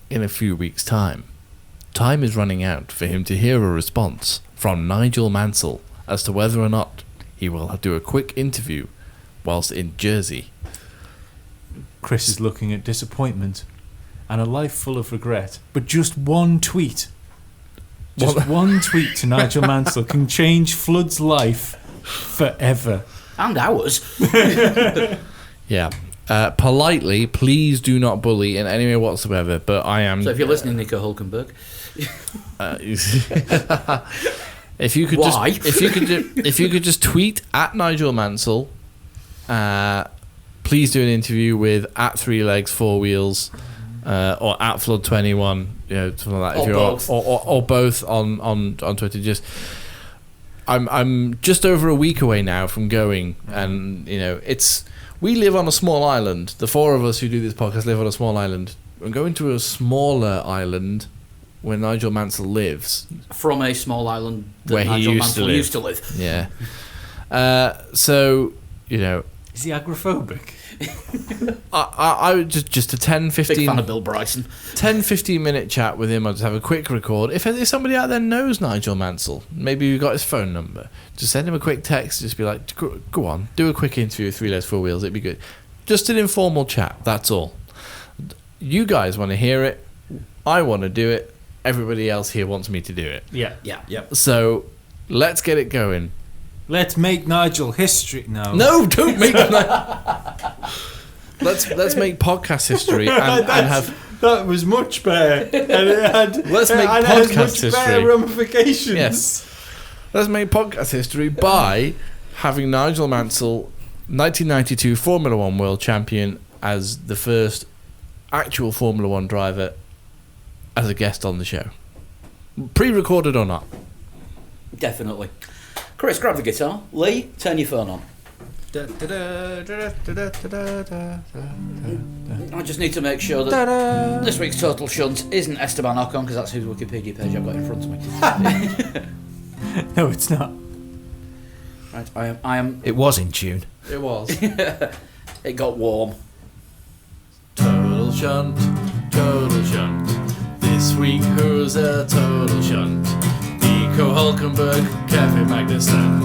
in a few weeks' time. Time is running out for him to hear a response from Nigel Mansell as to whether or not he will do a quick interview whilst in Jersey. Chris is looking at disappointment and a life full of regret, but just one tweet. Just one tweet to Nigel Mansell can change Flood's life forever. And ours. Yeah. Politely, please do not bully in any way whatsoever, but I am... So if you're listening, Nico Hulkenberg... if you could Why? if you could just tweet at Nigel Mansell, please do an interview with at Three Legs Four Wheels, or at Flood21, something like that. Or both on Twitter. Just I'm just over a week away now from going, and we live on a small island. The four of us who do this podcast live on a small island. I'm going to a smaller island where Nigel Mansell lives. From a small island that where Nigel he Mansell used to live. Yeah. So, Is he agoraphobic? I would just a 10, 15... Big fan of Bill Bryson. 10, 15 minute chat with him. I'll just have a quick record. If somebody out there knows Nigel Mansell, maybe you've got his phone number, just send him a quick text. Just be like, go on, do a quick interview with Three Legs Four Wheels. It'd be good. Just an informal chat, that's all. You guys want to hear it. I want to do it. Everybody else here wants me to do it. Yeah. So, let's get it going. Let's make Nigel history. No, don't make Let's make podcast history and have... That was much better. And it had, let's make podcast history. Better ramifications. Yes. Let's make podcast history by having Nigel Mansell, 1992 Formula One World Champion, as the first actual Formula One driver as a guest on the show. Pre-recorded or not. Definitely. Chris, grab the guitar. Lee, turn your phone on. I just need to make sure that this week's total shunt isn't Esteban Ocon, because that's whose Wikipedia page I've got in front of me. No, it's not. Right, I am. It was in June. It was. It got warm. Total shunt. This week, who's a total shunt? Nico Hulkenberg, Kevin Magnussen.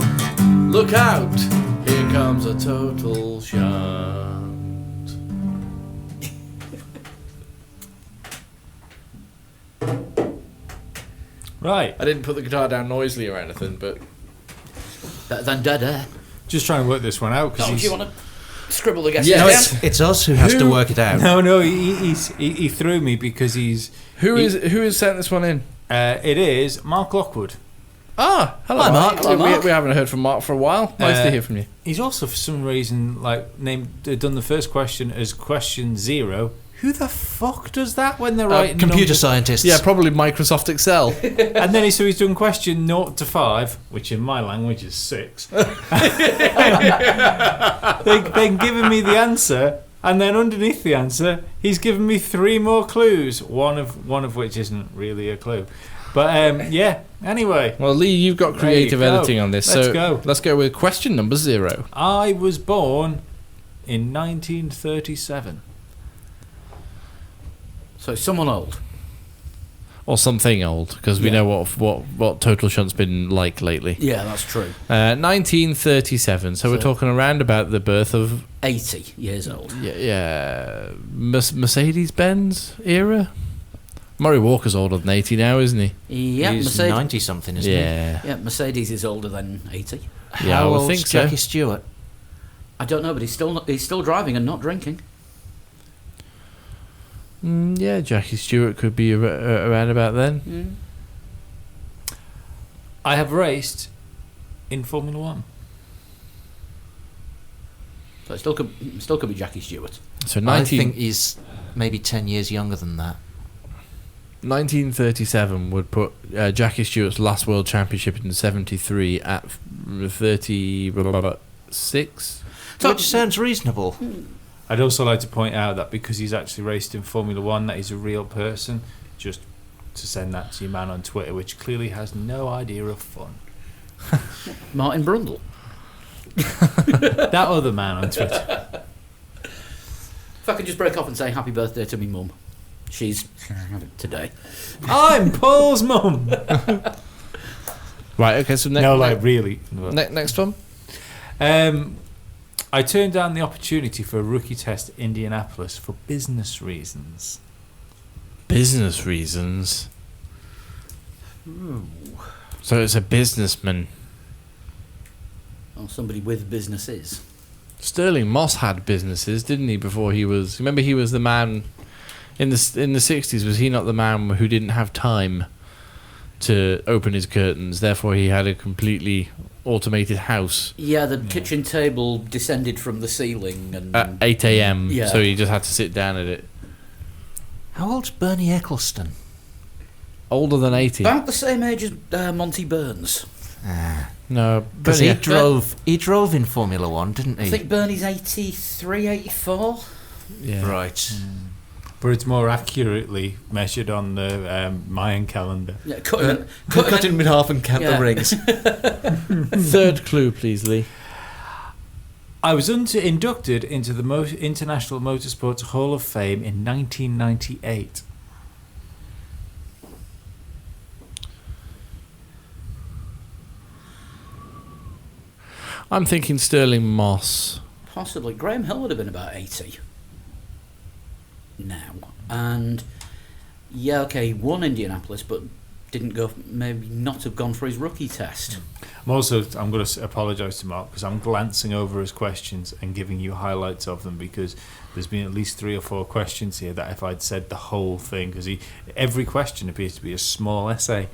Look out! Here comes a total shunt. Right. I didn't put the guitar down noisily or anything, but Better than dead. Just trying to work this one out. No, Cause if you want to scribble the guesses Yeah, down. It's us who has to work it out. No, he threw me because he's... who is sent this one in? It is Mark Lockwood. Ah, hello, Hi, Mark. Hello, Mark. We haven't heard from Mark for a while. Nice to hear from you. He's also, for some reason, done the first question as question 0. Who the fuck does that when they're writing Computer numbers? scientists. Yeah, probably Microsoft Excel. And then he's done question 0 to 5, which in my language is 6. They've given me the answer, and then underneath the answer, he's given me 3 more clues. One of which isn't really a clue. But yeah. Anyway, Well, Lee, you've got creative There you go. editing on this, Let's so go. let's go with question number 0. I was born in 1937. So someone old. Or something old, because we Yeah. know what Total Shunt's been like lately. Yeah, that's true. 1937, so we're talking around about the birth of 80 years old. Mercedes-Benz era? Murray Walker's older than 80 now, isn't he? Yeah, He's Mercedes. 90-something, isn't Yeah. Yeah, Mercedes is older than 80. he? Yeah, I How would old's think so. Jackie Stewart? I don't know, but he's still driving and not drinking. Yeah, Jackie Stewart could be around about then. I have raced in Formula 1. So it still could be Jackie Stewart. So I think he's maybe 10 years younger than that. 1937 would put Jackie Stewart's last World Championship in 73 at 36. Which sounds reasonable. I'd also like to point out that because he's actually raced in Formula 1, that he's a real person, just to send that to your man on Twitter, which clearly has no idea of fun. Martin Brundle. That other man on Twitter. If I could just break off and say happy birthday to me mum. She's today. I'm Paul's mum. Right, okay, so No, like really. next one. I turned down the opportunity for a rookie test at Indianapolis for business reasons. Business reasons. So it's a businessman. Or somebody with businesses. Sterling Moss had businesses, didn't he? Before he was, remember, he was the man in the 60s. Was he not the man who didn't have time to open his curtains? Therefore, he had a completely automated house Yeah, the kitchen table descended from the ceiling and at 8 a.m. Yeah. So he just had to sit down at it. How old's Bernie Eccleston? Older than 80. about the same age as Monty Burns. No, Because Bernie- he drove in Formula 1, didn't he? I think Bernie's 83, 84. yeah. Right. But it's more accurately measured on the Mayan calendar. Yeah, Cut him in half and count Yeah. the rings. Third clue, please, Lee. I was inducted into the International Motorsports Hall of Fame in 1998. I'm thinking Sterling Moss. Possibly. Graham Hill would have been about 80 now. And, yeah, okay, he won Indianapolis, but didn't go, maybe not have gone for his rookie test. I'm going to apologise to Mark because I'm glancing over his questions and giving you highlights of them because there's been at least 3 or 4 questions here that if I'd said the whole thing, because every question appears to be a small essay.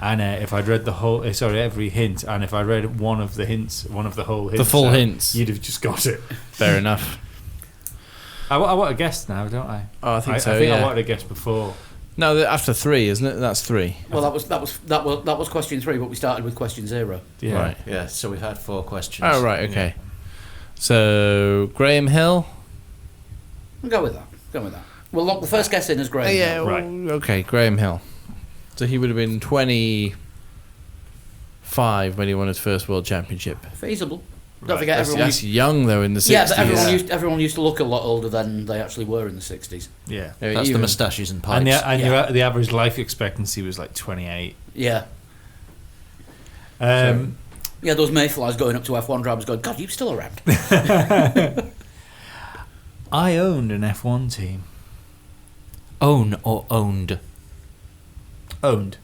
And if I'd read every hint, and if I read one of the whole hints, The full hints. you'd have just got it. Fair enough. I want a guess now, don't I? Oh, I think so. I think yeah. I wanted a guess before. No, after 3, isn't it? That's 3. Well, that was question 3, but we started with question 0. Yeah. Right. Yeah, so we've had 4 questions. Oh, right. Okay. So Graham Hill. We'll go with that. We'll lock the first guess in as Graham. Yeah, Hill. Right. Okay, Graham Hill. So he would have been 25 when he won his first World Championship. Feasible. Don't forget That's, everyone. that's young though in the 60s. Yeah, but everyone used to look a lot older than they actually were in the 60s. Yeah. That's the moustaches and pipes. And the average life expectancy was like 28. Yeah. Yeah, those mayflies going up to F1 drivers going, God, you're still around. I owned an F1 team. Own or owned? Owned.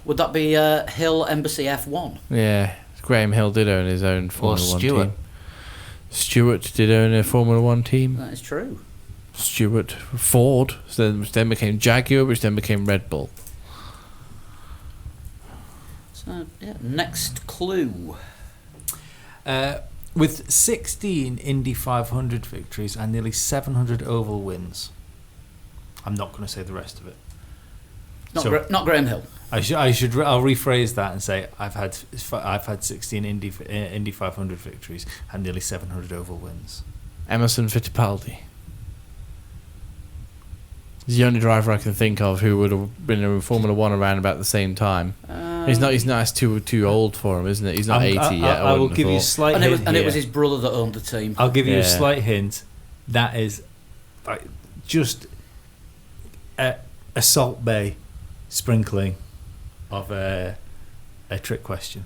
Would that be Hill Embassy F1? Yeah, Graham Hill did own his own Formula 1 Stewart. team. Stewart did own a Formula 1 team. That is true. Stewart, Ford, which then became Jaguar, which then became Red Bull. So, yeah, next clue. With 16 Indy 500 victories and nearly 700 oval wins. I'm not going to say the rest of it. Not Graham Hill. I'll rephrase that and say I've had 16 Indy 500 victories and nearly 700 oval wins. Emerson Fittipaldi. He's the only driver I can think of who would have been in Formula 1 around about the same time. He's not. It's too old for him, isn't it? He's not 80 yet. I will give you a slight hint. And it was his brother that owned the team. I'll give you a slight hint. That is just a Salt Bay sprinkling of a trick question.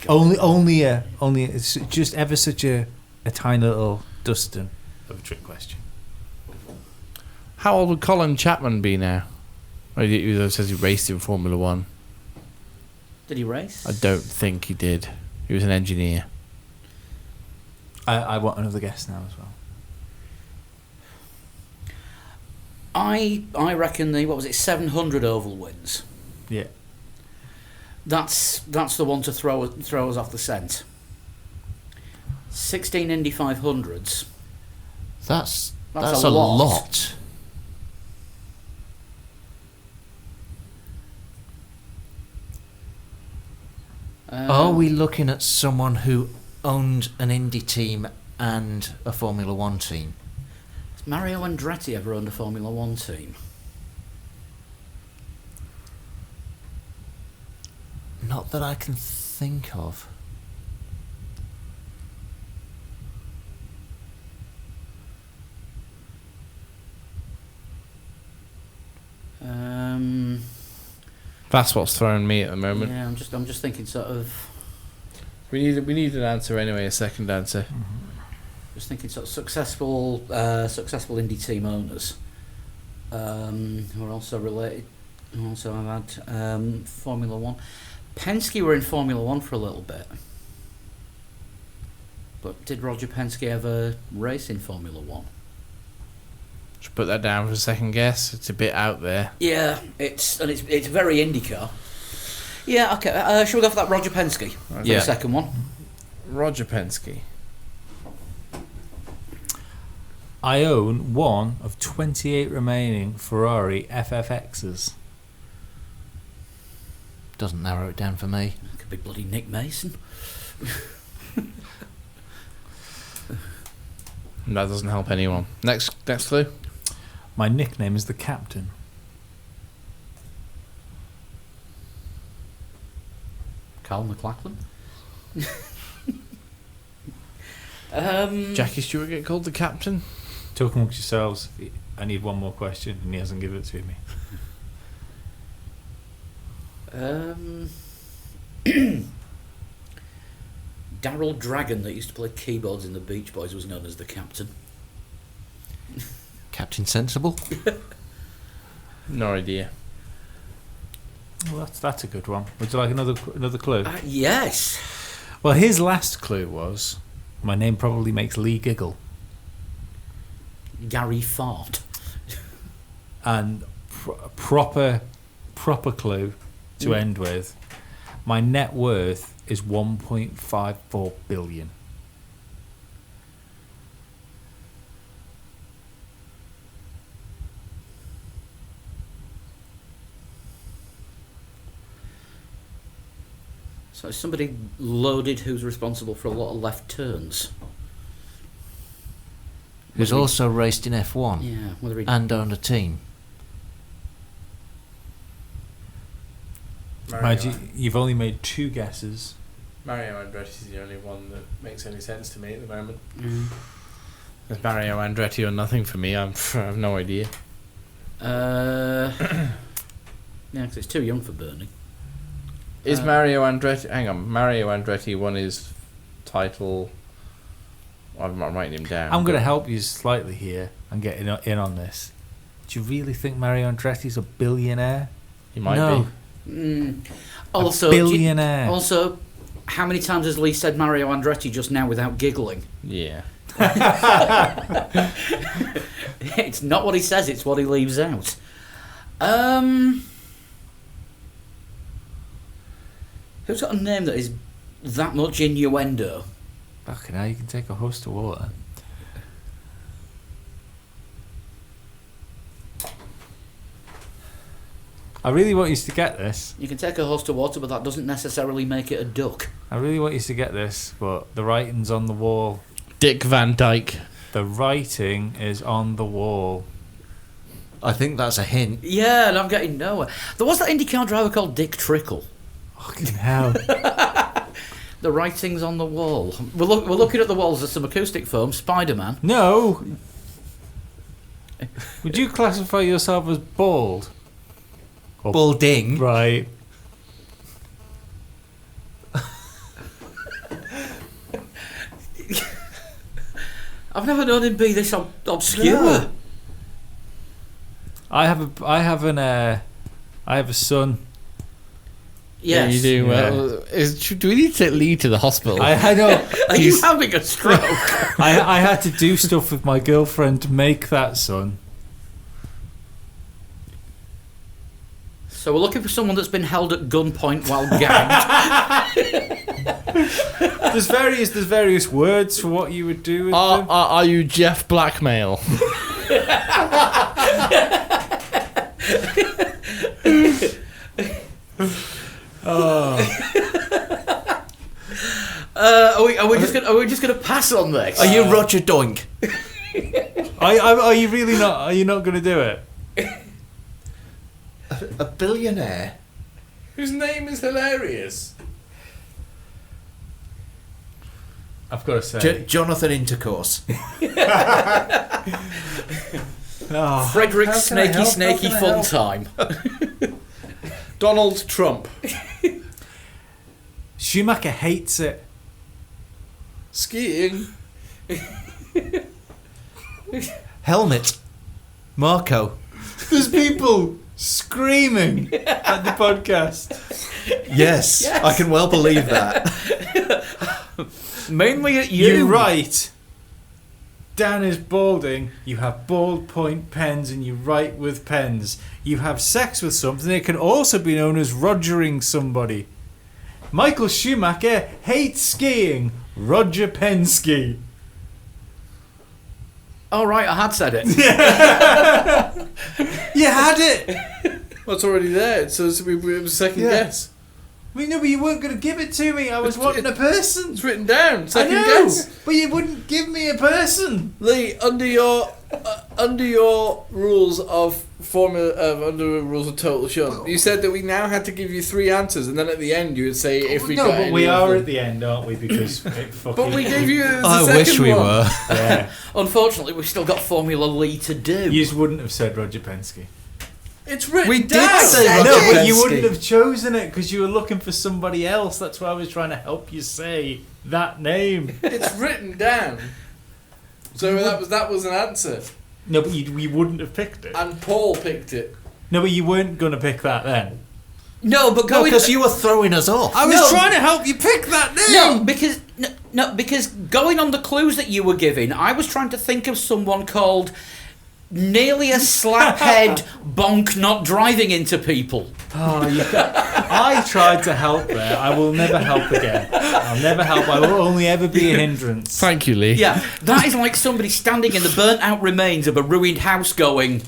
Only it's just ever such a tiny little dusting of a trick question. How old would Colin Chapman be now? He says he raced in Formula 1. Did he race? I don't think he did. He was an engineer. I want another guess now as well. I reckon 700 oval wins. Yeah. That's the one to throw us off the scent. 16 Indy 500s. That's a a lot. lot. Are we looking at someone who owned an Indy team and a Formula 1 team? Has Mario Andretti ever owned a Formula 1 team? Not that I can think of. That's what's throwing me at the moment. Yeah, I'm just thinking sort of. We need an answer anyway. A second answer. Just thinking sort of successful Indy team owners who are also related. Who also have had Formula 1. Penske were in Formula 1 for a little bit. But did Roger Penske ever race in Formula 1? Should put that down for a second guess. It's a bit out there. Yeah, it's very IndyCar. Yeah, okay. Shall we go for that Roger Penske for the second one? Roger Penske. I own one of 28 remaining Ferrari FFXs. Doesn't narrow it down for me. It could be bloody Nick Mason. That doesn't help anyone. Next clue. My nickname is the Captain. Carl McLachlan. Jackie Stewart get called the captain? Talk amongst yourselves. I need one more question, and he hasn't given it to me. Daryl Dragon, that used to play keyboards in the Beach Boys, was known as the Captain. Captain Sensible? No idea. Well, that's a good one. Would you like another clue? Yes. Well, his last clue was, my name probably makes Lee giggle. Gary Fart. And proper clue to end with, my net worth is 1.54 billion. So is somebody loaded who's responsible for a lot of left turns? Who's also raced in F1 Yeah, whether he... and owned a team. Mind you, you've only made 2 guesses. Mario Andretti is the only one that makes any sense to me at the moment. Mm. There's Mario Andretti or nothing for me. I have no idea. Yeah, because it's too young for Bernie. Is Mario Andretti... Hang on. Mario Andretti won his title... I'm not writing him down. I'm going to help you slightly here and get in on this. Do you really think Mario Andretti's a billionaire? He might No. be. Also, a billionaire. Also, how many times has Lee said Mario Andretti just now without giggling? Yeah. It's not what he says, it's what he leaves out. Who's got a name that is that much innuendo? Fucking hell, you can take a host of water. I really want you to get this. You can take a host of water, but that doesn't necessarily make it a duck. I really want you to get this, but the writing's on the wall. Dick Van Dyke. The writing is on the wall. I think that's a hint. Yeah, and I'm getting nowhere. There was that IndyCar driver called Dick Trickle. Fucking hell. The writing's on the wall. We're looking at the walls of some acoustic foam. Spider-Man. No! Would you classify yourself as bald? Or Balding. Right. I've never known him be this obscure. No. I have a son. Yes. Yeah, you do. Yeah. Do we need to take Lee to the hospital? I know. Are you having a stroke? I had to do stuff with my girlfriend to make that son. So we're looking for someone that's been held at gunpoint while gagged. There's various words for what you would do with them. Are you Jeff Blackmail? Are we just gonna pass on this? Are you Roger Doink? Are you really not? Are you not going to do it? A billionaire? Whose name is hilarious. I've got to say. Jonathan Intercourse. Oh, Frederick how can I help? Snaky How can I Fun help? Time. Donald Trump. Schumacher hates it. Skiing. Helmet. Marco. There's people screaming at the podcast. Yes, I can well believe that. Mainly at you. You're right. Dan is balding. You have ballpoint pens and you write with pens. You have sex with something. It can also be known as rogering somebody. Michael Schumacher hates skiing. Roger Penske. Oh, right, I had said it. You had it. Well, it's already there. So it was a second guess. I mean, no, but you weren't going to give it to me. I was wanting a person. It's written down. Second I know, guess. but you wouldn't give me a person. Lee, under your rules of formula, under rules of total shunt, you said that we now had to give you 3 answers, and then at the end you would say if we no, got but any we of are them. at the end, aren't we? Because it fucking. But we gave you the I second wish we one. were. Yeah. Unfortunately, we've still got Formula Lee to do. You just wouldn't have said Roger Penske. It's written We did down. say I Roger know, but you Penske. wouldn't have chosen it because you were looking for somebody else. That's why I was trying to help you say that name. It's written down. So that was an answer. No, but you wouldn't have picked it. And Paul picked it. No, but you weren't going to pick that then. No, but No, going because you were throwing us off. I was No. trying to help you pick that name. because going on the clues that you were giving, I was trying to think of someone called nearly a slaphead bonk not driving into people. Oh, I tried to help there. I will never help again. I'll never help. I will only ever be a hindrance. Thank you, Lee. Yeah, that is like somebody standing in the burnt out remains of a ruined house going,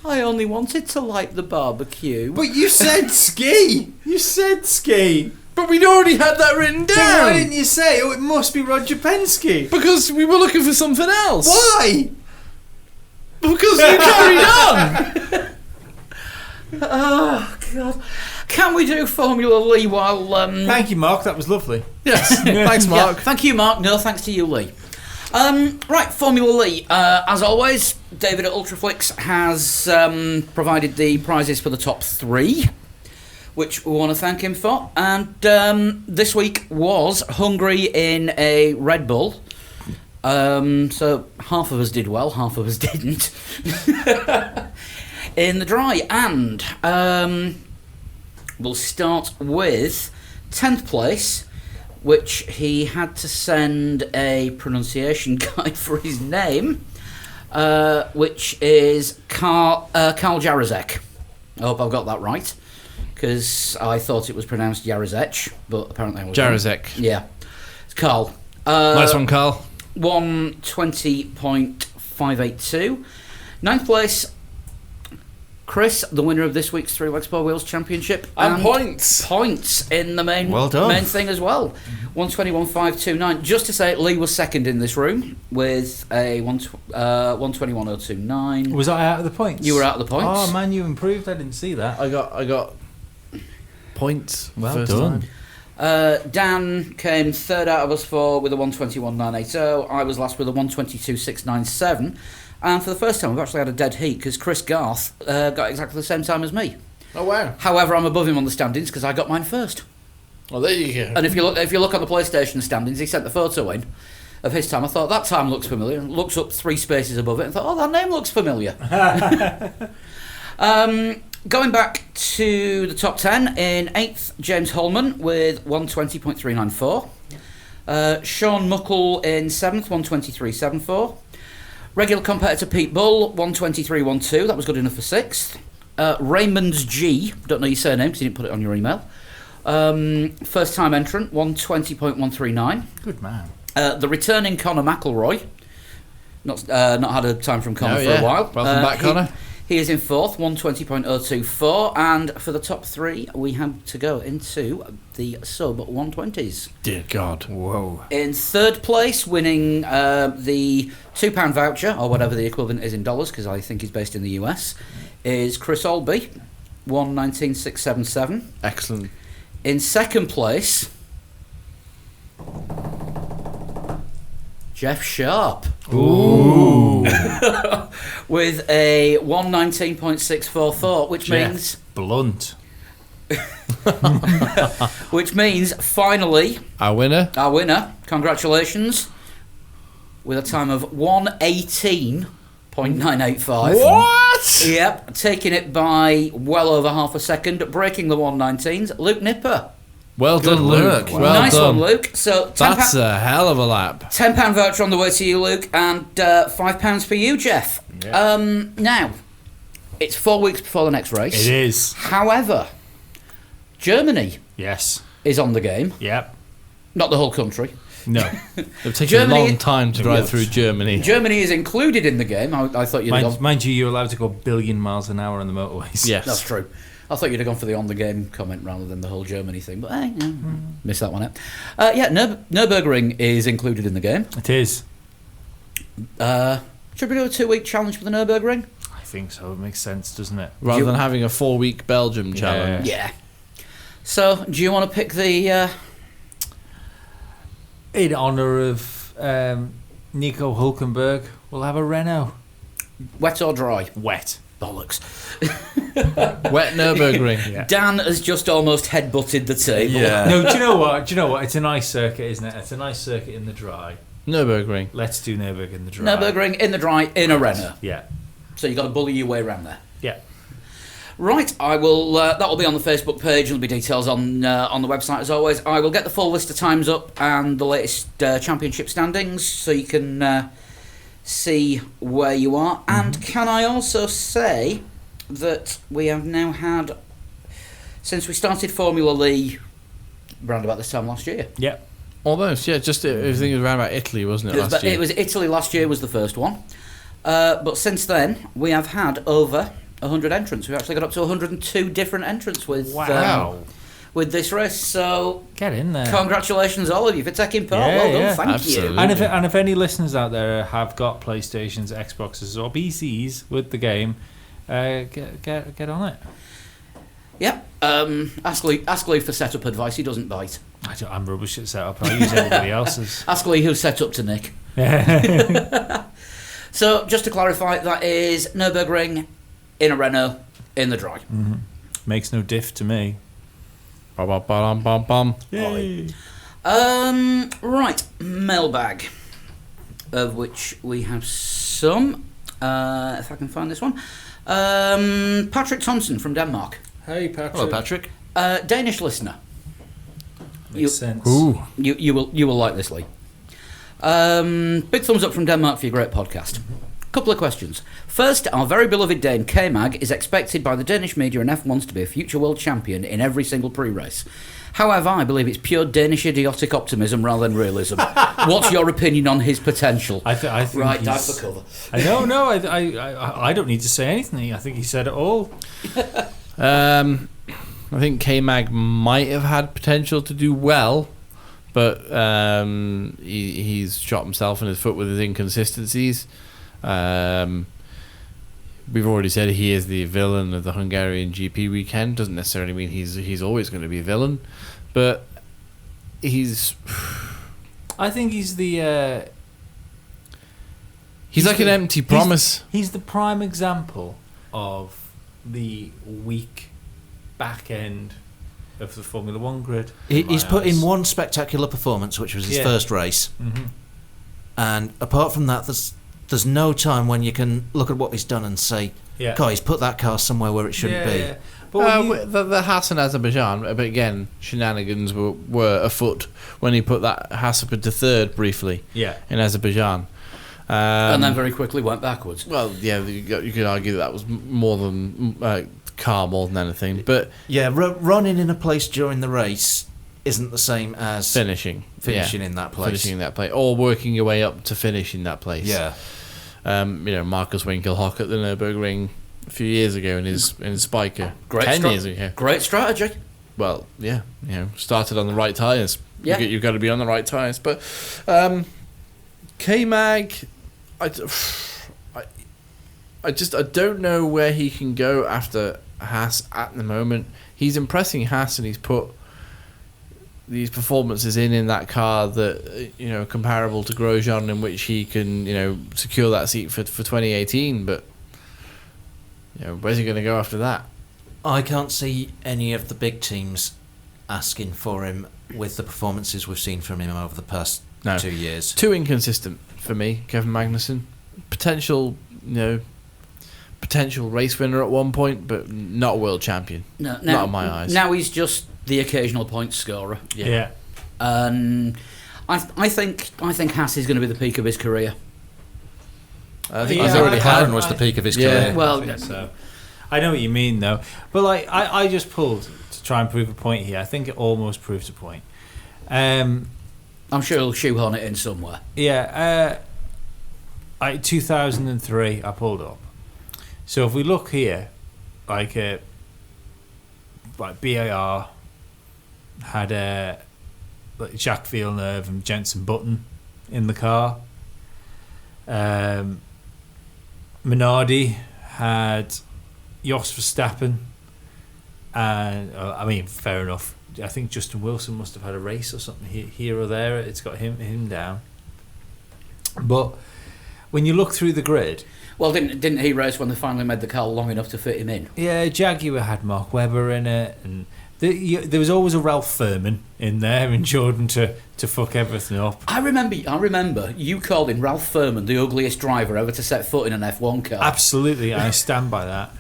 I only wanted to light the barbecue. But you said ski. You said ski. But we'd already had that written Then why down. didn't you say, oh, it must be Roger Penske? Because we were looking for something else. Why? Because you carried on. Oh God! Can we do Formula Lee while? Thank you, Mark. That was lovely. Yes. Thanks, Mark. Yeah, thank you, Mark. No, thanks to you, Lee. Right, Formula Lee. As always, David at Ultraflix has provided the prizes for the top 3, which we want to thank him for. And this week was Hungary in a Red Bull. So half of us did well, half of us didn't. In the dry. And we'll start with 10th place, which he had to send a pronunciation guide for his name, which is Karl Jarazek. I hope I've got that right, because I thought it was pronounced Jarazek, but apparently I was wrong. Jarazek. Yeah, it's Karl. Nice one, Carl. 120.582. 9th place, Chris, the winner of this week's 3 Legs 4 Wheels Championship. And points. Points in the main, Well done. main thing as well. 121.529. Just to say, Lee was second in this room with a 121.029. Was I out of the points? You were out of the points. Oh man, you improved. I didn't see that. I got points. Well first done. time. Dan came third out of us 4 with a 121.980. I was last with a 122.697. And for the first time, we've actually had a dead heat because Chris Garth got exactly the same time as me. Oh wow. However, I'm above him on the standings because I got mine first. Well, there you go. And if you look on the PlayStation standings, he sent the photo in of his time. I thought that time looks familiar. Looks up 3 spaces above it and thought, oh, that name looks familiar. Going back to the top 10, in 8th, James Holman with 120.394. Sean Muckle in 7th, 123.74. Regular competitor Pete Bull, 123.12. That was good enough for 6th. Raymond's G, don't know your surname because you didn't put it on your email. First time entrant, 120.139. Good man. The returning Conor McElroy, not had a time from Conor Oh, for yeah. a while. Welcome back, Conor. He is in 4th, 120.024, and for the top 3, we have to go into the sub 120s. Dear God. Whoa. In 3rd place, winning the £2 voucher, or whatever the equivalent is in dollars, because I think he's based in the US, is Chris Olby, 119.677. Excellent. In 2nd place, Jeff Sharp. Ooh. With a 119.644, which Jeff means Blunt. finally Our winner. our winner, congratulations, with a time of 118.985. What? Yep, taking it by well over half a second, breaking the 119s, Luke Nipper. Well done, work. Luke. Well Nice done. one, Luke. So That's a hell of a lap. £10 voucher on the way to you, Luke, and £5 for you, Jeff. Now, it's 4 weeks before the next race. It is. However, Germany Yes. is on the game, Yep. not the whole country. No. It'll take Germany- a long time to drive Yes. through Germany. Germany is included in the game. I thought you'd have gone. Mind you, you're allowed to go a billion miles an hour on the motorways. Yes. That's true. I thought you'd have gone for the on the game comment rather than the whole Germany thing, but missed that one out. Nürburgring is included in the game. It is. Should we do a 2-week challenge for the Nürburgring? I think so. It makes sense, doesn't it? Rather than having a 4-week Belgium challenge. Yeah. So, do you want to pick the? In honour of Nico Hulkenberg, we'll have a Renault. Wet or dry? Wet. Bollocks. Wet Nürburgring. Yeah. Dan has just almost headbutted the table. No, do you know what? It's a nice circuit, isn't it? It's a nice circuit in the dry. Nürburgring. Let's do Nürburgring in the dry. Nürburgring in the dry in a Renault. Yeah. So you've got to bully your way around there. Yeah. Right, I will. That will be on the Facebook page. There'll be details on the website as always. I will get the full list of times up and the latest championship standings, so you can see where you are. And can I also say that we have now had, since we started Formula Lee, around about this time last year. Yeah. Almost, yeah. Just everything was around about Italy, wasn't it, last year? It was Italy last year was the first one, but since then we have had over 100 entrants. We've actually got up to 102 different entrants with with this race. So Get in there. congratulations, all of you, for taking part. Yeah, well done, yeah. thank Absolutely. you. And if any listeners out there have got PlayStations, Xboxes, or PCs with the game, get on it. Yep. Ask Lee for setup advice. He doesn't bite. I'm rubbish at setup. I use everybody else's. Ask Lee who set up to Nick. So, just to clarify, that is Nürburgring in a Renault in the dry. Makes no diff to me. Ba-ba-ba-dum-bum-bum. Right, mailbag, of which we have some. If I can find this one. Patrick Thompson from Denmark. Hey, Patrick. Hello, Patrick. Danish listener. Makes sense. Ooh. You will like this, Lee. Big thumbs up from Denmark for your great podcast. Couple of questions. First, our very beloved Dane K-Mag is expected by the Danish media and F1s to be a future world champion in every single pre-race. However, I believe it's pure Danish idiotic optimism rather than realism. What's your opinion on his potential? I think Right, dive he's- for cover. I don't need to say anything. I think he said it all. I think K-Mag might have had potential to do well, but he's shot himself in his foot with his inconsistencies. We've already said he is the villain of the Hungarian GP weekend. Doesn't necessarily mean he's always going to be a villain, but he's I think he's the. he's like an empty promise. He's the prime example of the weak back end of the Formula One grid. He's put in one spectacular performance, which was his first race, and apart from that, there's no time when you can look at what he's done and say, God, he's put that car somewhere where it shouldn't be. Yeah. But The Haas in Azerbaijan, but again, shenanigans were afoot when he put that Haas up into third briefly in Azerbaijan. And then very quickly went backwards. Well, yeah, you could argue that was more than car more than anything, but Yeah, running in a place during the race isn't the same as finishing in that place. finishing in that place, or working your way up to finish in that place. Yeah. Marcus Winkelhock at the Nürburgring a few years ago in his Spiker, 10 years ago. Great strategy. Well, yeah, started on the right tyres. Yeah. You've got to be on the right tyres. But K-Mag, I don't know where he can go after Haas at the moment. He's impressing Haas, and he's put these performances in that car that comparable to Grosjean, in which he can secure that seat for 2018. But where's he going to go after that? I can't see any of the big teams asking for him with the performances we've seen from him over the past 2 years. Too inconsistent for me, Kevin Magnussen. Potential race winner at one point, but not a world champion. No, not in my eyes. Now he's just the occasional point scorer. yeah. And I think Haas is going to be the peak of his career. I think Yeah, he's already had. McLaren was the peak of his Yeah. career. Well, I think so. I know what you mean, though. But I just pulled to try and prove a point here. I think it almost proves a point. I'm sure he'll shoehorn it in somewhere. Yeah. 2003, I pulled up. So if we look here, like BAR had like Jacques Villeneuve and Jenson Button in the car. Minardi had Jos Verstappen, and fair enough. I think Justin Wilson must have had a race or something here or there. It's got him down. But when you look through the grid, Well, didn't he race when they finally made the car long enough to fit him in? yeah, Jaguar had Mark Webber in it, and there was always a Ralph Furman in there in Jordan to fuck everything up. I remember you called him Ralph Furman the ugliest driver ever to set foot in an F1 car. Absolutely, I stand by that.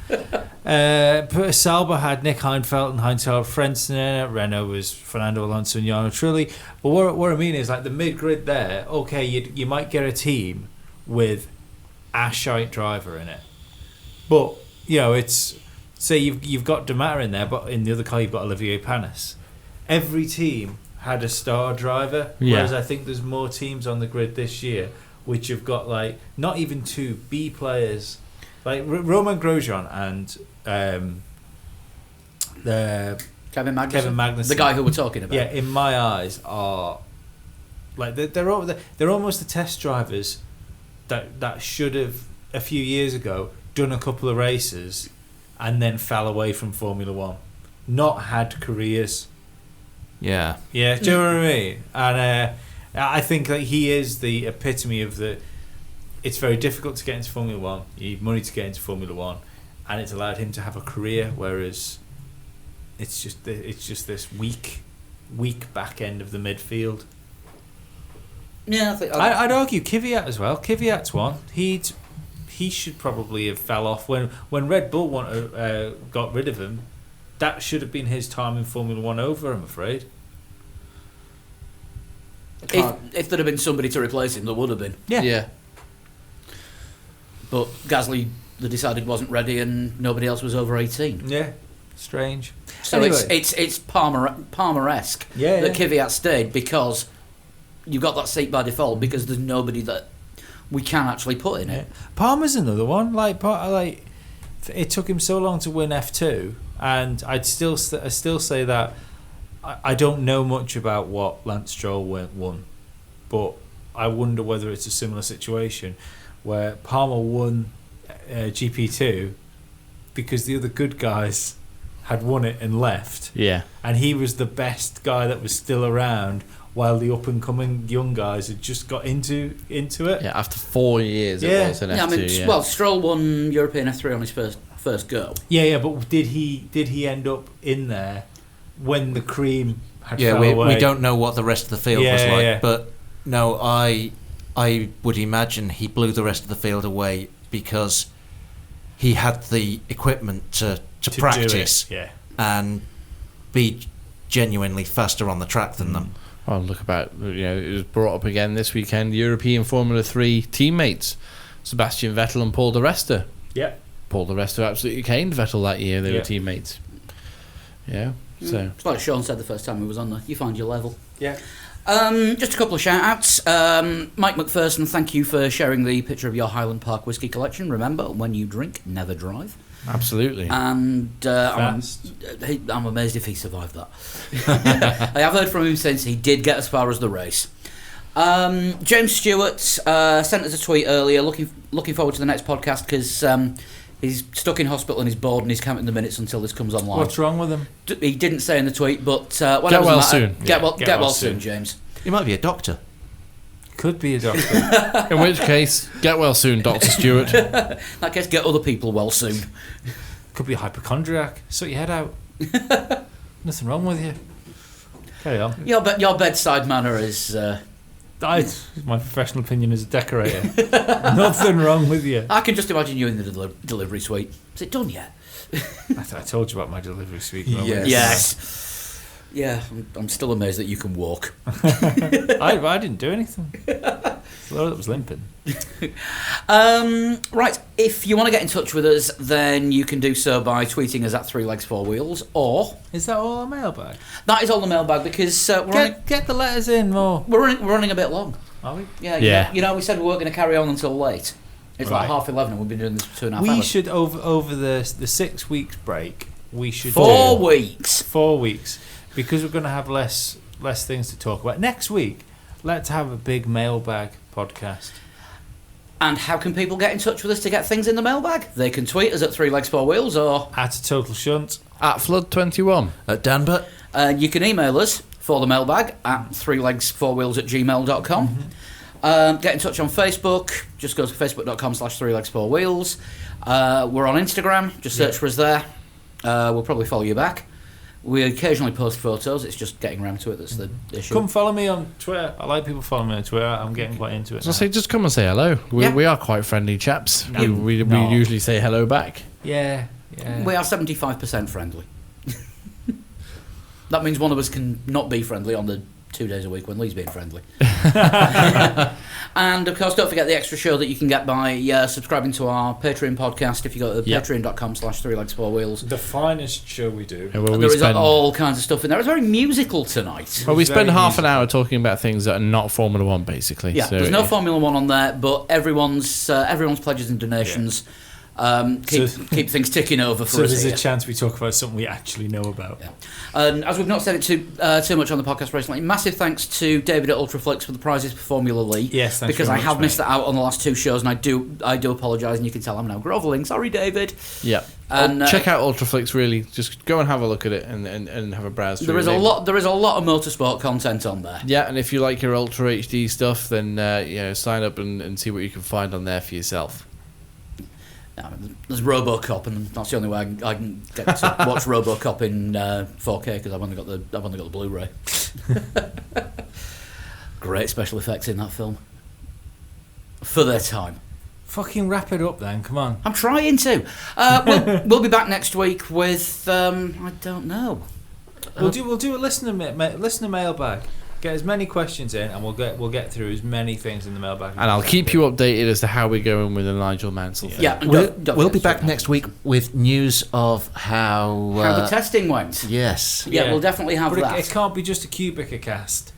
Sauber had Nick Heidfeld and Heinz-Harald Frentzen in it. Renault was Fernando Alonso and Jarno Trulli. But what I mean is, like, the mid-grid there, okay, you might get a team with a shite driver in it. But, it's... Say you've got Damata in there, but in the other car you've got Olivier Panis. Every team had a star driver, whereas I think there's more teams on the grid this year which have got, like, not even two B players. Like Romain Grosjean and Kevin Magnussen? Kevin Magnussen. The guy who we're talking about. Yeah, in my eyes, are like they're almost the test drivers that should have a few years ago done a couple of races and then fell away from Formula One, not had careers. Yeah. Yeah, do you know what I mean? And I think that he is the epitome of the. It's very difficult to get into Formula One. You need money to get into Formula One, and it's allowed him to have a career. Whereas, it's just this weak back end of the midfield. Yeah, I think I'd argue Kvyat as well. Kvyat's one. He should probably have fell off when Red Bull got rid of him. That should have been his time in Formula One over, I'm afraid. if there'd have been somebody to replace him, there would have been. Yeah. But Gasly, they decided, wasn't ready, and nobody else was over 18. Yeah, strange. So Anyway. it's Palmer-esque Yeah, that yeah. Kvyat stayed, because you got that seat by default, because there's nobody that we can actually put in it. Palmer's another one. Like it took him so long to win F2, and I still say that I don't know much about what Lance Stroll won, but I wonder whether it's a similar situation where Palmer won GP2 because the other good guys had won it and left, Yeah. and he was the best guy that was still around, while the up and coming young guys had just got into it. Yeah, after 4 years Yeah. it was an Yeah, I F2, mean, yeah. well, Stroll won European F3 on his first go. Yeah, but did he end up in there when the cream had Yeah, fell we away? don't know what the rest of the field was Yeah, like, yeah. but no, I would imagine he blew the rest of the field away because he had the equipment to to do practice it. Yeah. and be genuinely faster on the track than them. Well, look about, it was brought up again this weekend, European Formula 3 teammates, Sebastian Vettel and Paul di Resta. Yeah. Paul di Resta absolutely caned Vettel that year, they Yeah. were teammates. Yeah, so... It's like Sean said the first time he was on there, you find your level. Yeah. Just a couple of shout-outs. Mike McPherson, thank you for sharing the picture of your Highland Park whiskey collection. Remember, when you drink, never drive. Absolutely. And Fast. I'm amazed if he survived that. I have heard from him since he did get as far as the race. James Stewart sent us a tweet earlier, looking forward to the next podcast, because he's stuck in hospital and he's bored and he's counting the minutes until this comes online. What's wrong with him? He didn't say in the tweet, but Get well soon. Get Yeah, well soon, James. He might be a doctor. Could be a doctor. In which case, get well soon, Dr. Stewart. In that case, get other people well soon. Could be a hypochondriac. Sort your head out. Nothing wrong with you. Carry on. Your bedside manner is... My professional opinion as a decorator. Nothing wrong with you. I can just imagine you in the delivery suite. Is it done yet? I told you about my delivery suite. Robert. Yes. Yeah, I'm still amazed that you can walk. I didn't do anything. Laura that was limping. Right, if you want to get in touch with us, then you can do so by tweeting us at 3legs4wheels, or... Is that all a mailbag? That is all the mailbag, because Get the letters in more. we're running a bit long. Are we? Yeah. We said we weren't going to carry on until late. It's like Right. 11:30 and we've been doing this for 2.5 We hours. should over the 6 weeks break. We should 4 do weeks. 4 weeks, because we're going to have less things to talk about next week. Let's have a big mailbag podcast. And how can people get in touch with us to get things in the mailbag? They can tweet us at 3legs4wheels, or At a total shunt. At Flood21. At Danbert, you can email us for the mailbag at 3legs4wheels@gmail.com. Get in touch on Facebook. Just go to facebook.com/3legs4wheels. We're on Instagram. Just search for us there. We'll probably follow you back. We occasionally post photos. It's just getting around to it that's the issue. Come follow me on Twitter. I like people following me on Twitter. I'm getting quite into it. So I now. say, just come and say hello. We Yeah. we are quite friendly chaps. No. We No. usually say hello back. Yeah. We are 75% friendly. That means one of us can not be friendly on the 2 days a week when Lee's being friendly. And of course, don't forget the extra show that you can get by subscribing to our Patreon podcast. If you go to Yep. patreon.com/3legs4wheels, The finest show we do. Where we there is spend, all kinds of stuff in there. It's very musical tonight. well, we Very spend half an musical. hour talking about things that are not Formula One, basically. Yeah, So there's no Formula One on there, but everyone's pledges and donations Keep things ticking over for So us there's here. a chance we talk about something we actually know about. Yeah. And as we've not said it too much on the podcast recently, massive thanks to David at Ultraflix for the prizes for Formula Lee. Yes, thanks because very I much, have mate. missed that out on the last two shows, and I do apologise, and you can tell I'm now grovelling. Sorry, David. Yeah. And Check out Ultraflix. Really, just go and have a look at it and have a browse. There is a lot of motorsport content on there. Yeah, and if you like your Ultra HD stuff, then sign up and see what you can find on there for yourself. There's RoboCop, and that's the only way I can get to watch RoboCop in 4K because I've only got the Blu-ray. Great special effects in that film for their time. Fucking wrap it up then, come on. I'm trying to. We'll be back next week with I don't know. We'll do a listener mailbag. Get as many questions in, and we'll get through as many things in the mailbag. And I'll keep you updated as to how we're going with the Nigel Mansell thing. Yeah, and We'll don't be forget back next week with news of how the testing went. Yes. Yeah, we'll definitely have but that. it can't be just a Cubica cast.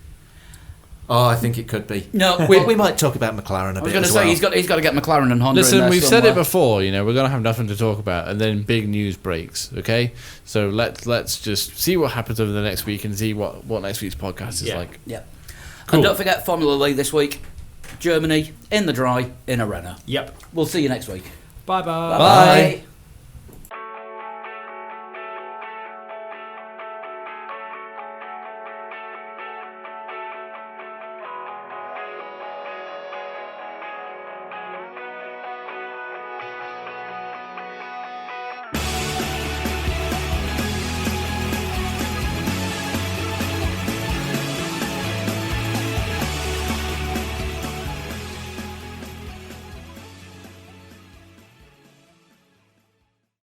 Oh, I think it could be. No, we might talk about McLaren a I was bit going to as say well. he's got to get McLaren and Honda. in Listen, there we've said it somewhere. before. We're going to have nothing to talk about, and then big news breaks. Okay, so let's just see what happens over the next week and see what next week's podcast is like. Yeah. Cool. And don't forget Formula Lee this week. Germany in the dry in a Renault. Yep. We'll see you next week. Bye-bye. Bye.